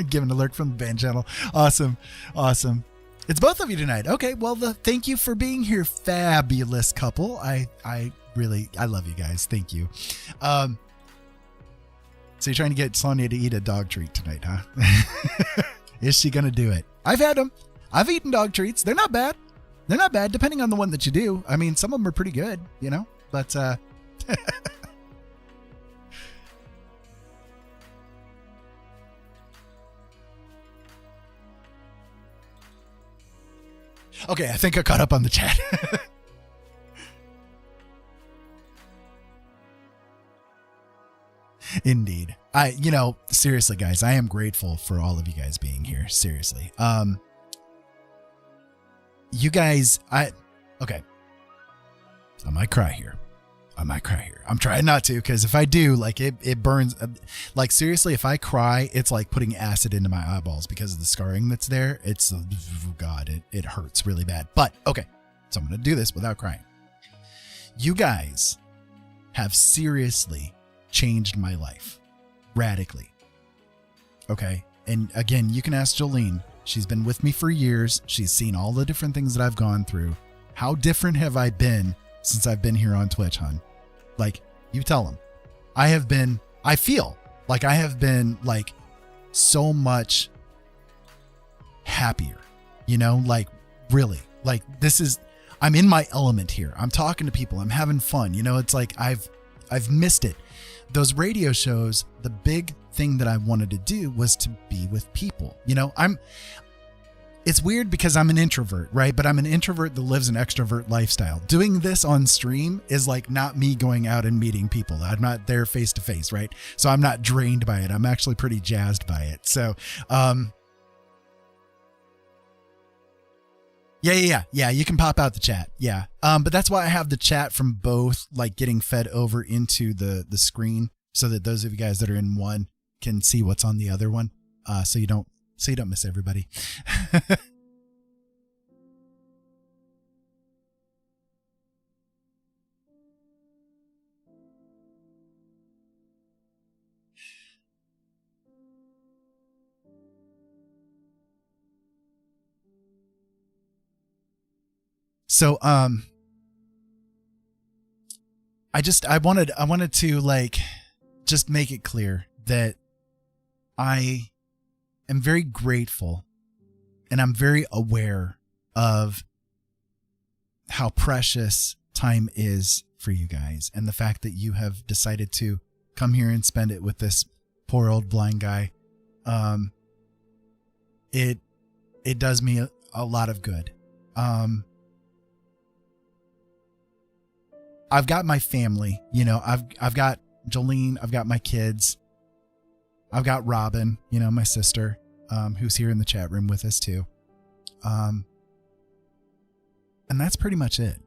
Given a lurk from the band channel. Awesome. It's both of you tonight. Okay, well, thank you for being here, fabulous couple. I love you guys. Thank you. So you're trying to get Sonia to eat a dog treat tonight, huh? Is she gonna do it? I've had them. I've eaten dog treats. They're not bad. Depending on the one that you do. I mean, some of them are pretty good, but okay, I think I caught up on the chat. Indeed. Seriously, guys, I am grateful for all of you guys being here. Seriously. You guys, okay. I might cry here. I'm trying not to, because if I do, like, it burns. Like, seriously, if I cry, it's like putting acid into my eyeballs because of the scarring that's there. It's, God, it hurts really bad. But, okay, so I'm going to do this without crying. You guys have seriously changed my life. Radically. Okay? And again, you can ask Jolene. She's been with me for years. She's seen all the different things that I've gone through. How different have I been since I've been here on Twitch, hon? Like, you tell them. I feel like I have been, like, so much happier, like, really, like, I'm in my element here. I'm talking to people. I'm having fun. It's like, I've missed it. Those radio shows, the big thing that I wanted to do was to be with people. It's weird because I'm an introvert, right? But I'm an introvert that lives an extrovert lifestyle. Doing this on stream is like not me going out and meeting people. I'm not there face to face, right? So I'm not drained by it. I'm actually pretty jazzed by it. So, yeah. You can pop out the chat. Yeah. But that's why I have the chat from both, like, getting fed over into the screen, so that those of you guys that are in one can see what's on the other one. So you don't miss everybody. So, I wanted to, like, just make it clear that I am very grateful, and I'm very aware of how precious time is for you guys, and the fact that you have decided to come here and spend it with this poor old blind guy. It does me a lot of good. I've got my family, I've got Jolene, I've got my kids, I've got Robin, my sister, who's here in the chat room with us too. And that's pretty much it.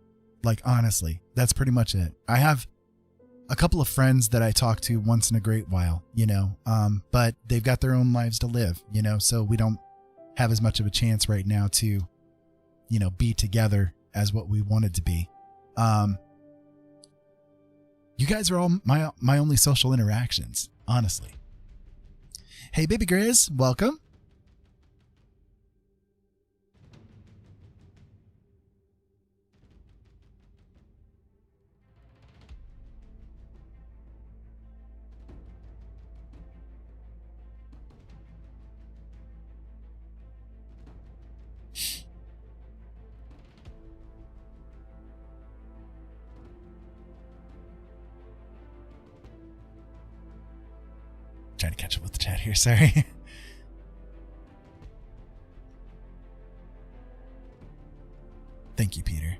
Like, honestly, that's pretty much it. I have a couple of friends that I talk to once in a great while, but they've got their own lives to live, so we don't have as much of a chance right now to, be together as what we wanted to be. You guys are all my only social interactions, honestly. Hey, Baby Grizz, welcome. Trying to catch up with the chat here, sorry. Thank you, Peter.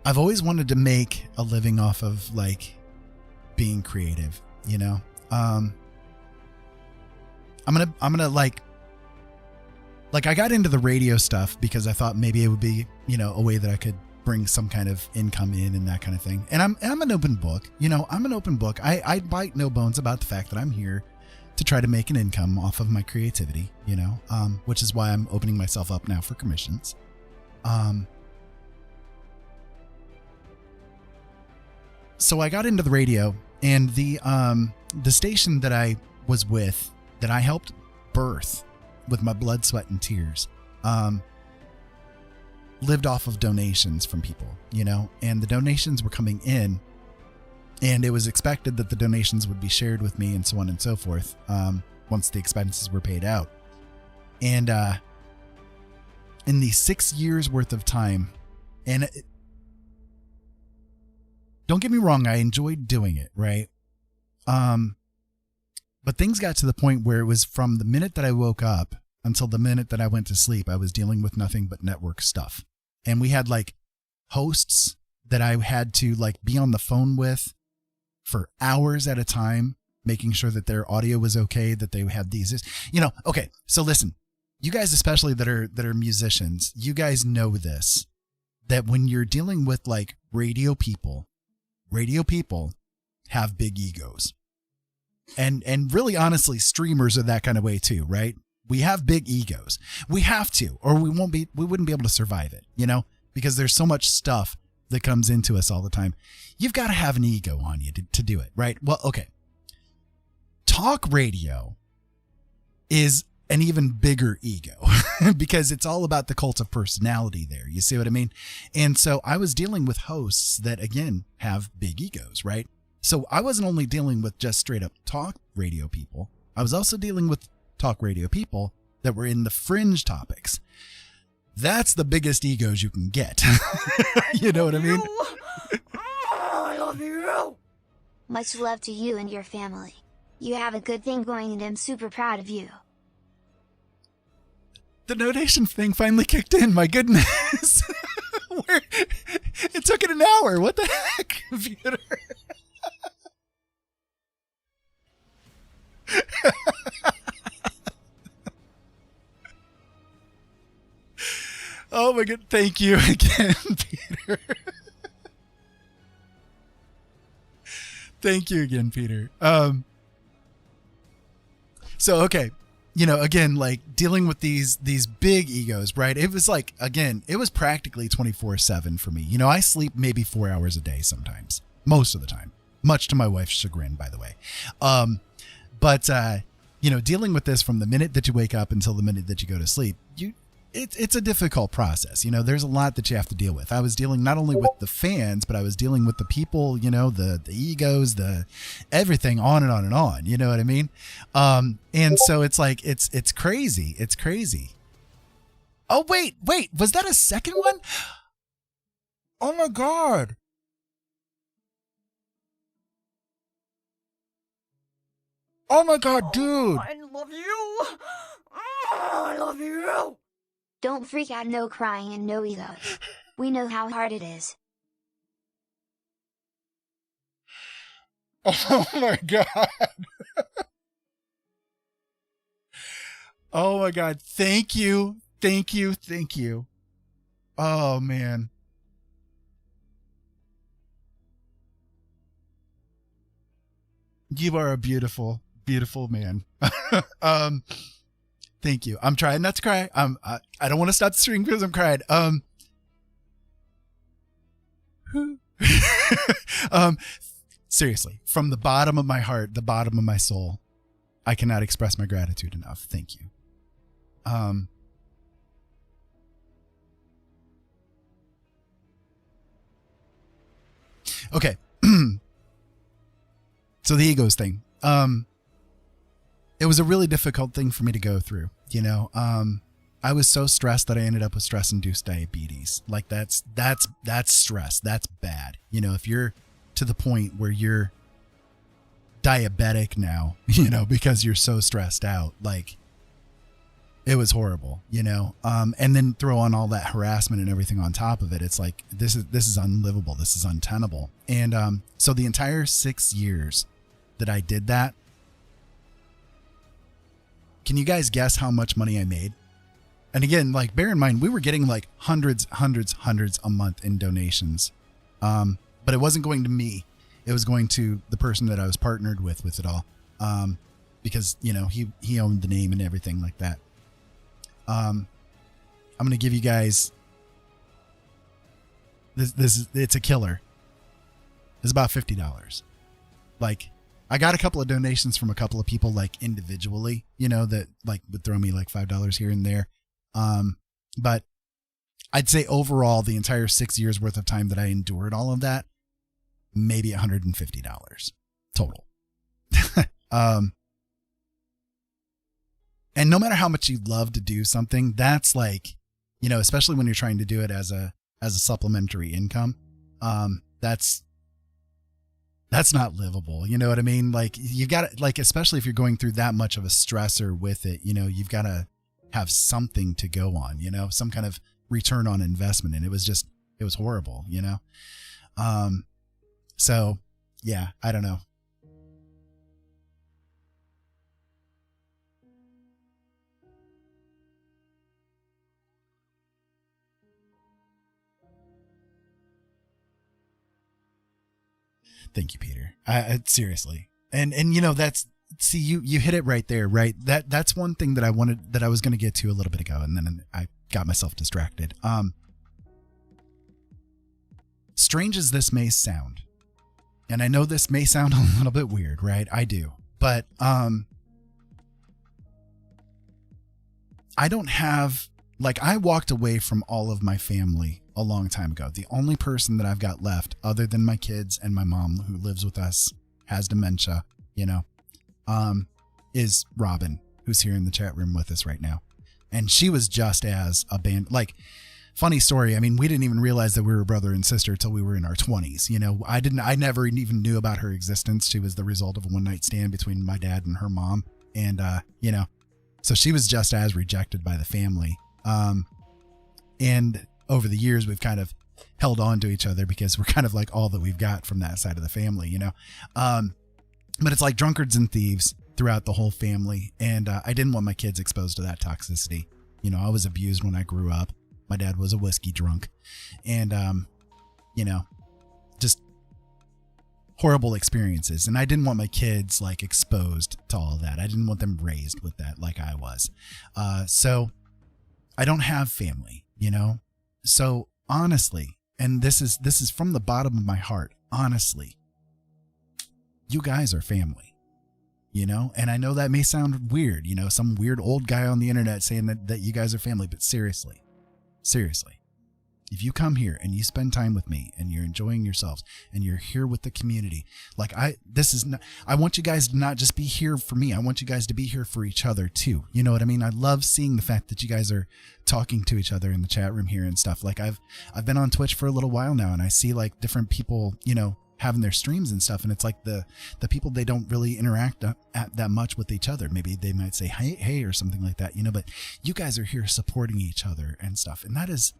I've always wanted to make a living off of like being creative, you know. I'm gonna like I got into the radio stuff because I thought maybe it would be, you know, a way that I could bring some kind of income in and that kind of thing. And I'm an open book, you know. I'm an open book. I bite no bones about the fact that I'm here to try to make an income off of my creativity, you know, which is why I'm opening myself up now for commissions. So I got into the radio, and the station that I was with, that I helped birth with my blood, sweat, and tears, lived off of donations from people, you know, and the donations were coming in, and it was expected that the donations would be shared with me and so on and so forth, once the expenses were paid out. And in the 6 years worth of time, and don't get me wrong, I enjoyed doing it, right? But things got to the point where it was from the minute that I woke up until the minute that I went to sleep, I was dealing with nothing but network stuff. And we had like hosts that I had to like be on the phone with for hours at a time, making sure that their audio was okay, that they had these, you know. Okay, so listen, you guys, especially that are musicians, you guys know this, that when you're dealing with like radio people have big egos. And really, honestly, streamers are that kind of way too, right? We have big egos. We have to, or we wouldn't be able to survive it, you know, because there's so much stuff that comes into us all the time. You've got to have an ego on you to do it, right? Well, okay. Talk radio is an even bigger ego because it's all about the cult of personality there. You see what I mean? And so I was dealing with hosts that, again, have big egos, right? So I wasn't only dealing with just straight up talk radio people. I was also dealing with talk radio people that were in the fringe topics. That's the biggest egos you can get. You know what I mean? I love you. Much love to you and your family. You have a good thing going and I'm super proud of you. The donation thing finally kicked in. My goodness. It took it an hour. What the heck, computer? Oh my god, thank you again, Peter. Thank you again, Peter. So okay, you know, again, like dealing with these big egos, right? It was like, again, it was practically 24/7 for me. You know, I sleep maybe 4 hours a day sometimes, most of the time, much to my wife's chagrin, by the way. But you know, dealing with this from the minute that you wake up until the minute that you go to sleep, it's a difficult process. You know, there's a lot that you have to deal with. I was dealing not only with the fans, but I was dealing with the people, you know, the egos, the everything, on and on and on. You know what I mean? And so it's like, it's crazy. It's crazy. Oh, wait, was that a second one? Oh my God. Oh my God, dude. I love you. I love you. Don't freak out, no crying and no egos. We know how hard it is. Oh my God. Oh my God. Thank you. Thank you. Thank you. Oh man. You are a beautiful, beautiful man. Thank you. I'm trying not to cry. I don't want to stop the stream because I'm crying. Seriously, from the bottom of my heart, the bottom of my soul, I cannot express my gratitude enough. Thank you. Okay. So the egos thing. It was a really difficult thing for me to go through, you know. I was so stressed that I ended up with stress-induced diabetes. Like that's stress. That's bad. You know, if you're to the point where you're diabetic now, you know, because you're so stressed out, like It was horrible, you know. And then throw on all that harassment and everything on top of it. It's like, this is unlivable. This is untenable. And so the entire 6 years that I did that, can you guys guess how much money I made? And again, like, bear in mind, we were getting like hundreds a month in donations. But it wasn't going to me. It was going to the person that I was partnered with it all. Because, you know, he owned the name and everything like that. I'm going to give you guys it's a killer. It's about $50. Like, I got a couple of donations from a couple of people, like, individually, you know, that like would throw me like $5 here and there. But I'd say overall, the entire 6 years worth of time that I endured all of that, maybe $150 total. And no matter how much you love to do something, that's like, you know, especially when you're trying to do it as a supplementary income, that's not livable. You know what I mean? Like, you got to, like, especially if you're going through that much of a stressor with it, you know, you've got to have something to go on, you know, some kind of return on investment. And it was horrible, you know? So yeah, I don't know. Thank you, Peter. Seriously. And you know, you hit it right there, right? That's one thing that I was going to get to a little bit ago. And then I got myself distracted. Strange as this may sound, and I know this may sound a little bit weird, right? I do, but, I don't have, like, I walked away from all of my family a long time ago. The only person that I've got left, other than my kids and my mom, who lives with us, has dementia, you know, is Robin, who's here in the chat room with us right now. And she was just as abandoned. Like, funny story. I mean, we didn't even realize that we were brother and sister till we were in our 20s. You know, I never even knew about her existence. She was the result of a one night stand between my dad and her mom. And, you know, so she was just as rejected by the family. And over the years, we've kind of held on to each other because we're kind of like all that we've got from that side of the family, you know? But it's like drunkards and thieves throughout the whole family. And, I didn't want my kids exposed to that toxicity. You know, I was abused when I grew up. My dad was a whiskey drunk, and, you know, just horrible experiences. And I didn't want my kids, like, exposed to all of that. I didn't want them raised with that like I was. So I don't have family, you know? So honestly, and this is from the bottom of my heart, honestly, you guys are family, you know? And I know that may sound weird, you know, some weird old guy on the internet saying that you guys are family, but seriously, if you come here and you spend time with me and you're enjoying yourselves and you're here with the community, like I want you guys to not just be here for me. I want you guys to be here for each other too. You know what I mean? I love seeing the fact that you guys are talking to each other in the chat room here and stuff. Like, I've been on Twitch for a little while now, and I see, like, different people, you know, having their streams and stuff. And it's like the people, they don't really interact that much with each other. Maybe they might say, hey, or something like that, you know, but you guys are here supporting each other and stuff. And that is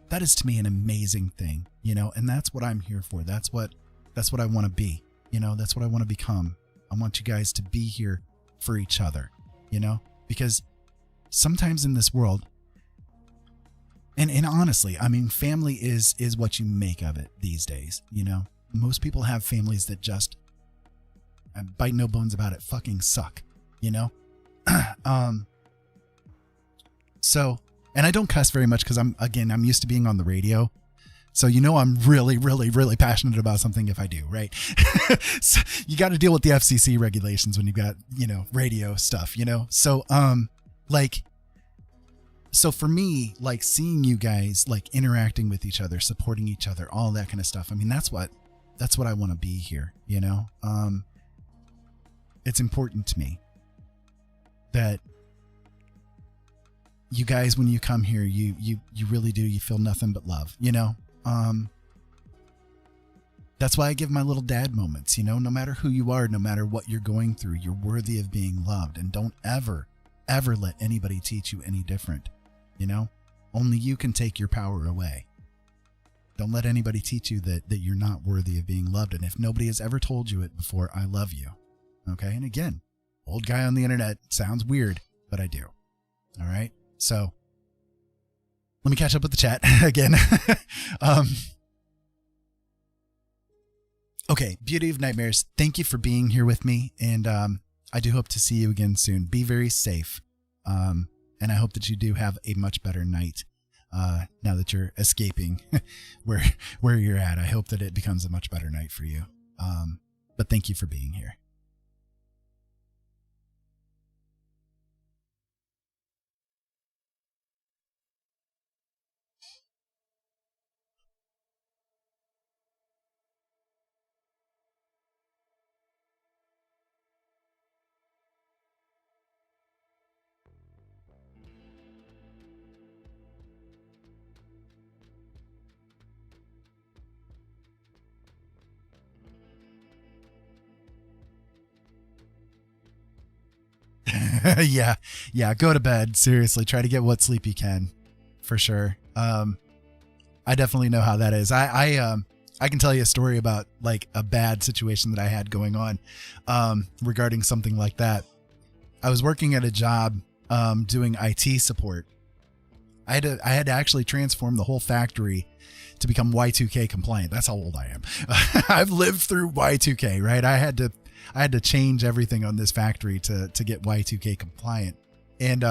to me an amazing thing, you know, and that's what I'm here for. That's what I want to be, you know, that's what I want to become. I want you guys to be here for each other, you know, because sometimes in this world, and honestly, I mean, family is what you make of it these days, you know. Most people have families that just, bite no bones about it, fucking suck, you know? So, and I don't cuss very much because I'm used to being on the radio. So, you know, I'm really, really, really passionate about something if I do, right? So you got to deal with the FCC regulations when you've got, you know, radio stuff, you know? So, so for me, like, seeing you guys, like, interacting with each other, supporting each other, all that kind of stuff. I mean, that's what I want to be here, you know? It's important to me that you guys, when you come here, you really do, you feel nothing but love, you know? That's why I give my little dad moments, you know, no matter who you are, no matter what you're going through, you're worthy of being loved. And don't ever ever let anybody teach you any different. You know, only you can take your power away. Don't let anybody teach you that you're not worthy of being loved. And if nobody has ever told you it before, I love you. Okay. And again, old guy on the internet, sounds weird, but I do. All right. So let me catch up with the chat again. Okay. Beauty of Nightmares. Thank you for being here with me. And I do hope to see you again soon. Be very safe. And I hope that you do have a much better night. Now that you're escaping where you're at, I hope that it becomes a much better night for you. But thank you for being here. Yeah. Go to bed. Seriously, try to get what sleep you can, for sure. I definitely know how that is. I can tell you a story about like a bad situation that I had going on, regarding something like that. I was working at a job, doing IT support. I had to actually transform the whole factory to become Y2K compliant. That's how old I am. I've lived through Y2K, right? I had to change everything on this factory to get Y2K compliant. And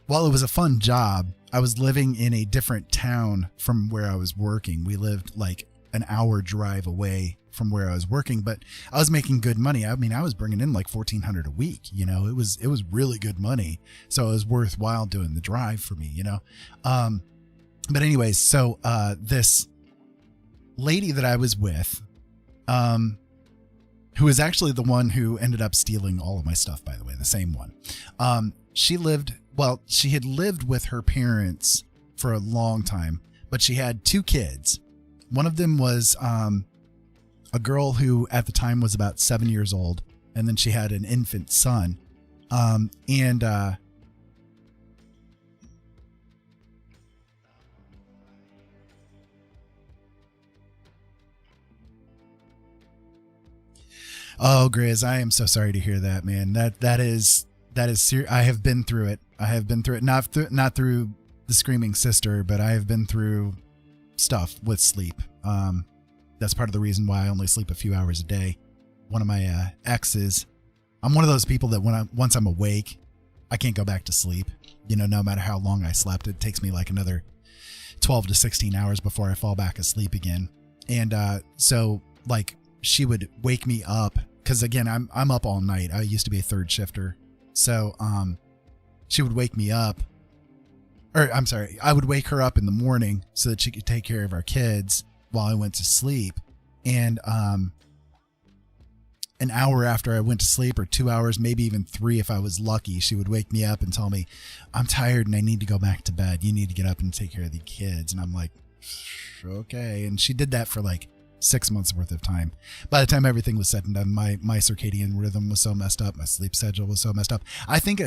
while it was a fun job, I was living in a different town from where I was working. We lived like an hour drive away from where I was working, but I was making good money. I mean, I was bringing in like $1,400 a week, you know, it was really good money. So it was worthwhile doing the drive for me, you know? But anyways, so this lady that I was with, who is actually the one who ended up stealing all of my stuff, by the way, the same one. She had lived with her parents for a long time, but she had 2 kids. One of them was a girl who at the time was about 7 years old, and then she had an infant son. Oh, Grizz, I am so sorry to hear that, man. That is serious. I have been through it. Not through the screaming sister, but I have been through stuff with sleep. That's part of the reason why I only sleep a few hours a day. One of my exes, I'm one of those people that once I'm awake, I can't go back to sleep. You know, no matter how long I slept, it takes me like another 12 to 16 hours before I fall back asleep again. And so like she would wake me up. Because again, I'm up all night. I used to be a third shifter. So she would wake me up. Or I'm sorry, I would wake her up in the morning so that she could take care of our kids while I went to sleep. And an hour after I went to sleep, or 2 hours, maybe even 3 if I was lucky, she would wake me up and tell me, I'm tired and I need to go back to bed. You need to get up and take care of the kids. And I'm like, okay. And she did that for like 6 months worth of time. By the time everything was said and done, my circadian rhythm was so messed up. My sleep schedule was so messed up. I think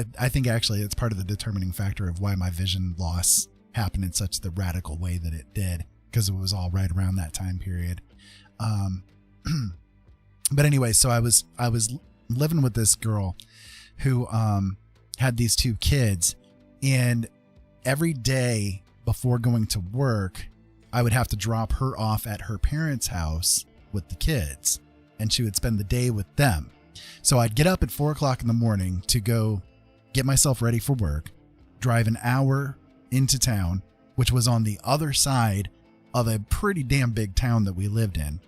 actually it's part of the determining factor of why my vision loss happened in such the radical way that it did, because it was all right around that time period. But anyway, so I was living with this girl who had these 2 kids, and every day before going to work, I would have to drop her off at her parents' house with the kids, and she would spend the day with them. So I'd get up at 4 o'clock in the morning to go get myself ready for work, drive an hour into town, which was on the other side of a pretty damn big town that we lived in,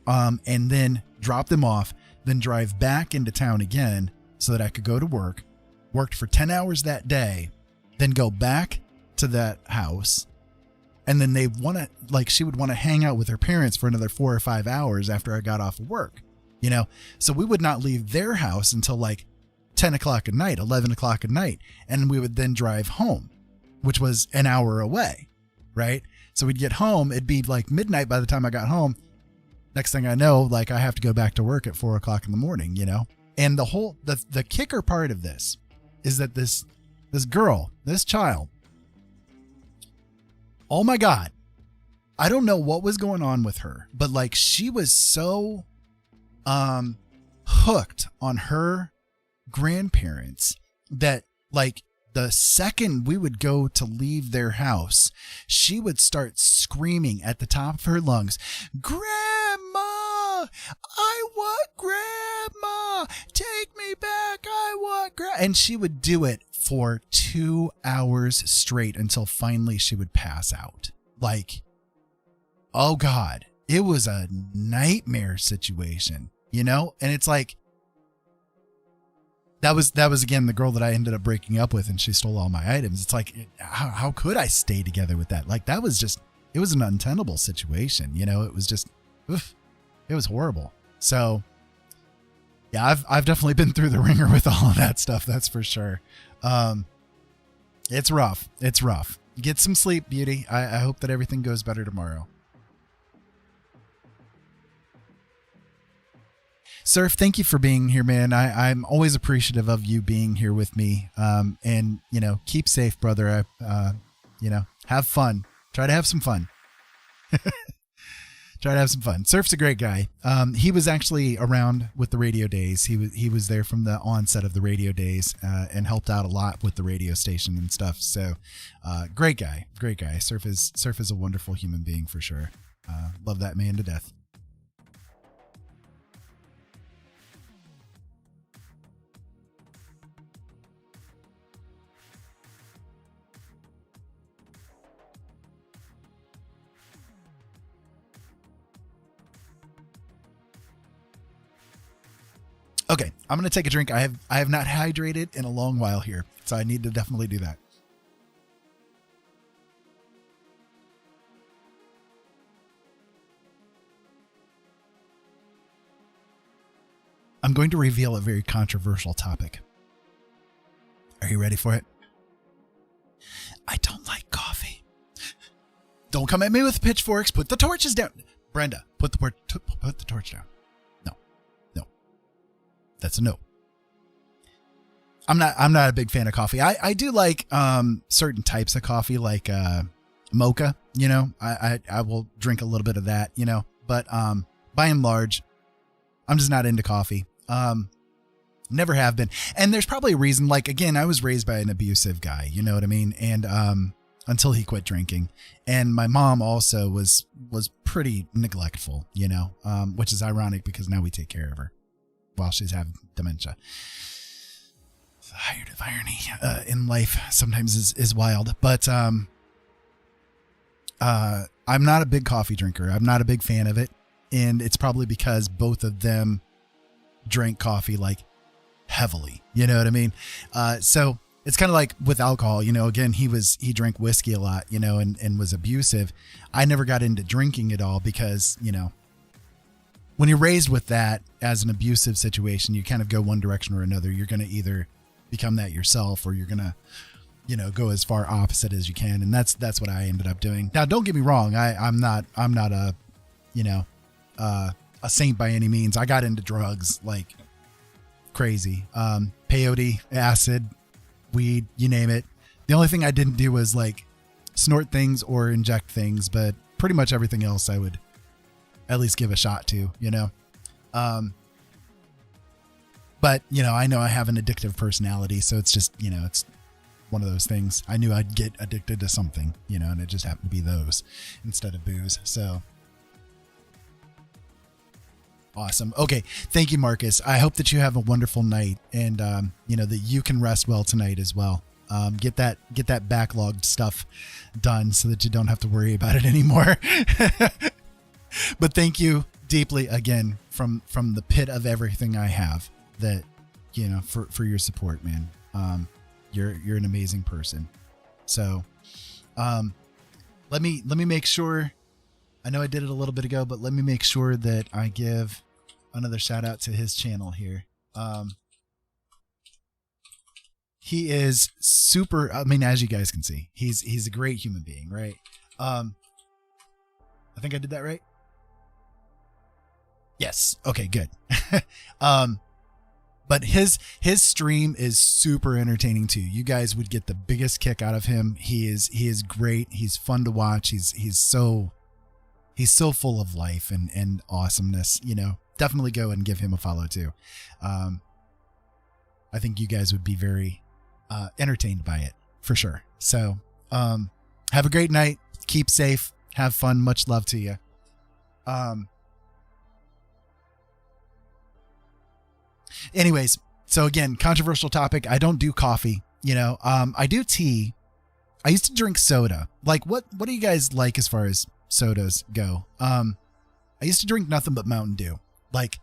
and then drop them off, then drive back into town again so that I could go to work, worked for 10 hours that day, then go back to that house. And then she would want to hang out with her parents for another 4 or 5 hours after I got off of work, you know? So we would not leave their house until like 10 o'clock at night, 11 o'clock at night. And we would then drive home, which was an hour away, right? So we'd get home. It'd be like midnight by the time I got home. Next thing I know, like I have to go back to work at 4 o'clock in the morning, you know? And the kicker part of this is that this girl, this child, oh my God, I don't know what was going on with her, but like she was so hooked on her grandparents that like the second we would go to leave their house, she would start screaming at the top of her lungs, "Grandma, I want Grandma, take me back, I want Grandma." And she would do it for 2 hours straight until finally she would pass out. Like, oh God, it was a nightmare situation, you know? And it's like, that was again the girl that I ended up breaking up with, and she stole all my items. It's like, how could I stay together with that? Like, that was just, it was an untenable situation, you know? It was just, oof, it was horrible. So yeah, I've definitely been through the ringer with all of that stuff. That's for sure. It's rough. It's rough. Get some sleep, beauty. I hope that everything goes better tomorrow. Surf, thank you for being here, man. I'm always appreciative of you being here with me. And, you know, keep safe, brother. You know, have fun. Try to have some fun. Try to have some fun. Surf's a great guy. He was actually around with the radio days. He was there from the onset of the radio days and helped out a lot with the radio station and stuff. So great guy. Great guy. Surf is a wonderful human being for sure. Love that man to death. Okay, I'm going to take a drink. I have not hydrated in a long while here, so I need to definitely do that. I'm going to reveal a very controversial topic. Are you ready for it? I don't like coffee. Don't come at me with pitchforks. Put the torches down. Brenda, put the torch down. That's a no. I'm not a big fan of coffee. I do like certain types of coffee, like mocha, you know. I will drink a little bit of that, you know, but by and large, I'm just not into coffee. Never have been. And there's probably a reason. Like, again, I was raised by an abusive guy, you know what I mean? And until he quit drinking. And my mom also was pretty neglectful, you know, which is ironic because now we take care of her while she's having dementia. The height of irony in life sometimes is wild. But I'm not a big coffee drinker. I'm not a big fan of it. And it's probably because both of them drank coffee like heavily. You know what I mean? So it's kind of like with alcohol, you know, again, he drank whiskey a lot, you know, and was abusive. I never got into drinking at all because, you know, when you're raised with that as an abusive situation, you kind of go one direction or another. You're going to either become that yourself or you're going to, you know, go as far opposite as you can. And that's what I ended up doing. Now, don't get me wrong. I'm not a, you know, a saint by any means. I got into drugs like crazy. Peyote, acid, weed, you name it. The only thing I didn't do was like snort things or inject things, but pretty much everything else I would at least give a shot to, you know? But you know, I know I have an addictive personality, so it's just, you know, it's one of those things. I knew I'd get addicted to something, you know, and it just happened to be those instead of booze. So awesome. Okay. Thank you, Marcus. I hope that you have a wonderful night and, you know, that you can rest well tonight as well. Get that backlogged stuff done so that you don't have to worry about it anymore. But thank you deeply again from the pit of everything I have that, you know, for your support, man. You're an amazing person. So, let me make sure. I know I did it a little bit ago, but let me make sure that I give another shout out to his channel here. He is super, I mean, as you guys can see, he's a great human being, right? I think I did that right. Yes. Okay, good. But But his stream is super entertaining too. You guys would get the biggest kick out of him. He is great. He's fun to watch. He's so full of life and awesomeness. Definitely go and give him a follow too. I think you guys would be very entertained by it for sure. So have a great night. Keep safe. Have fun. Much love to you. Anyways, so again, controversial topic. I don't do coffee, I do tea. I used to drink soda. Like what do you guys like as far as sodas go? I used to drink nothing but Mountain Dew. Like,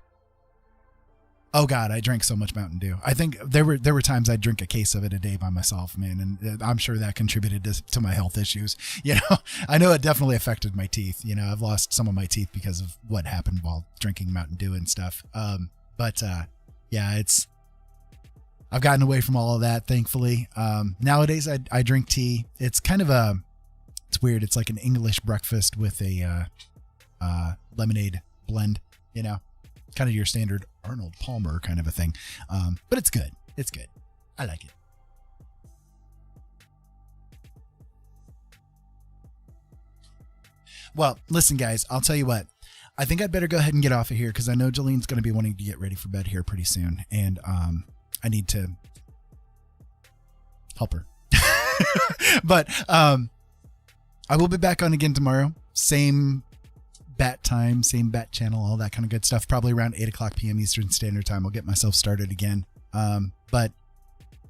oh God, I drank so much Mountain Dew. I think there were times I'd drink a case of it a day by myself, man. And I'm sure that contributed to my health issues. I know it definitely affected my teeth. I've lost some of my teeth because of what happened while drinking Mountain Dew and stuff. Yeah, I've gotten away from all of that, thankfully. Nowadays I drink tea. It's kind of it's weird. It's like an English breakfast with a lemonade blend, kind of your standard Arnold Palmer kind of a thing. But it's good. It's good. I like it. Well, listen, guys, I'll tell you what. I think I'd better go ahead and get off of here because I know Jolene's going to be wanting to get ready for bed here pretty soon. And I need to help her. But I will be back on again tomorrow. Same bat time, same bat channel, all that kind of good stuff. Probably around 8 o'clock p.m. Eastern Standard Time. I'll get myself started again. But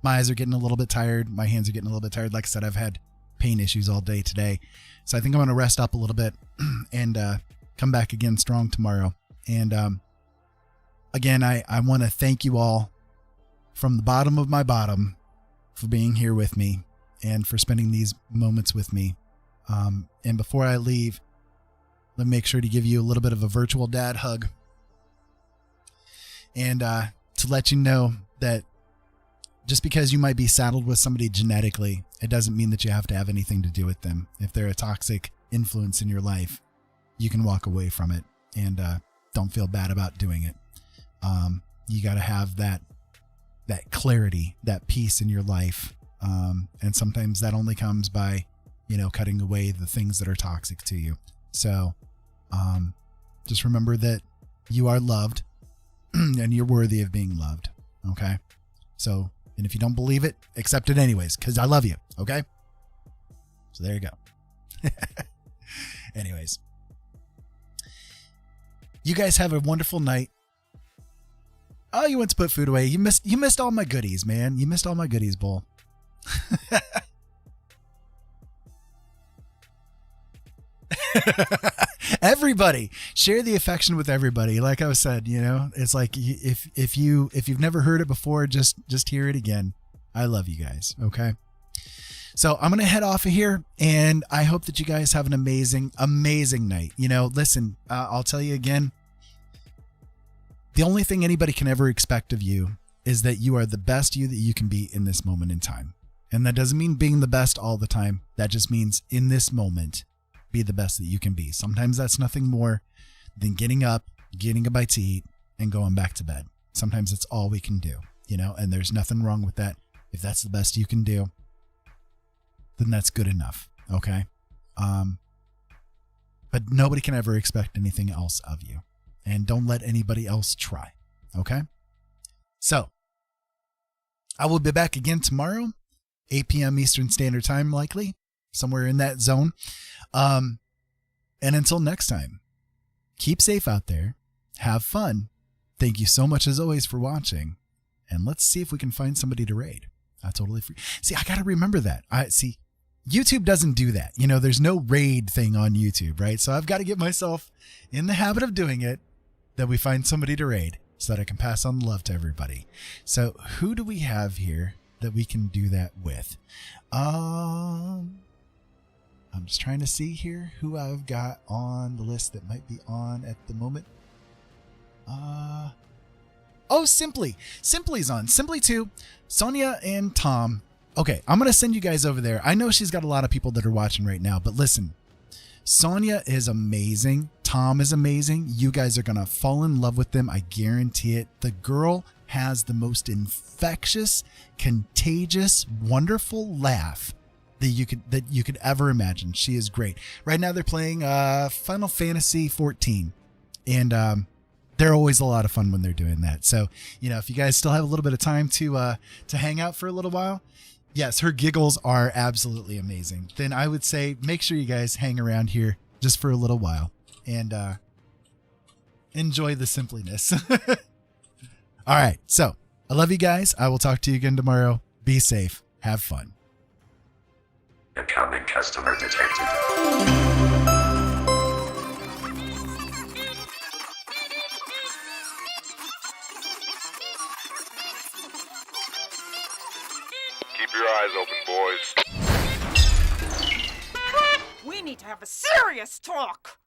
my eyes are getting a little bit tired. My hands are getting a little bit tired. Like I said, I've had pain issues all day today. So I think I'm going to rest up a little bit and come back again strong tomorrow. And again, I want to thank you all from the bottom of my bottom for being here with me and for spending these moments with me. And before I leave, let me make sure to give you a little bit of a virtual dad hug and to let you know that just because you might be saddled with somebody genetically, it doesn't mean that you have to have anything to do with them. If they're a toxic influence in your life, you can walk away from it and don't feel bad about doing it. You got to have that clarity, that peace in your life. And sometimes that only comes by, cutting away the things that are toxic to you. So just remember that you are loved and you're worthy of being loved. Okay. So, and if you don't believe it, accept it anyways, because I love you. Okay. So there you go. Anyways. You guys have a wonderful night. Oh, you went to put food away. You missed all my goodies, man. You missed all my goodies, Bull. Everybody, share the affection with everybody. Like I said, it's like if you've never heard it before, just hear it again. I love you guys. Okay. So I'm going to head off of here and I hope that you guys have an amazing, amazing night. Listen, I'll tell you again, the only thing anybody can ever expect of you is that you are the best you that you can be in this moment in time. And that doesn't mean being the best all the time. That just means in this moment, be the best that you can be. Sometimes that's nothing more than getting up, getting a bite to eat, and going back to bed. Sometimes it's all we can do, and there's nothing wrong with that. If that's the best you can do, then that's good enough. Okay. But nobody can ever expect anything else of you, and don't let anybody else try. Okay. So I will be back again tomorrow, 8 p.m. Eastern Standard Time, likely somewhere in that zone. And until next time, keep safe out there. Have fun. Thank you so much as always for watching. And let's see if we can find somebody to raid. I totally free. See, I got to remember that. YouTube doesn't do that. There's no raid thing on YouTube, right? So I've got to get myself in the habit of doing it, that we find somebody to raid so that I can pass on love to everybody. So who do we have here that we can do that with? I'm just trying to see here who I've got on the list that might be on at the moment. Oh, Simply. Simply's on. Simply too. Sonia and Tom. Okay, I'm going to send you guys over there. I know she's got a lot of people that are watching right now, but listen, Sonia is amazing. Tom is amazing. You guys are going to fall in love with them. I guarantee it. The girl has the most infectious, contagious, wonderful laugh that you could ever imagine. She is great. Right now they're playing Final Fantasy 14, and they're always a lot of fun when they're doing that. So, if you guys still have a little bit of time to hang out for a little while, yes, her giggles are absolutely amazing. Then I would say make sure you guys hang around here just for a little while and enjoy the simpliness. All right. So I love you guys. I will talk to you again tomorrow. Be safe. Have fun. Incoming customer detected. Keep your eyes open, boys. We need to have a serious talk.